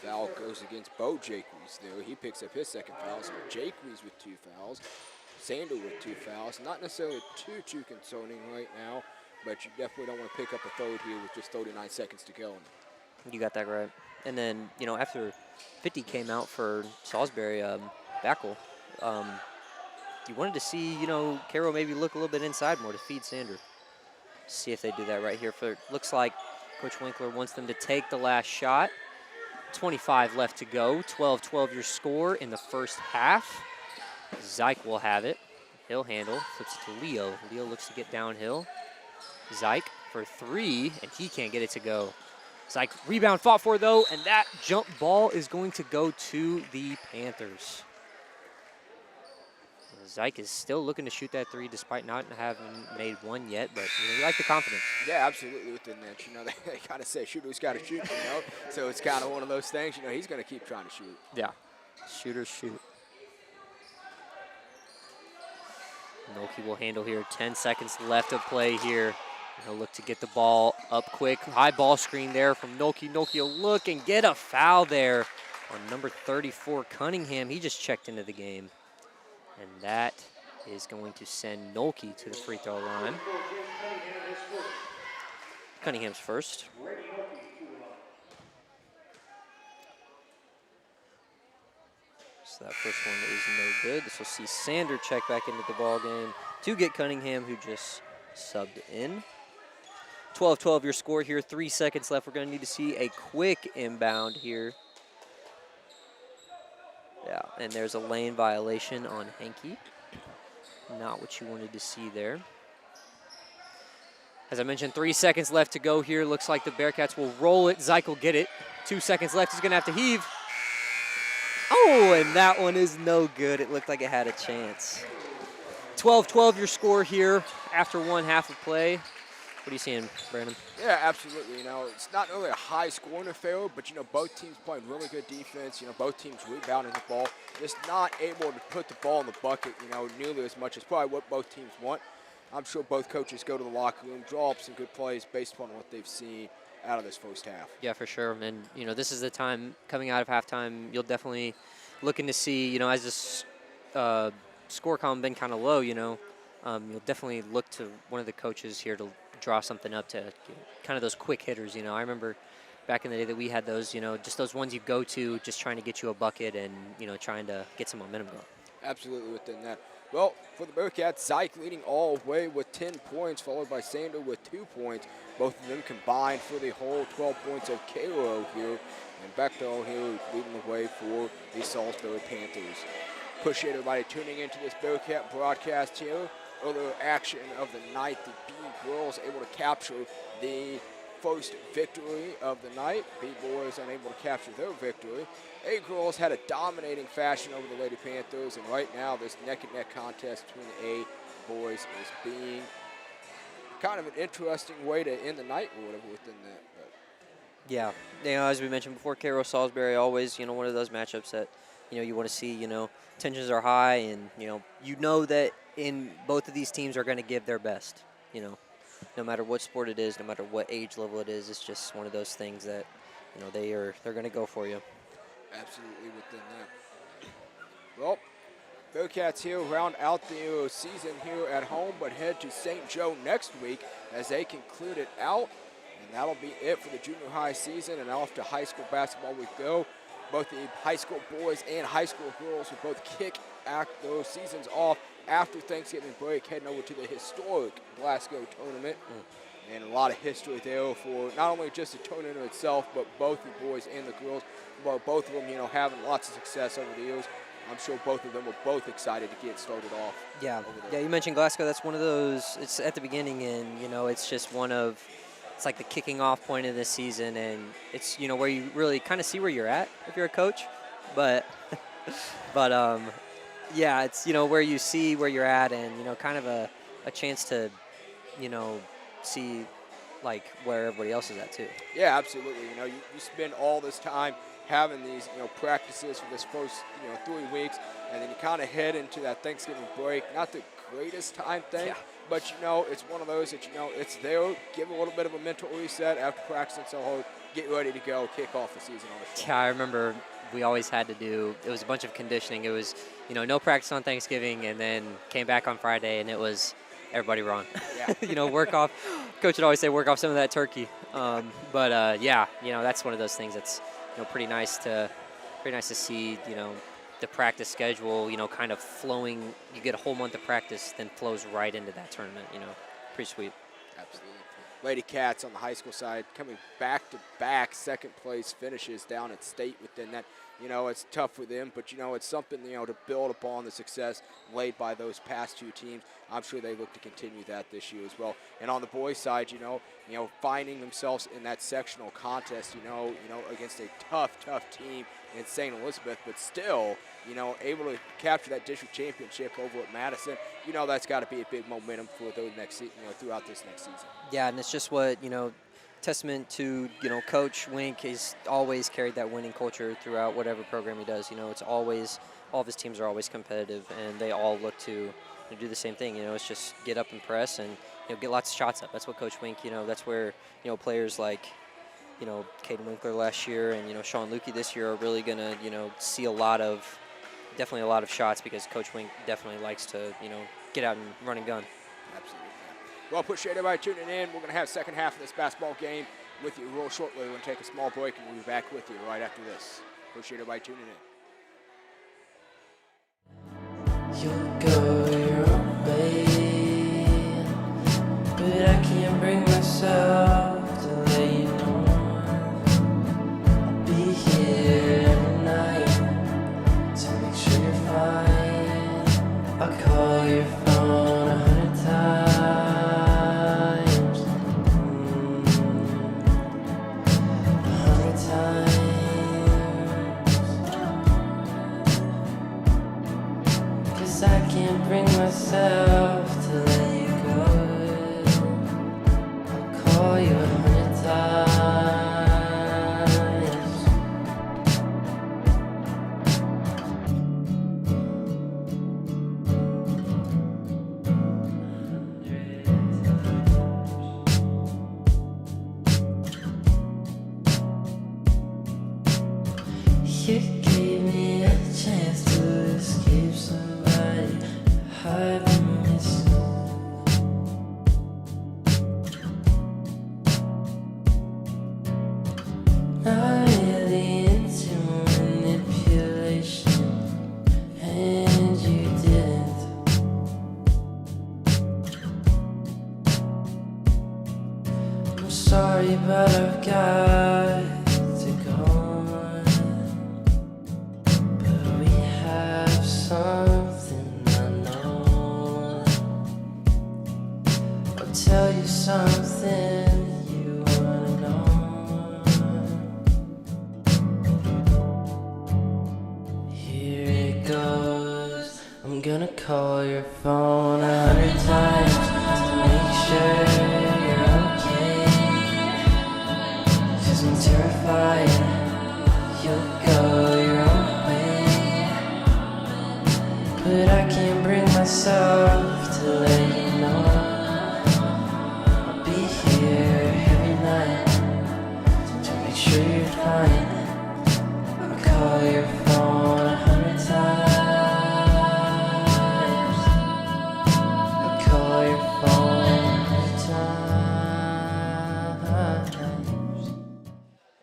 Foul goes against Bo Jaques there. He picks up his second foul. So Jaques with 2 fouls. Sander with 2 fouls. Not necessarily too concerning right now, but you definitely don't want to pick up a third here with just 39 seconds to go. You got that right. And then, you know, after 50 came out for Salisbury, Backel, you wanted to see, you know, Caro maybe look a little bit inside more to feed Sander. See if they do that right here. Looks like Coach Winkler wants them to take the last shot. 25 left to go. 12-12 your score in the first half. Zyke will have it. He'll handle. Flips it to Leo. Leo looks to get downhill. Zyke for 3, and he can't get it to go. Zyke rebound fought for, though, and that jump ball is going to go to the Panthers. Zyke is still looking to shoot that 3 despite not having made one yet, but you know, we like the confidence. Yeah, absolutely within that. You know, they kind of say shooter's got to shoot, you know, so it's kind of one of those things, you know, he's going to keep trying to shoot. Yeah, shooters shoot. Nolke will handle here. 10 seconds left of play here. He'll look to get the ball up quick. High ball screen there from Nolke. Nolke will look and get a foul there on number 34, Cunningham. He just checked into the game. And that is going to send Nolke to the free throw line. Cunningham's first. So that first one is no good. This will see Sander check back into the ball game to get Cunningham, who just subbed in. 12-12 your score here. 3 seconds left. We're going to need to see a quick inbound here. Yeah, and there's a lane violation on Henke. Not what you wanted to see there. As I mentioned, 3 seconds left to go here. Looks like the Bearcats will roll it. Zyke will get it. 2 seconds left. He's going to have to heave. Oh, and that one is no good. It looked like it had a chance. 12-12 your score here after 1 half of play. What are you seeing, Brandon? Yeah, absolutely. You know, it's not really a high-scoring affair, but, you know, both teams playing really good defense. You know, both teams rebounding the ball. Just not able to put the ball in the bucket, you know, nearly as much as probably what both teams want. I'm sure both coaches go to the locker room, draw up some good plays based upon what they've seen out of this first half. Yeah, for sure. And, this is the time coming out of halftime, you'll definitely looking to see, as this score column been kind of low, you'll definitely look to one of the coaches here to draw something up to kind of those quick hitters. I remember back in the day that we had those, just those ones you go to just trying to get you a bucket and, trying to get some momentum going. Absolutely within that. Well, for the Bearcats, Zyke leading all the way with 10 points, followed by Sander with 2 points. Both of them combined for the whole 12 points of Cairo here. And Bechtel here leading the way for the Salisbury Panthers. Appreciate everybody tuning into this Bearcat broadcast here. Other action of the night, the B girls able to capture the first victory of the night. B boys unable to capture their victory. A girls had a dominating fashion over the Lady Panthers, and right now this neck-and-neck contest between the A boys is being kind of an interesting way to end the night or whatever within that. But yeah, as we mentioned before, Cairo Salisbury always, one of those matchups that, you want to see, tensions are high, and, you know that in both of these teams are going to give their best, no matter what sport it is, no matter what age level it is. It's just one of those things that, they're going to go for you. Absolutely within that. Well, Bearcats here round out the season here at home, but head to St. Joe next week as they conclude it out. And that'll be it for the junior high season, and off to high school basketball we go. Both the high school boys and high school girls will both kick those seasons off after Thanksgiving break, heading over to the historic Glasgow tournament. And a lot of history there for not only just the tournament itself, but both the boys and the girls. But both of them, having lots of success over the years. I'm sure both of them were both excited to get started off. Yeah, you mentioned Glasgow. That's one of those, it's at the beginning, and, it's just it's like the kicking off point of this season, and it's, where you really kind of see where you're at if you're a coach. But, yeah, it's, where you see where you're at and, kind of a chance to, see, like, where everybody else is at, too. Yeah, absolutely. You spend all this time having these, practices for this first, 3 weeks, and then you kind of head into that Thanksgiving break. Not the greatest time thing, yeah, but, it's one of those that, it's there. Give a little bit of a mental reset after practicing so hard. Get ready to go, kick off the season on the show. Yeah, I remember we always had to do, it was a bunch of conditioning. It was, no practice on Thanksgiving, and then came back on Friday, and it was everybody wrong. Yeah. Work off. Coach would always say, work off some of that turkey. Yeah, that's one of those things that's, pretty nice to see, the practice schedule, kind of flowing. You get a whole month of practice, then flows right into that tournament, pretty sweet. Absolutely. Lady Cats on the high school side coming back-to-back second place finishes down at state within that. It's tough for them, but, it's something, to build upon the success laid by those past two teams. I'm sure they look to continue that this year as well. And on the boys' side, finding themselves in that sectional contest, against a tough team in St. Elizabeth, but still, able to capture that district championship over at Madison, that's got to be a big momentum for those next, throughout this next season. Yeah, and it's just what, testament to, Coach Wink has always carried that winning culture throughout whatever program he does. It's always, all of his teams are always competitive, and they all look to do the same thing. It's just get up and press and, get lots of shots up. That's what Coach Wink, that's where, players like, Caden Winkler last year and, Sean Lukey this year are really going to, see definitely a lot of shots, because Coach Wink definitely likes to, get out and run and gun. Absolutely. Well, appreciate everybody tuning in. We're going to have second half of this basketball game with you real shortly. We're going to take a small break, and we'll be back with you right after this. Appreciate everybody tuning in. You'll go your own way, but I can't bring myself to let you know I'll be here tonight to make sure you're fine. I'll call your phone 100 times. 100 times. I sorry, but I've got to go on. But we have something I know. I'll tell you something you wanna know. Here it goes. I'm gonna call your phone 100 times to make sure you're okay. 'Cause I'm terrified you'll go your own way. But I can't bring myself to let you know I'll be here every night to make sure you're fine. I'll call your phone 100 times. I'll call your phone 100 times.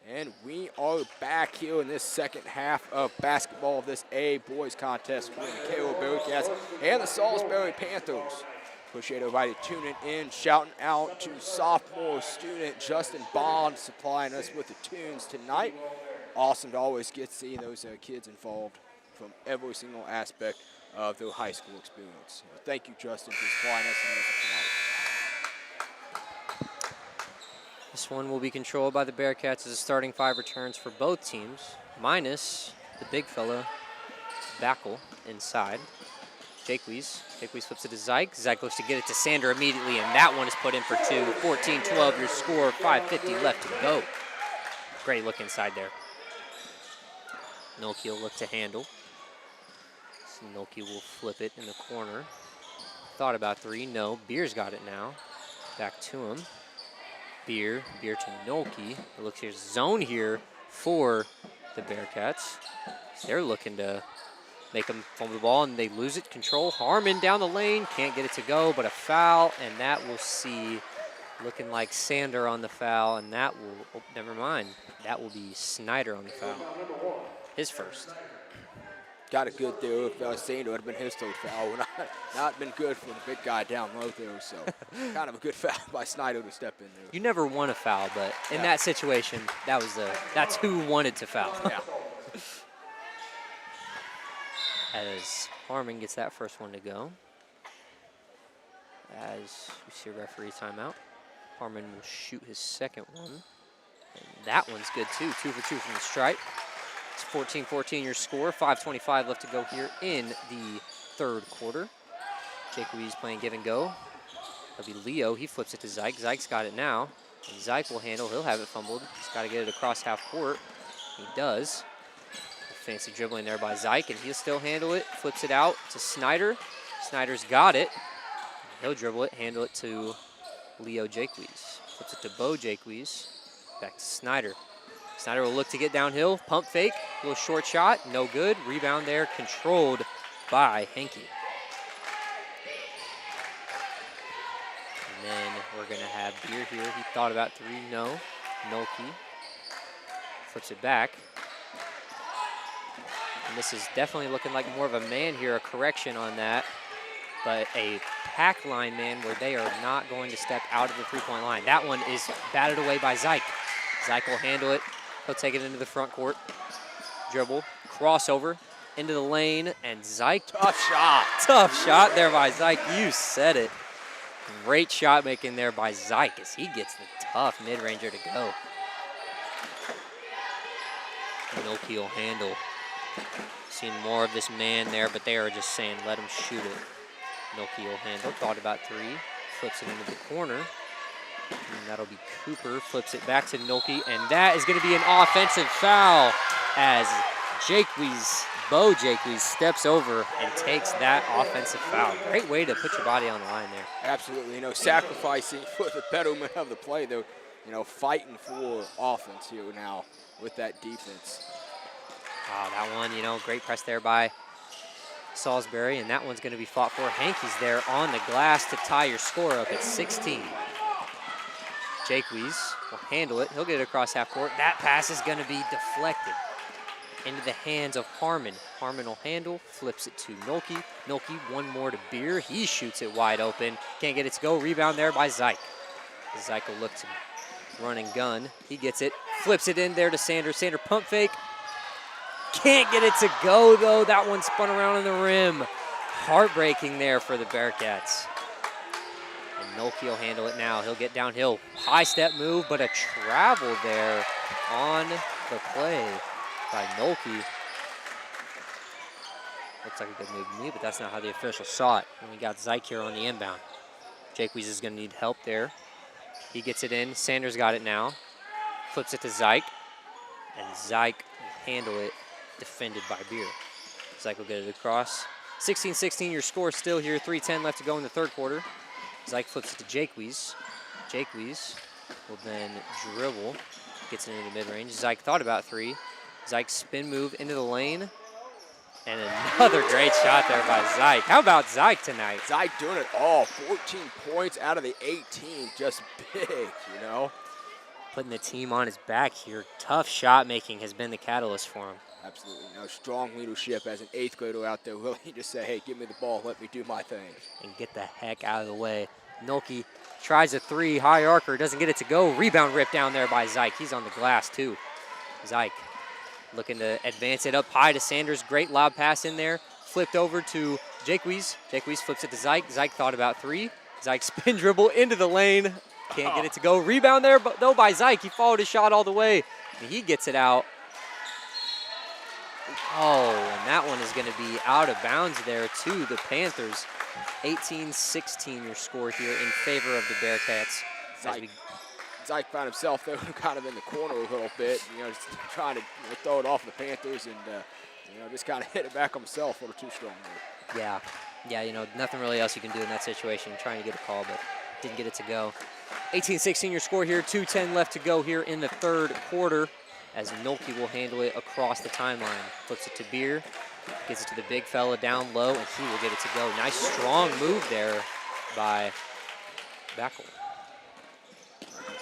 And we are back here in this second half of basketball of this A boys contest between the KO Bearcats and the Salisbury Panthers. Appreciate everybody tuning in, shouting out to sophomore student Justin Bond supplying us with the tunes tonight. Awesome to always get seeing those kids involved from every single aspect of their high school experience. Thank you, Justin, for supplying us with music tonight. This one will be controlled by the Bearcats as a starting 5 returns for both teams, minus the big fella, Backel, inside. Jakewees flips it to Zyke. Zyke looks to get it to Sander immediately, and that one is put in for 2. 14-12 your score, 5:50 left to go. Great look inside there. Noki will look to handle. So Noki will flip it in the corner. Thought about 3, no. Beer's got it now. Back to him. Beer to Noki. It looks here's zone here for the Bearcats. They're looking to make them fumble the ball, and they lose it. Control. Harmon down the lane. Can't get it to go, but a foul, and that will see looking like Sander on the foul, and that will, oh, never mind. That will be Snyder on the foul. His first. Got it good there. If Sander had been his third foul, would not been good for the big guy down low there. So kind of a good foul by Snyder to step in there. You never want a foul, but in that situation, that's who wanted to foul. Yeah. As Harmon gets that first one to go. As we see a referee timeout. Harmon will shoot his second one. And that one's good too. 2 for 2 from the stripe. It's 14-14 your score. 5:25 left to go here in the third quarter. Jakewees playing give and go. That'll be Leo. He flips it to Zyke. Zyke's got it now. And Zyke will handle. He'll have it fumbled. He's got to get it across half court. He does. Fancy dribbling there by Zyke, and he'll still handle it. Flips it out to Snyder. Snyder's got it. He'll dribble it, handle it to Leo Jakewees. Flips it to Bo Jakewees. Back to Snyder. Snyder will look to get downhill. Pump fake. Little short shot. No good. Rebound there. Controlled by Henke. And then we're going to have Beer here. He thought about 3. No. Noki. Flips it back. And this is definitely looking like more of a man here, a correction on that. But a pack line man where they are not going to step out of the three-point line. That one is batted away by Zyke. Zyke will handle it. He'll take it into the front court. Dribble, crossover, into the lane, and Zyke. Tough shot. Tough shot there by Zyke. You said it. Great shot making there by Zyke as he gets the tough mid-ranger to go. Noki will handle. Seeing more of this man there, but they are just saying, let him shoot it. Noki will handle. Thought about 3. Flips it into the corner. And that'll be Cooper. Flips it back to Noki. And that is going to be an offensive foul as Bo Jakewees steps over and takes that offensive foul. Great way to put your body on the line there. Absolutely. Sacrificing for the betterment of the play. They're, fighting for offense here now with that defense. That one, great press there by Salisbury, and that one's going to be fought for. Henke's there on the glass to tie your score up at 16. Jakewees will handle it. He'll get it across half court. That pass is going to be deflected into the hands of Harmon. Harmon will handle, flips it to Noki. Noki, one more to Beer. He shoots it wide open. Can't get it to go. Rebound there by Zyke. Zyke will look to run and gun. He gets it, flips it in there to Sander. Sander pump fake. Can't get it to go, though. That one spun around on the rim. Heartbreaking there for the Bearcats. And Nolke will handle it now. He'll get downhill. High step move, but a travel there on the play by Nolke. Looks like a good move to me, but that's not how the official saw it. And we got Zyke here on the inbound. Jakewees is going to need help there. He gets it in. Sanders got it now. Flips it to Zyke. And Zyke will handle it, defended by Beer. Zyke will get it across. 16-16, your score still here. 3:10 left to go in the third quarter. Zyke flips it to Jakewees. Jakewees will then dribble. Gets it into the mid-range. Zyke thought about three. Zyke spin move into the lane. And another great shot there by Zyke. How about Zyke tonight? Zyke doing it all. 14 points out of the 18. Just big, you know. Putting the team on his back here. Tough shot making has been the catalyst for him. Absolutely. No, strong leadership as an 8th grader out there. Willing to just say, hey, give me the ball. Let me do my thing. And get the heck out of the way. Nolke tries a three. High archer. Doesn't get it to go. Rebound ripped down there by Zyke. He's on the glass too. Zyke looking to advance it up high to Sanders. Great lob pass in there. Flipped over to Jakewees. Jakewees flips it to Zyke. Zyke thought about three. Zyke spin dribble into the lane. Can't get it to go. Rebound there, but though by Zyke. He followed his shot all the way. And he gets it out. Oh, and that one is going to be out of bounds there to the Panthers. 18-16 your score here in favor of the Bearcats. Zyke found himself though kind of in the corner a little bit, you know, just trying to throw it off the Panthers and, you know, just kind of hit it back on himself a little too strong there. Yeah, you know, nothing really else you can do in that situation. Trying to get a call, but didn't get it to go. 18-16 your score here. 2:10 left to go here in the third quarter as Nolke will handle it across the timeline. Flips it to Beer, gets it to the big fella down low, and he will get it to go. Nice strong move there by Backel.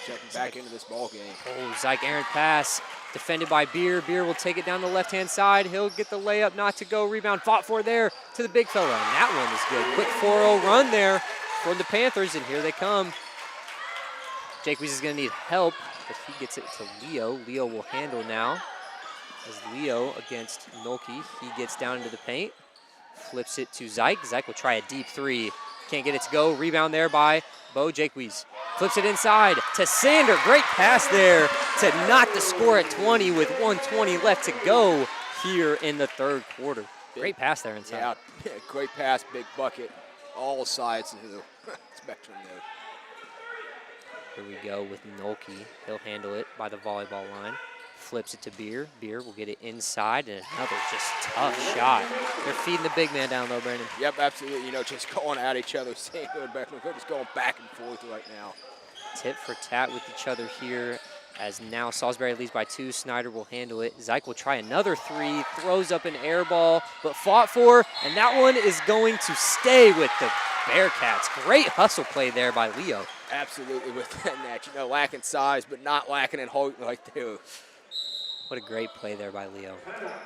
Checking back into this ball game. Oh, Zyke errant pass, defended by Beer. Beer will take it down the left-hand side. He'll get the layup, not to go. Rebound fought for there to the big fella, and that one is good. Quick 4-0 run there for the Panthers, and here they come. Jakewees is going to need help, but he gets it to Leo. Leo will handle now. As Leo against Nolke, he gets down into the paint, flips it to Zyke. Zyke will try a deep three. Can't get it to go. Rebound there by Bo Jakewees. Flips it inside to Sander. Great pass there to knock the score at 20 with 1:20 left to go here in the third quarter. Great pass there inside. Yeah, great pass, big bucket. All sides of the spectrum there. Here we go with Nolke. He'll handle it by the volleyball line. Flips it to Beer. Beer will get it inside, and another just tough shot. They're feeding the big man down low, Brandon. Yep, absolutely. You know, just going at each other. Sander and Beckman, they're just going back and forth right now. Tit for tat with each other here as now Salisbury leads by 2. Snyder will handle it. Zyke will try another three, throws up an air ball, but fought for, and that one is going to stay with the Bearcats. Great hustle play there by Leo. Absolutely within that, you know, lacking size, but not lacking in height like they do. What a great play there by Leo.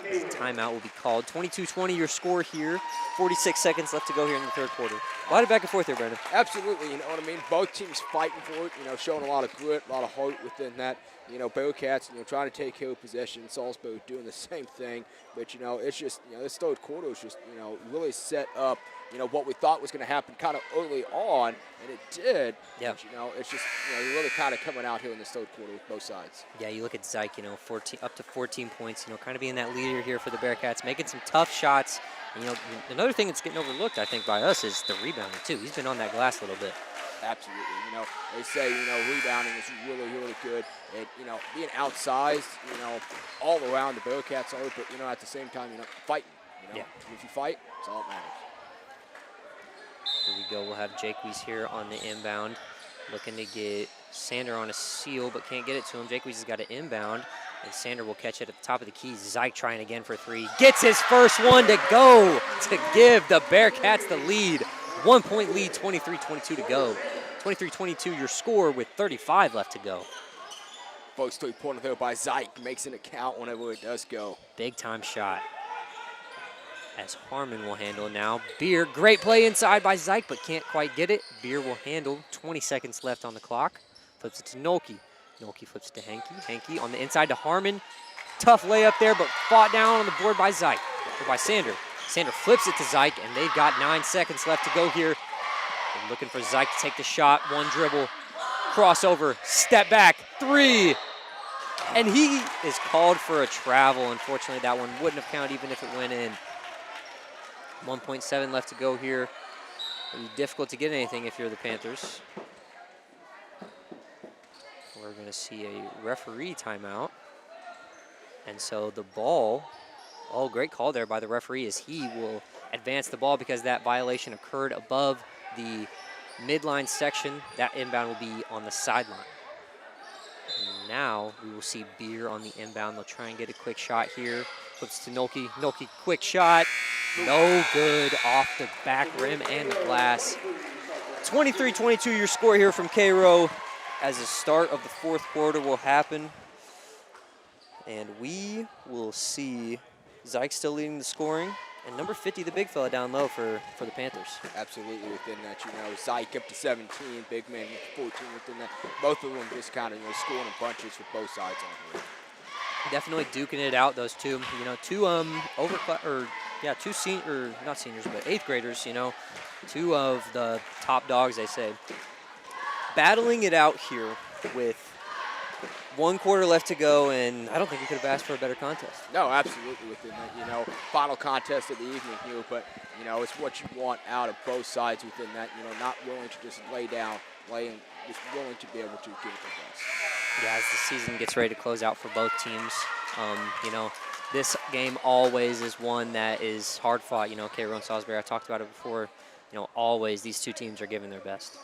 As a timeout will be called. 22-20 your score here. 46 seconds left to go here in the third quarter. A lot of back and forth here, Brandon. Absolutely, you know what I mean? Both teams fighting for it, you know, showing a lot of grit, a lot of heart within that. You know, Bearcats, you know, trying to take care of possession. Salisbury doing the same thing. But, you know, it's just, you know, this third quarter is just, you know, really set up, you know, what we thought was going to happen kind of early on, and it did. Yeah. But, you know, it's just, you know, really kind of coming out here in this third quarter with both sides. Yeah, you look at Zyke, you know, up to 14 points, you know, kind of being that leader here for the Bearcats, making some tough shots. And, you know, another thing that's getting overlooked, I think, by us is the rebounding, too. He's been on that glass a little bit. Absolutely. You know, they say, you know, rebounding is really, really good. And, you know, being outsized, you know, all around the Bearcats are, but, you know, at the same time, you know, fighting. You know, if you fight, it's all that matters. Here we go. We'll have Jakewees here on the inbound, looking to get Sander on a seal, but can't get it to him. Jakewees has got an inbound, and Sander will catch it at the top of the key. Zyke trying again for three. Gets his first one to go to give the Bearcats the lead. 1 point lead, 23-22 to go. 23-22 your score with 35 left to go. Folks, 3-pointer there by Zyke makes an account whenever it does go. Big time shot. As Harmon will handle now. Beer, great play inside by Zyke, but can't quite get it. Beer will handle. 20 seconds left on the clock. Flips it to Nolke. Nolke flips to Henke. Henke on the inside to Harmon. Tough layup there, but fought down on the board by Zyke, or by Sander. Sander flips it to Zyke, and they've got 9 seconds left to go here. They're looking for Zyke to take the shot. One dribble, crossover, step back, 3. And he is called for a travel. Unfortunately, that one wouldn't have counted even if it went in. 1.7 left to go here. It'll be difficult to get anything if you're the Panthers. We're going to see a referee timeout. And so the ball, oh, great call there by the referee, as he will advance the ball because that violation occurred above the midline section. That inbound will be on the sideline. And now we will see Beer on the inbound. They'll try and get a quick shot here. Flips to Nolke. Nolke, quick shot. No good, off the back rim and the glass. 23-22 your score here from Cairo as the start of the 4th quarter will happen. And we will see Zyke still leading the scoring. And number 50, the big fella down low for the Panthers. Absolutely within that, Zyke up to 17, big man 14 within that. Both of them just kind of, scoring in bunches for both sides on here. Definitely duking it out, those two. Two not seniors, but 8th graders, 2 of the top dogs, they say. Battling it out here with 1 quarter left to go, and I don't think we could have asked for a better contest. No, absolutely within that, final contest of the evening here, but, it's what you want out of both sides within that, not willing to just lay down, just willing to be able to give it the best. Yeah, as the season gets ready to close out for both teams, this game always is one that is hard fought. Cairo and Salisbury, I talked about it before, always these 2 teams are giving their best.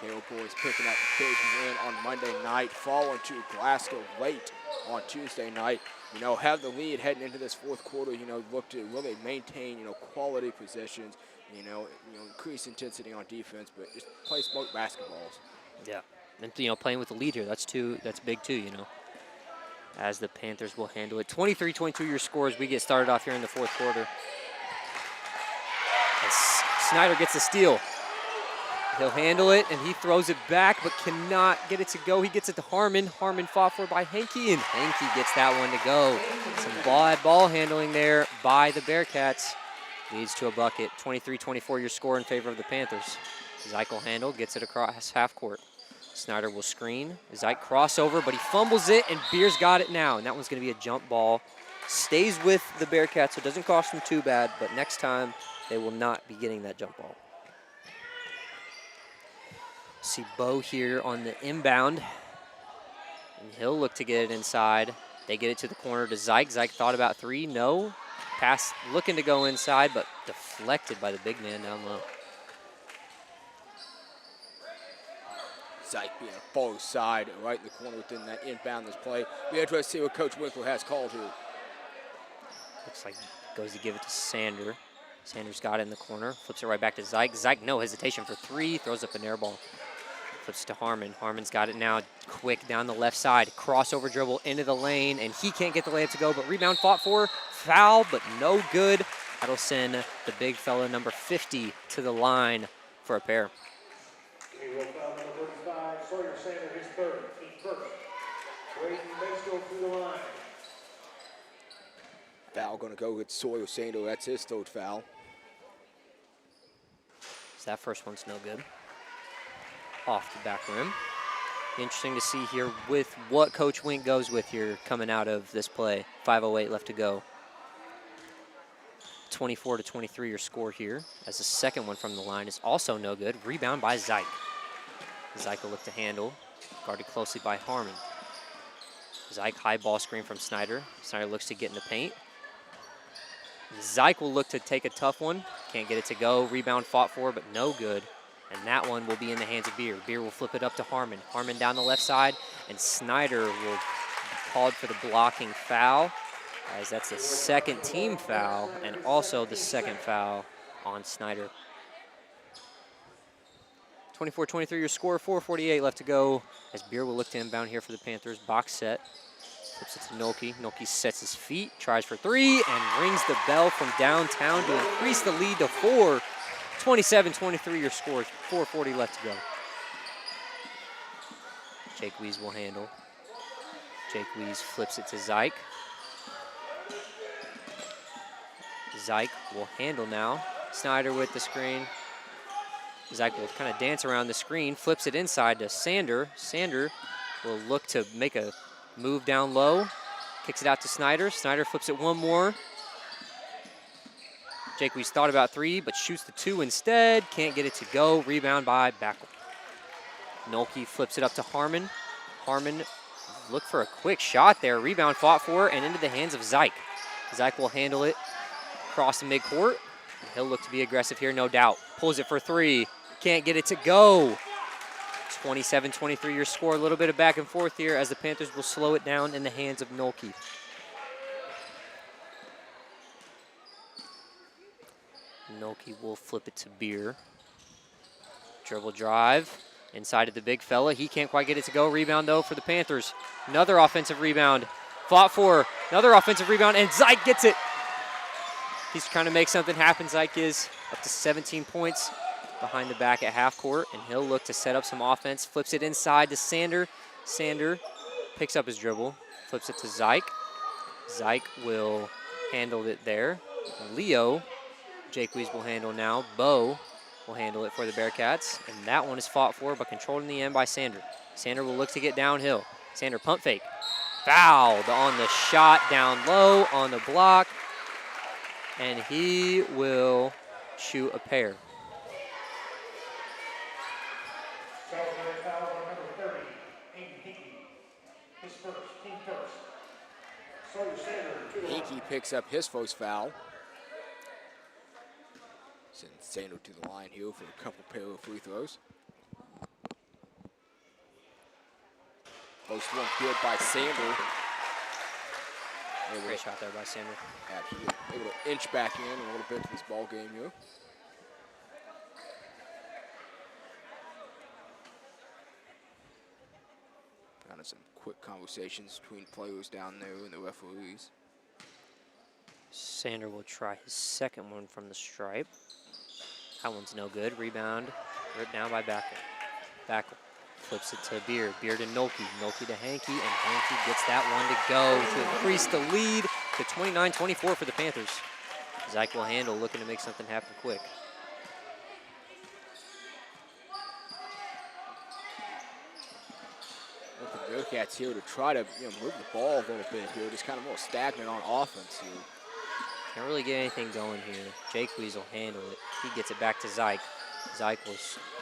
Cairo boys picking up a big win on Monday night, falling to Glasgow late on Tuesday night. Have the lead heading into this 4th quarter, look to really maintain, quality possessions, increase intensity on defense, but just play smart basketballs. Yeah, and playing with the lead here, that's big too, as the Panthers will handle it. 23-22 your score as we get started off here in the 4th quarter. As Snyder gets the steal. He'll handle it, and he throws it back, but cannot get it to go. He gets it to Harmon. Harmon fought for by Henke, and Henke gets that one to go. Some ball handling there by the Bearcats. Leads to a bucket. 23-24 your score in favor of the Panthers. Zyke will handle, gets it across half court. Snyder will screen. Zyke crossover, but he fumbles it, and Beer's got it now. And that one's going to be a jump ball. Stays with the Bearcats, so it doesn't cost them too bad, but next time they will not be getting that jump ball. See Bo here on the inbound. And he'll look to get it inside. They get it to the corner to Zyke. Zyke thought about 3, no. Pass looking to go inside, but deflected by the big man down low. Zyke being a far side, right in the corner within that inbound this play. Be interested to see what Coach Winkler has called here. Looks like goes to give it to Sander. Sanders got it in the corner, flips it right back to Zyke. Zyke, no hesitation for 3, throws up an air ball. Flips to Harmon. Harmon's got it now, quick down the left side. Crossover dribble into the lane, and he can't get the layup to go, but rebound fought for. Foul, but no good. That'll send the big fella, number 50, to the line for a pair. Foul number 35, Sawyer Sander, his 3rd. He's perfect. Wade makes go through the line. Foul going to go with Sawyer Sander. That's his 3rd foul. So that first one's no good. Off the back rim. Interesting to see here with what Coach Wink goes with here coming out of this play. 5:08 left to go. 24-23 your score here, as the second one from the line is also no good. Rebound by Zyke. Zyke will look to handle, guarded closely by Harmon. Zyke, high ball screen from Snyder. Snyder looks to get in the paint. Zyke will look to take a tough one. Can't get it to go. Rebound fought for, but no good. And that one will be in the hands of Beer. Beer will flip it up to Harmon. Harmon down the left side, and Snyder will be called for the blocking foul, as that's the 2nd team foul, and also the 2nd foul on Snyder. 24-23 your score, 4:48 left to go, as Beer will look to inbound here for the Panthers. Box set. Flips it to Nolke. Nolke sets his feet, tries for 3, and rings the bell from downtown to increase the lead to 4. 27-23 your score, 4:40 left to go. Jake Wees will handle. Jake Wees flips it to Zyke. Zyke will handle now. Snyder with the screen. Zyke will kind of dance around the screen, flips it inside to Sander. Sander will look to make a move down low, kicks it out to Snyder. Snyder flips it one more. Jake Wees thought about 3, but shoots the 2 instead. Can't get it to go. Rebound by Backel. Nolke flips it up to Harmon. Harmon looked for a quick shot there. Rebound fought for and into the hands of Zyke. Zyke will handle it across the midcourt. He'll look to be aggressive here, no doubt. Pulls it for 3. Can't get it to go. 27-23 your score. A little bit of back and forth here as the Panthers will slow it down in the hands of Nolke. Nolke will flip it to Beer. Dribble drive inside of the big fella. He can't quite get it to go. Rebound, though, for the Panthers. Another offensive rebound. Fought for. Another offensive rebound, and Zyke gets it. He's trying to make something happen. Zyke is up to 17 points behind the back at half court, and he'll look to set up some offense. Flips it inside to Sander. Sander picks up his dribble, flips it to Zyke. Zyke will handle it there. Leo, Jake Wees will handle now. Bo will handle it for the Bearcats, and that one is fought for but controlled in the end by Sander. Sander will look to get downhill. Sander pump fake. Fouled on the shot down low on the block, and he will shoot a pair. Salisbury foul on number 30, Aiden Hickey. His first, team first. Sawyer Sander, 2 Hickey picks up his first foul. Sends Sander to the line here for a couple pair of free throws. First one good by Sander. Great shot there by Sander. Absolutely. Able to inch back in a little bit to this ball game here. Kind of some quick conversations between players down there and the referees. Sander will try his second one from the stripe. That one's no good. Rebound ripped down by Backel. Backel flips it to Beard. Beard to Nolke. Nolke to Hankey, and Hankey gets that one to go to increase the lead to 29-24 for the Panthers. Zyke will handle, looking to make something happen quick. With the Bearcats here to try to move the ball a little bit here, just kind of more stagnant on offense here. Can't really get anything going here. Jake Wees will handle it. He gets it back to Zyke. Zyke will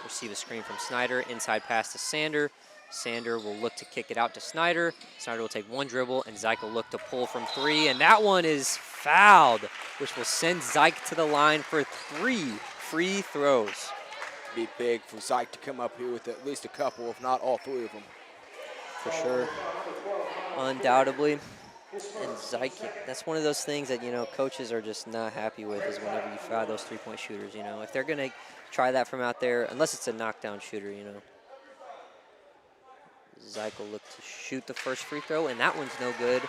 receive a screen from Snyder. Inside pass to Sander. Sander will look to kick it out to Snyder. Snyder will take one dribble, and Zyke will look to pull from 3. And that one is fouled, which will send Zyke to the line for 3 free throws. Be big for Zyke to come up here with at least a couple, if not all 3 of them. For sure. Undoubtedly. And Zyke, that's one of those things that, coaches are just not happy with, is whenever you foul those three-point shooters, If they're going to try that from out there, unless it's a knockdown shooter, Zyke will look to shoot the first free throw, and that one's no good.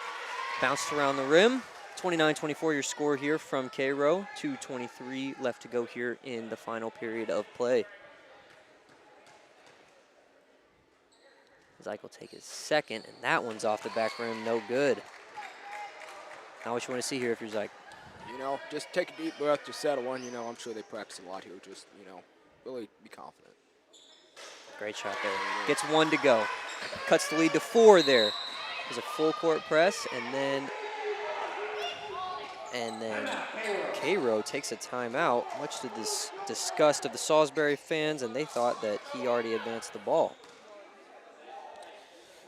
Bounced around the rim. 29-24 your score here from K-Row. 2:23 left to go here in the final period of play. Zyke will take his second, and that one's off the back rim, no good. Not what you want to see here if you're Zyke. Just take a deep breath, just settle one. I'm sure they practice a lot here. Just, really be confident. Great shot there. Gets one to go. Cuts the lead to 4 there. There's a full court press, and then K-Row takes a timeout, much to the disgust of the Salisbury fans, and they thought that he already advanced the ball.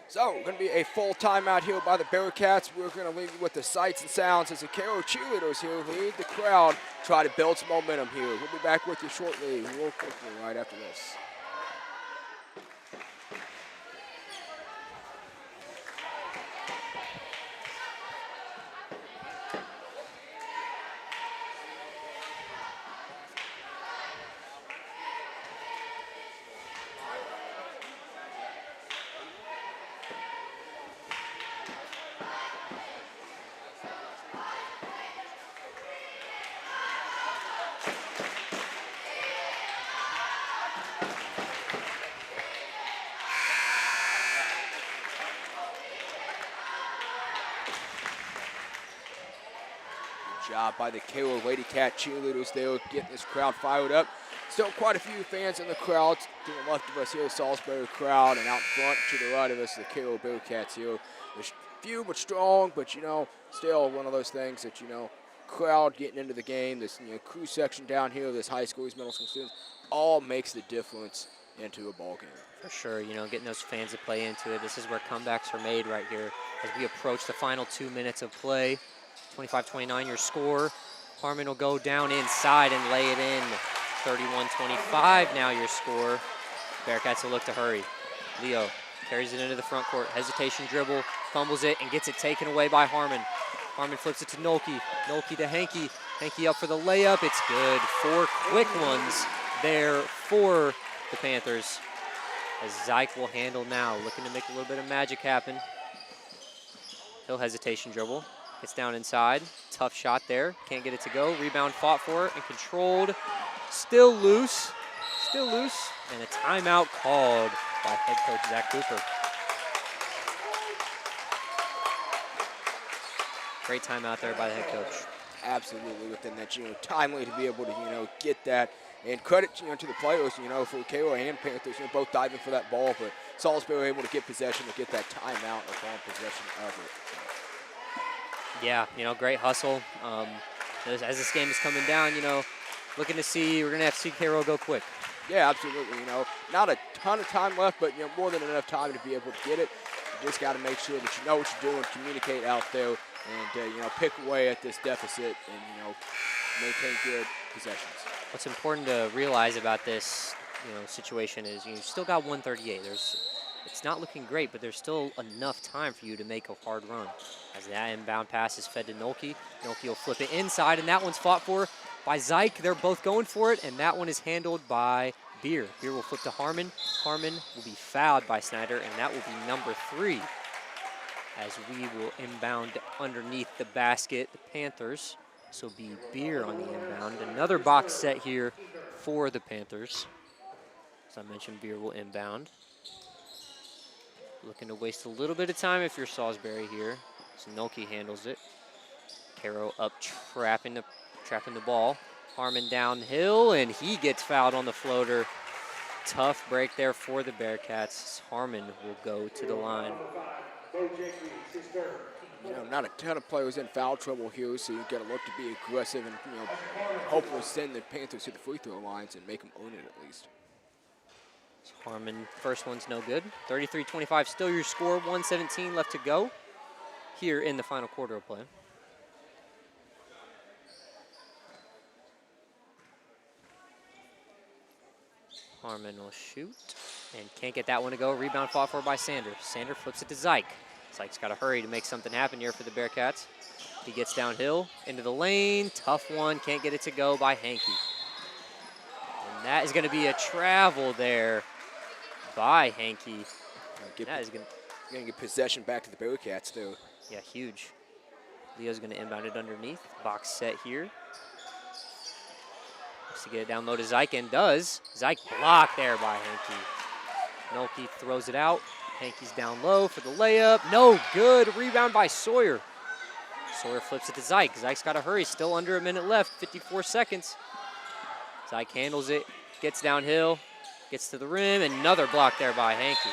So, going to be a full timeout here by the Bearcats. We're going to leave you with the sights and sounds as the K-Row cheerleaders here lead the crowd, try to build some momentum here. We'll be back with you shortly, real quickly, right after this. job by the Cairo Lady Cat cheerleaders there, getting this crowd fired up. Still quite a few fans in the crowd. To the left of us here, the Salisbury crowd, and out front to the right of us, the Cairo Bearcats here. There's few but strong, but still one of those things that crowd getting into the game. This crew section down here, this high school, these middle school students, all makes the difference into a ball game. For sure, getting those fans to play into it. This is where comebacks are made right here as we approach the final 2 minutes of play. 25-29 your score. Harmon will go down inside and lay it in. 31-25 now your score. Bearcats will look to hurry. Leo carries it into the front court. Hesitation dribble, fumbles it, and gets it taken away by Harmon. Harmon flips it to Nolke. Nolke to Hankey. Hankey up for the layup. It's good. 4 quick ones there for the Panthers. As Zyke will handle now, looking to make a little bit of magic happen. He'll hesitation dribble. Gets down inside. Tough shot there. Can't get it to go. Rebound fought for and controlled. Still loose. Still loose. And a timeout called by head coach Zach Cooper. Great timeout there by the head coach. Absolutely within that, timely to be able to, get that. And credit, to the players, for KO and Panthers, both diving for that ball, but Salisbury able to get possession to get that timeout upon possession of it. Yeah, great hustle. As this game is coming down, looking to see, we're going to have to see Cairo go quick. Yeah, absolutely. Not a ton of time left, but, more than enough time to be able to get it. You just got to make sure that you know what you're doing, communicate out there, and, pick away at this deficit and, maintain good possessions. What's important to realize about this, situation is you still got 138. It's not looking great, but there's still enough time for you to make a hard run. As that inbound pass is fed to Nolke. Nolke will flip it inside, and that one's fought for by Zyke. They're both going for it, and that one is handled by Beer. Beer will flip to Harmon. Harmon will be fouled by Snyder, and that will be number 3. As we will inbound underneath the basket, the Panthers. This will be Beer on the inbound. Another box set here for the Panthers. As I mentioned, Beer will inbound. Looking to waste a little bit of time if you're Salisbury here. So Nolke handles it. Caro up trapping the ball. Harmon downhill, and he gets fouled on the floater. Tough break there for the Bearcats. Harmon will go to the line. Not a ton of players in foul trouble here, so you got to look to be aggressive and, hopefully send the Panthers to the free throw lines and make them own it at least. So Harmon, first one's no good. 33-25, still your score. 1:17 left to go here in the final quarter of play. Harmon will shoot and can't get that one to go. Rebound fought for by Sander. Sander flips it to Zyke. Zyke's got to hurry to make something happen here for the Bearcats. He gets downhill into the lane. Tough one. Can't get it to go by Hankey. And that is going to be a travel there by Hankey. That is going to get possession back to the Bearcats, too. Yeah, huge. Leo's going to inbound it underneath. Box set here. To get it down low to Zyke, and does. Zyke blocked there by Hankey. Nolke throws it out. Hankey's down low for the layup. No good. Rebound by Sawyer. Sawyer flips it to Zyke. Zyke's got to hurry. Still under a minute left. 54 seconds. Zyke handles it. Gets downhill. Gets to the rim. Another block there by Hankey.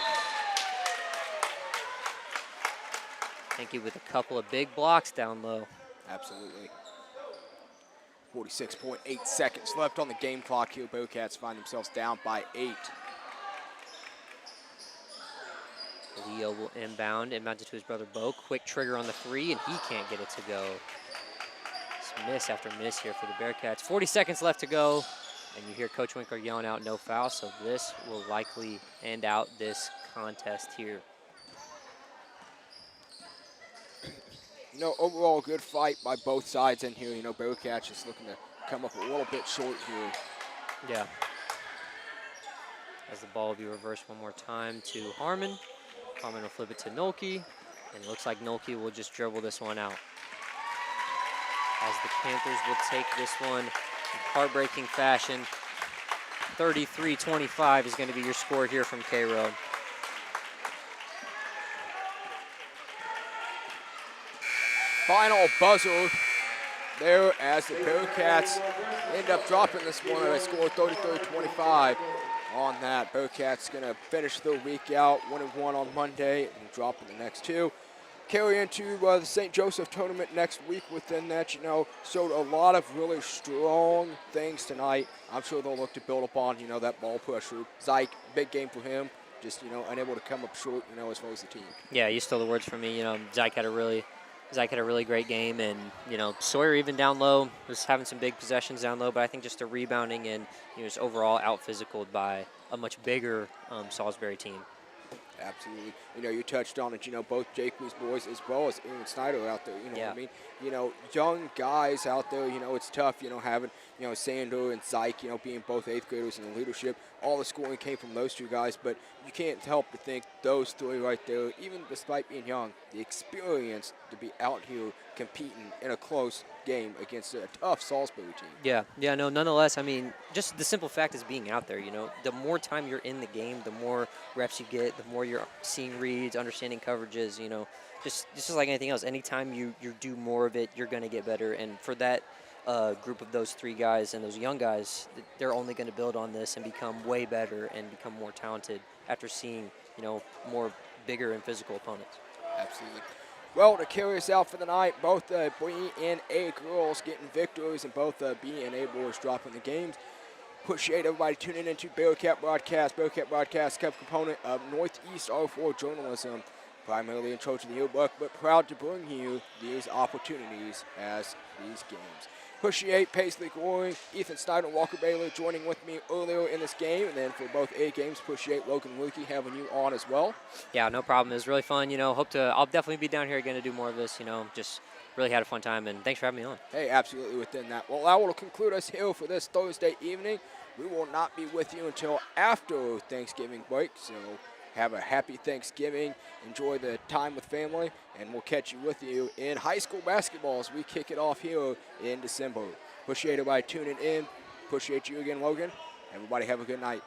Hankey with a couple of big blocks down low. Absolutely. 46.8 seconds left on the game clock here. Bearcats find themselves down by 8. Leo will inbound it to his brother Bo. Quick trigger on the 3, and he can't get it to go. It's miss after miss here for the Bearcats. 40 seconds left to go, and you hear Coach Winkler yelling out no foul, so this will likely end out this contest here. Overall good fight by both sides in here. Bearcats just looking to come up a little bit short here. Yeah. As the ball will be reversed one more time to Harmon. Harmon will flip it to Nolke, and it looks like Nolke will just dribble this one out. As the Panthers will take this one in heartbreaking fashion. 33-25 is going to be your score here from K-Road. Final buzzer there as the Bearcats end up dropping this one. They score 33-25 on that. Bearcats going to finish their week out 1-1 on Monday and dropping the next two. Carry into the St. Joseph tournament next week within that, showed a lot of really strong things tonight. I'm sure they'll look to build upon, that ball pressure. Zyke, big game for him, just, unable to come up short, as far as the team. Yeah, you stole the words from me. Zyke had a really great game, and, Sawyer even down low was having some big possessions down low, but I think just the rebounding and, just overall out-physicaled by a much bigger Salisbury team. Absolutely. You touched on it, both Jacob's boys as well as Aaron Snyder out there, what I mean? Young guys out there, it's tough, having, Sander and Zyke, being both 8th graders in the leadership. All the scoring came from those two guys, but you can't help but think those three right there, even despite being young, the experience to be out here competing in a close game against a tough Salisbury team. Yeah, no, nonetheless, I mean, just the simple fact is being out there, the more time you're in the game, the more reps you get, the more you're seeing reads, understanding coverages, just like anything else. Anytime you do more of it, you're going to get better. And for that group of those three guys and those young guys, they're only going to build on this and become way better and become more talented after seeing, more bigger and physical opponents. Absolutely. Well, to carry us out for the night, both B and A girls getting victories and both B and A boys dropping the games. Appreciate everybody tuning into Bearcat Broadcast. Bearcat Broadcast Cup component of Northeast R4 Journalism, primarily in charge of the yearbook, but proud to bring you these opportunities as these games. Appreciate Paisley Goring, Ethan Snyder, and Walker Baylor joining with me earlier in this game. And then for both A games, appreciate Logan Wilkie having you on as well. Yeah, no problem. It was really fun. I'll definitely be down here again to do more of this. Just really had a fun time, and thanks for having me on. Hey, absolutely within that. Well, that will conclude us here for this Thursday evening. We will not be with you until after Thanksgiving break, so have a happy Thanksgiving. Enjoy the time with family, and we'll catch you with you in high school basketball as we kick it off here in December. Appreciate everybody tuning in. Appreciate you again, Logan. Everybody have a good night.